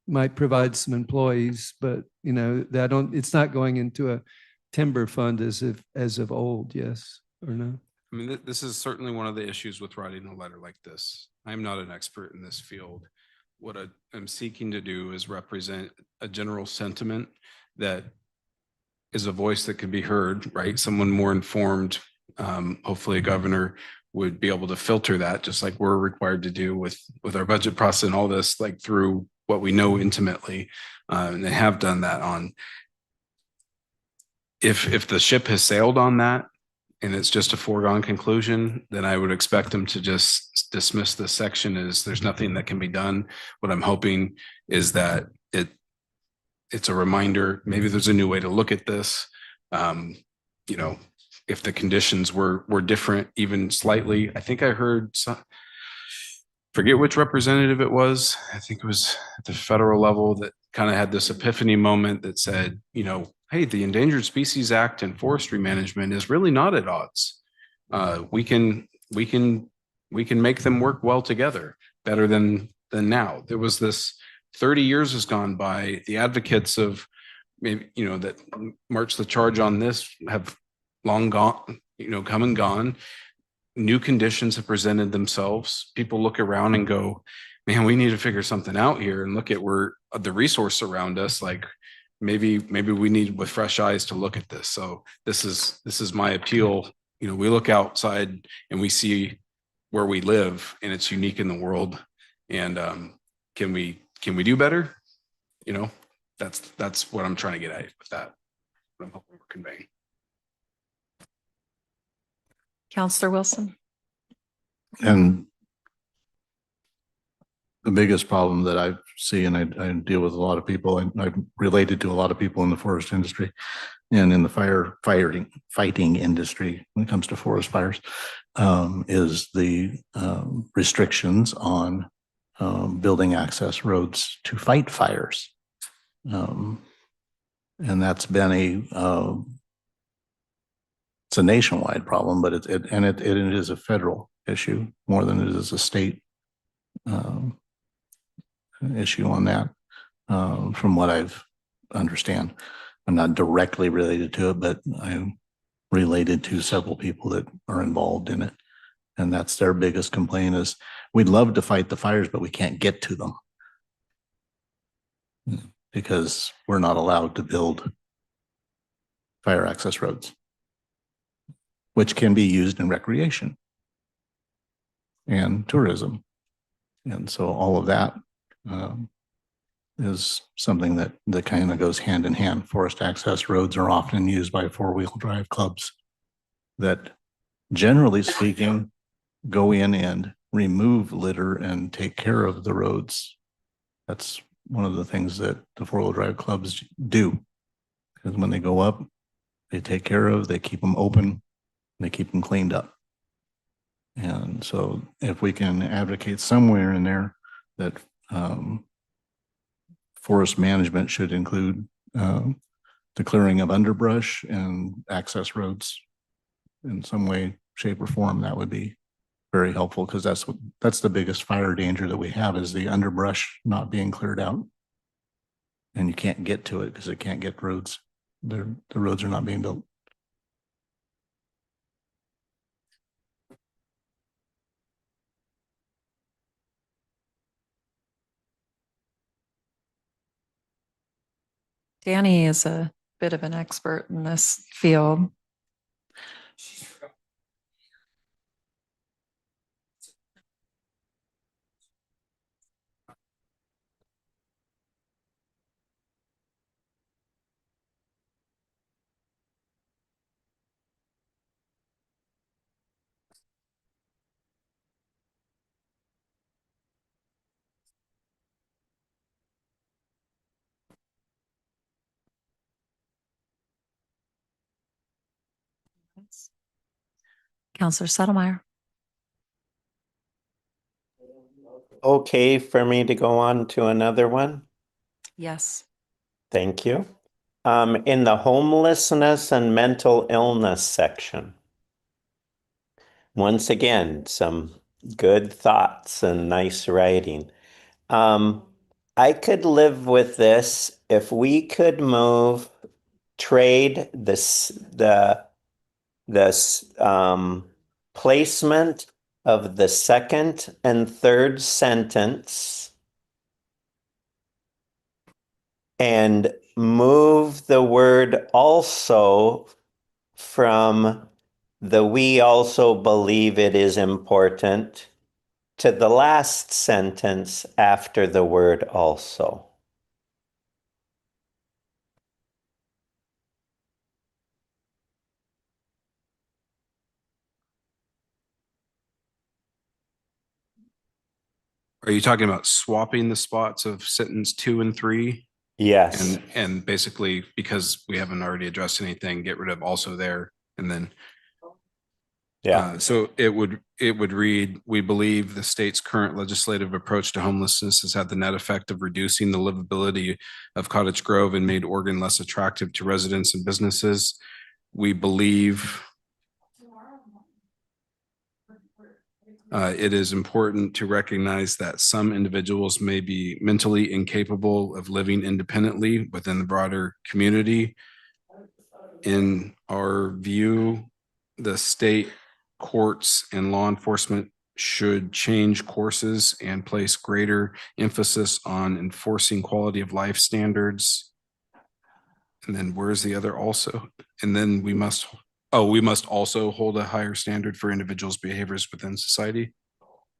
Might provide some employees, but it's not going into a timber fund as of old, yes or no? I mean, this is certainly one of the issues with writing a letter like this. I'm not an expert in this field. What I'm seeking to do is represent a general sentiment that is a voice that can be heard, right? Someone more informed, hopefully a governor would be able to filter that, just like we're required to do with our budget process and all this, like through what we know intimately, and they have done that on. If the ship has sailed on that, and it's just a foregone conclusion, then I would expect them to just dismiss this section as there's nothing that can be done. What I'm hoping is that it's a reminder, maybe there's a new way to look at this. if the conditions were different, even slightly. I think I heard some, forget which representative it was. I think it was at the federal level that kind of had this epiphany moment that said, you know, hey, the Endangered Species Act and forestry management is really not at odds. We can make them work well together, better than now. There was this 30 years has gone by. The advocates of maybe, you know, that marched the charge on this have long gone, you know, come and gone. New conditions have presented themselves. People look around and go, man, we need to figure something out here, and look at where the resource around us. Like maybe we need with fresh eyes to look at this. So this is my appeal. You know, we look outside and we see where we live, and it's unique in the world. And can we do better? You know, that's what I'm trying to get at with that. What I'm hoping we're conveying. Counselor Wilson. And the biggest problem that I see, and I deal with a lot of people, and I'm related to a lot of people in the forest industry and in the fighting industry when it comes to forest fires, is the restrictions on building access roads to fight fires. And that's been it's a nationwide problem, but it is a federal issue more than it is a state issue on that. From what I've understand, I'm not directly related to it, but I'm related to several people that are involved in it. And that's their biggest complaint is we'd love to fight the fires, but we can't get to them because we're not allowed to build fire access roads, which can be used in recreation and tourism. And so all of that is something that kind of goes hand in hand. Forest access roads are often used by four-wheel drive clubs that, generally speaking, go in and remove litter and take care of the roads. That's one of the things that the four-wheel drive clubs do. Because when they go up, they take care of, they keep them open, they keep them cleaned up. And so if we can advocate somewhere in there that forest management should include the clearing of underbrush and access roads in some way, shape, or form, that would be very helpful, because that's the biggest fire danger that we have is the underbrush not being cleared out. And you can't get to it because it can't get roads. The roads are not being built. Danny is a bit of an expert in this field. Counselor Settlemeyer. Okay for me to go on to another one? Yes. Thank you. In the homelessness and mental illness section, once again, some good thoughts and nice writing. I could live with this if we could trade the placement of the second and third sentence and move the word also from the "we also believe it is important" to the last sentence after the word also. Are you talking about swapping the spots of sentence 2 and 3? Yes. And basically, because we haven't already addressed anything, get rid of also there And then Yeah, so it would read, we believe the state's current legislative approach to homelessness has had the net effect of reducing the livability of Cottage Grove and made Oregon less attractive to residents and businesses. We believe it is important to recognize that some individuals may be mentally incapable of living independently within the broader community. In our view, the state courts and law enforcement should change courses and place greater emphasis on enforcing quality of life standards. And then where's the other also? And then we must also hold a higher standard for individuals' behaviors within society.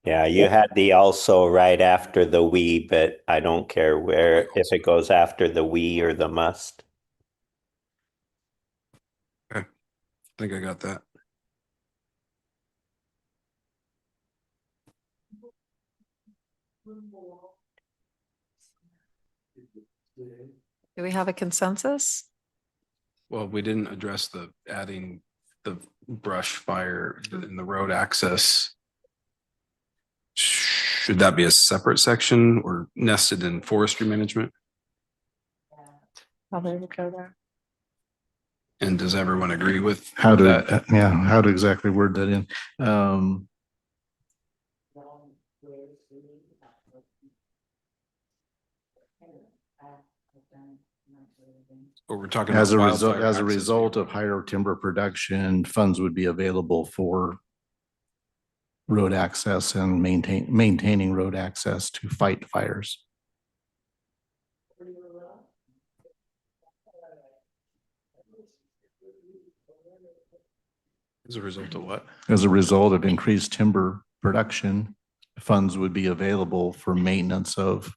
yeah, you had the also right after the we, but I don't care where, if it goes after the we or the must. Okay, I think I got that. Do we have a consensus? Well, we didn't address the adding the brush fire in the road access. Should that be a separate section or nested in forestry management? Probably would go there. And does everyone agree with How to, that? yeah, how to exactly word that in? Or we're talking As about a result, wildfire as a access. result of higher timber production, funds would be available for road access and maintaining road access to fight fires. As a result of what? As a result of increased timber production, funds would be available for maintenance of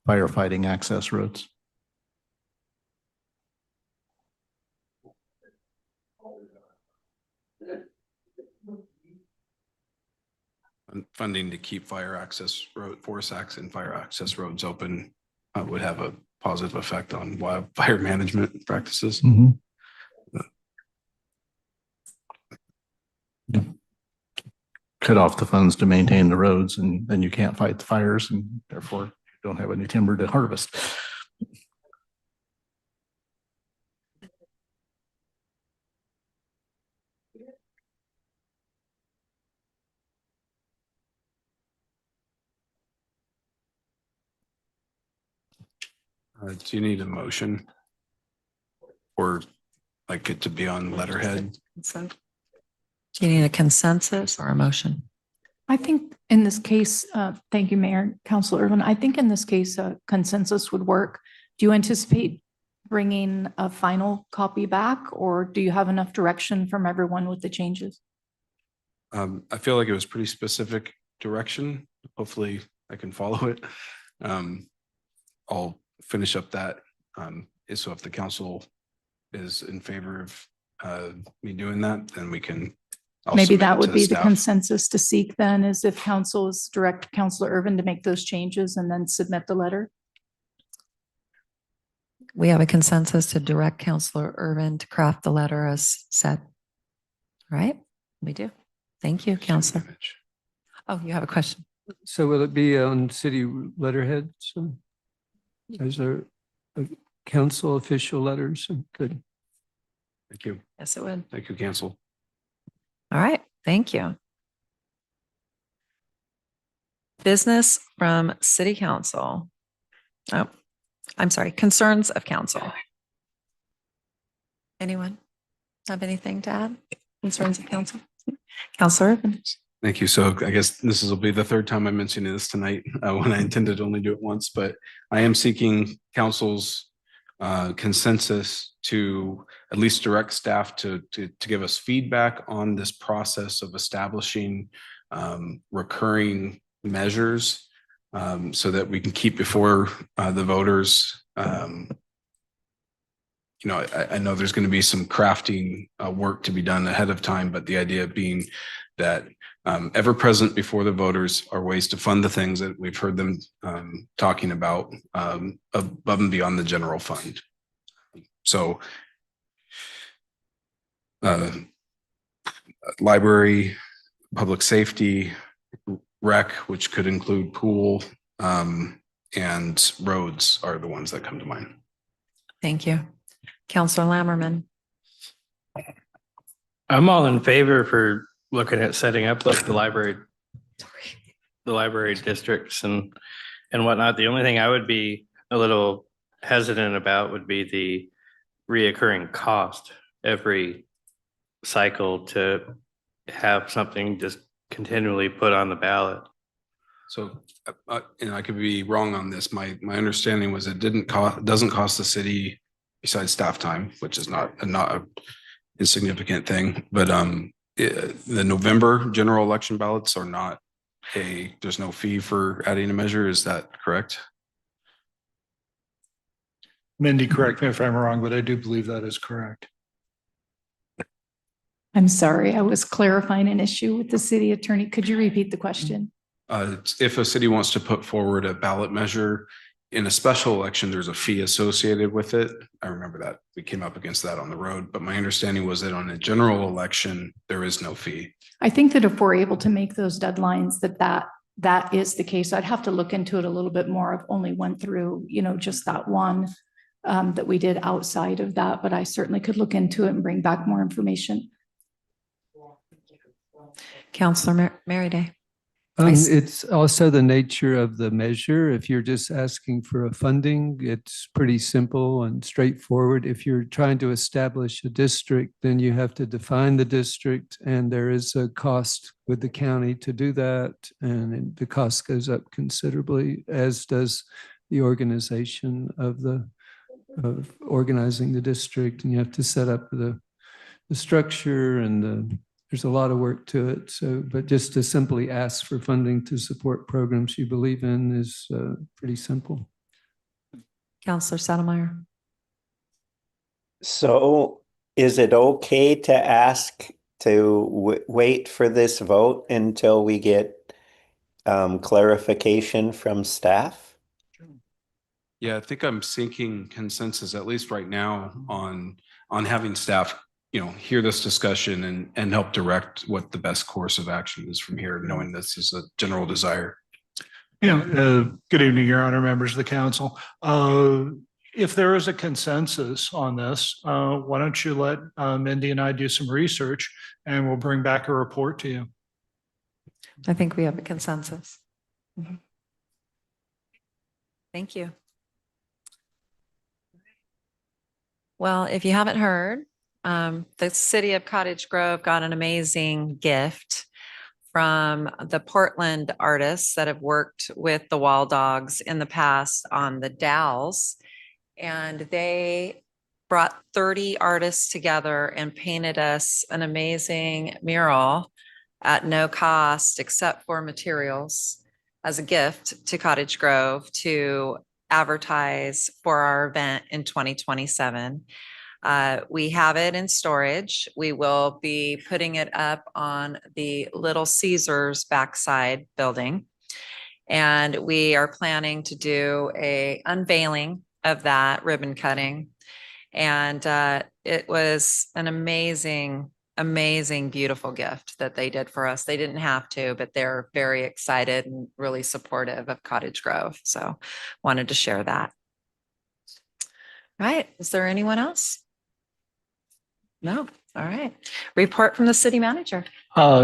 firefighting access roads. Funding to keep fire access road, forest access and fire access roads open would have a positive effect on wildfire management practices. Cut off the funds to maintain the roads and then you can't fight the fires and therefore you don't have any timber to harvest. Do you need a motion? Or like it to be on letterhead? Do you need a consensus or a motion? I think in this case, thank you, Mayor, Councilor Irvin. I think in this case, a consensus would work. Do you anticipate bringing a final copy back, or do you have enough direction from everyone with the changes? I feel like it was pretty specific direction. Hopefully I can follow it. I'll finish up that. So if the council is in favor of me doing that, then we can. I'll Maybe submit it that to would be the staff. consensus to seek then, is if council is direct Councilor Irvin to make those changes and then submit the letter. We have a consensus to direct Councilor Irvin to craft the letter as said. Right? We do. Thank you, Councilor. Oh, you have a question? So will it be on city letterhead? So is there a council official letters? Good. Thank you. Yes, it would. Thank you, council. All right. Thank you. Business from City Council. Oh, I'm sorry. Concerns of council. Anyone have anything to add? Concerns of council? Councilor Irvin. Thank you. So I guess this will be the third time I'm mentioning this tonight when I intended to only do it once, but I am seeking council's consensus to at least direct staff to give us feedback on this process of establishing recurring measures so that we can keep before the voters. You know, I know there's going to be some crafting work to be done ahead of time, but the idea being that ever present before the voters are ways to fund the things that we've heard them talking about above and beyond the general fund. So library, public safety, rec, which could include pool, and roads are the ones that come to mind. Thank you. Counselor Lammerman. I'm all in favor for looking at setting up like the library districts and whatnot. The only thing I would be a little hesitant about would be the reoccurring cost every cycle to have something just continually put on the ballot. So, and I could be wrong on this. My understanding was it doesn't cost the city besides staff time, which is not a insignificant thing. But the November general election ballots are not there's no fee for adding a measure. Is that correct? Mindy, correct me if I'm wrong, but I do believe that is correct. I'm sorry, I was clarifying an issue with the city attorney. Could you repeat the question? If a city wants to put forward a ballot measure in a special election, there's a fee associated with it. I remember that we came up against that on the road, but my understanding was that on a general election, there is no fee. I think that if we're able to make those deadlines, that is the case. I'd have to look into it a little bit more. I've only went through, just that one that we did outside of that, but I certainly could look into it and bring back more information. Counselor Merryday. It's also the nature of the measure. If you're just asking for a funding, it's pretty simple and straightforward. If you're trying to establish a district, then you have to define the district, and there is a cost with the county to do that. And the cost goes up considerably, as does the organization of organizing the district. And you have to set up the structure and there's a lot of work to it. So, but just to simply ask for funding to support programs you believe in is pretty simple. Counselor Sattlemeyer. So is it okay to ask to wait for this vote until we get clarification from staff? Yeah, I think I'm seeking consensus, at least right now, on having staff hear this discussion and help direct what the best course of action is from here, knowing this is a general desire. Good evening, Your Honor, members of the council. If there is a consensus on this, why don't you let Mindy and I do some research and we'll bring back a report to you. I think we have a consensus. Thank you. Well, if you haven't heard, the city of Cottage Grove got an amazing gift from the Portland artists that have worked with the Wall Dogs in the past on the Dalles. And they brought 30 artists together and painted us an amazing mural at no cost except for materials as a gift to Cottage Grove to advertise for our event in 2027. We have it in storage. We will be putting it up on the Little Caesars backside building. And we are planning to do a unveiling of that ribbon cutting. And it was an amazing, beautiful gift that they did for us. They didn't have to, but they're very excited and really supportive of Cottage Grove. So wanted to share that. All right. Is there anyone else? No. All right. Report from the city manager.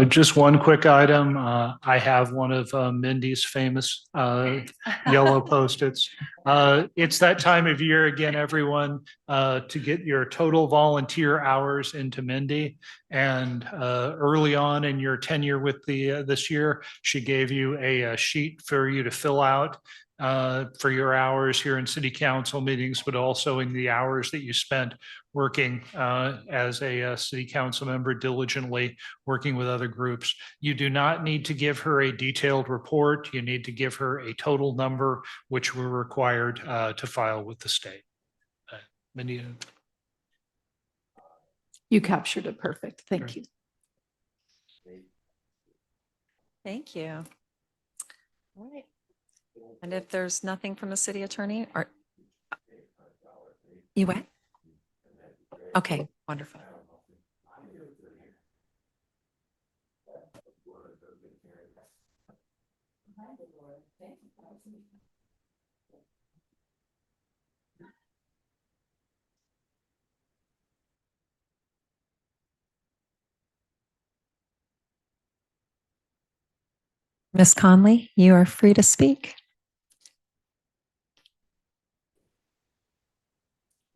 Just one quick item. I have one of Mindy's famous yellow Post-its. It's that time of year again, everyone, to get your total volunteer hours into Mindy. And early on in your tenure with this year, she gave you a sheet for you to fill out for your hours here in city council meetings, but also in the hours that you spent working as a city council member diligently, working with other groups. You do not need to give her a detailed report. You need to give her a total number, which we're required to file with the state. Mindy. You captured it perfect. Thank you. Thank you. All right. And if there's nothing from the city attorney or you went? Okay, wonderful. Miss Conley, you are free to speak.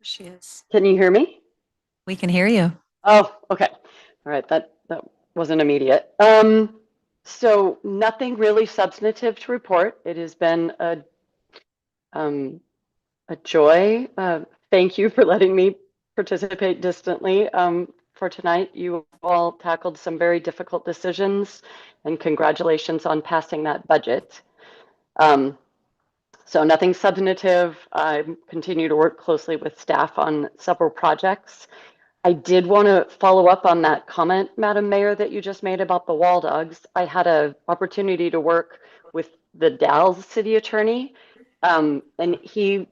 She is. Can you hear me? We can hear you. Oh, okay. All right. That wasn't immediate. So nothing really substantive to report. It has been a joy. Thank you for letting me participate distantly. For tonight, you all tackled some very difficult decisions, and congratulations on passing that budget. So nothing substantive. I continue to work closely with staff on several projects. I did want to follow up on that comment, Madam Mayor, that you just made about the wall dogs. I had an opportunity to work with the Dalles city attorney, and he,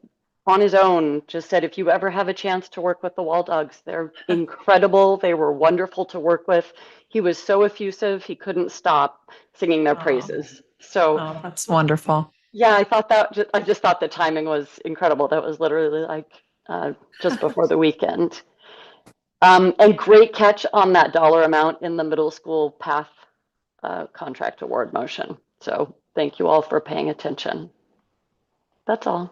on his own, just said, if you ever have a chance to work with the wall dogs, they're incredible. They were wonderful to work with. He was so effusive, he couldn't stop singing their praises. So that's wonderful. yeah, I thought I just thought the timing was incredible. That was literally like just before the weekend. And great catch on that dollar amount in the middle school PATH contract award motion. So thank you all for paying attention. That's all.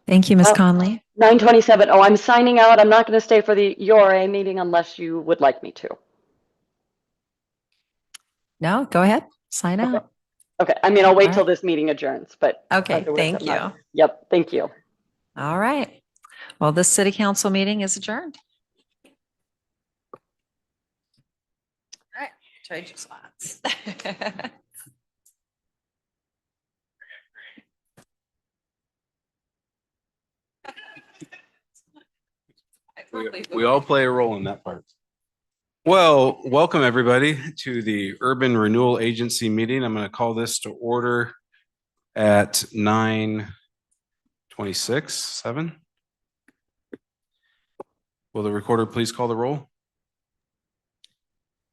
Thank you, Ms. Conley. 9:27. Oh, I'm signing out. I'm not going to stay for the URA meeting unless you would like me to. No, go ahead. Sign out. Okay. I mean, I'll wait All till right. this meeting adjourns, but Okay, otherwise thank I'm not. you. Yep. Thank you. All right. Well, this city council meeting is adjourned. All right, trade your slots. We all play a role in that part. Well, welcome everybody to the Urban Renewal Agency meeting. I'm going to call this to order at 9:26. Will the recorder please call the roll?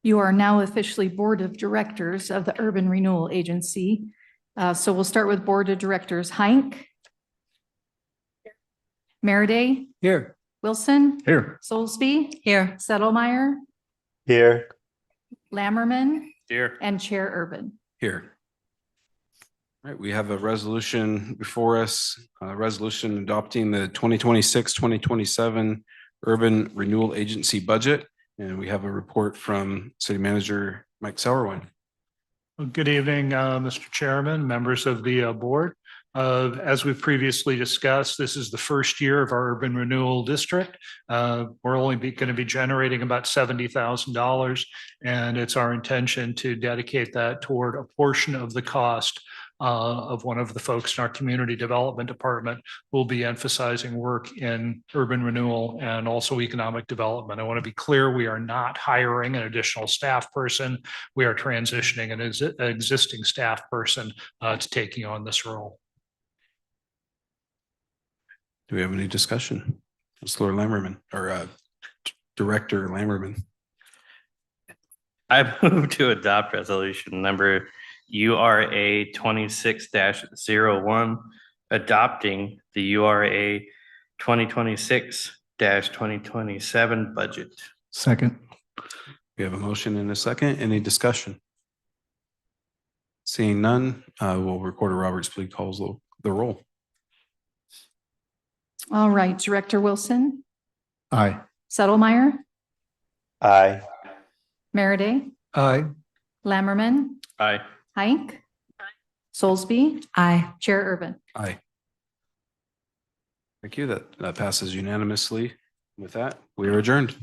You are now officially Board of Directors of the Urban Renewal Agency. So we'll start with Board of Directors. Heinck. Meriday. Here. Wilson. Here. Soulsby. Here. Settlemyer. Here. Lammerman. Here. And Chair Urban. Here. All right, we have a resolution before us, a resolution adopting the 2026-2027 Urban Renewal Agency budget. And we have a report from City Manager Mike Sauerwein. Well, good evening, Mr. Chairman, members of the board. As we've previously discussed, this is the first year of our urban renewal district. We're only going to be generating about $70,000, and it's our intention to dedicate that toward a portion of the cost of one of the folks in our community development department who will be emphasizing work in urban renewal and also economic development. I want to be clear, we are not hiring an additional staff person. We are transitioning an existing staff person to taking on this role. Do we have any discussion? Councilor Lammerman or Director Lammerman. I move to adopt resolution number URA 26-01, adopting the URA 2026-2027 budget. Second. We have a motion and a second. Any discussion? Seeing none, will Recorder Roberts please calls the roll. All right, Director Wilson. Aye. Settlemyer. Aye. Meriday. Aye. Lammerman. Aye. Heinck. Soulsby. Aye. Chair Urban. Aye. Thank you. That passes unanimously. With that, we are adjourned.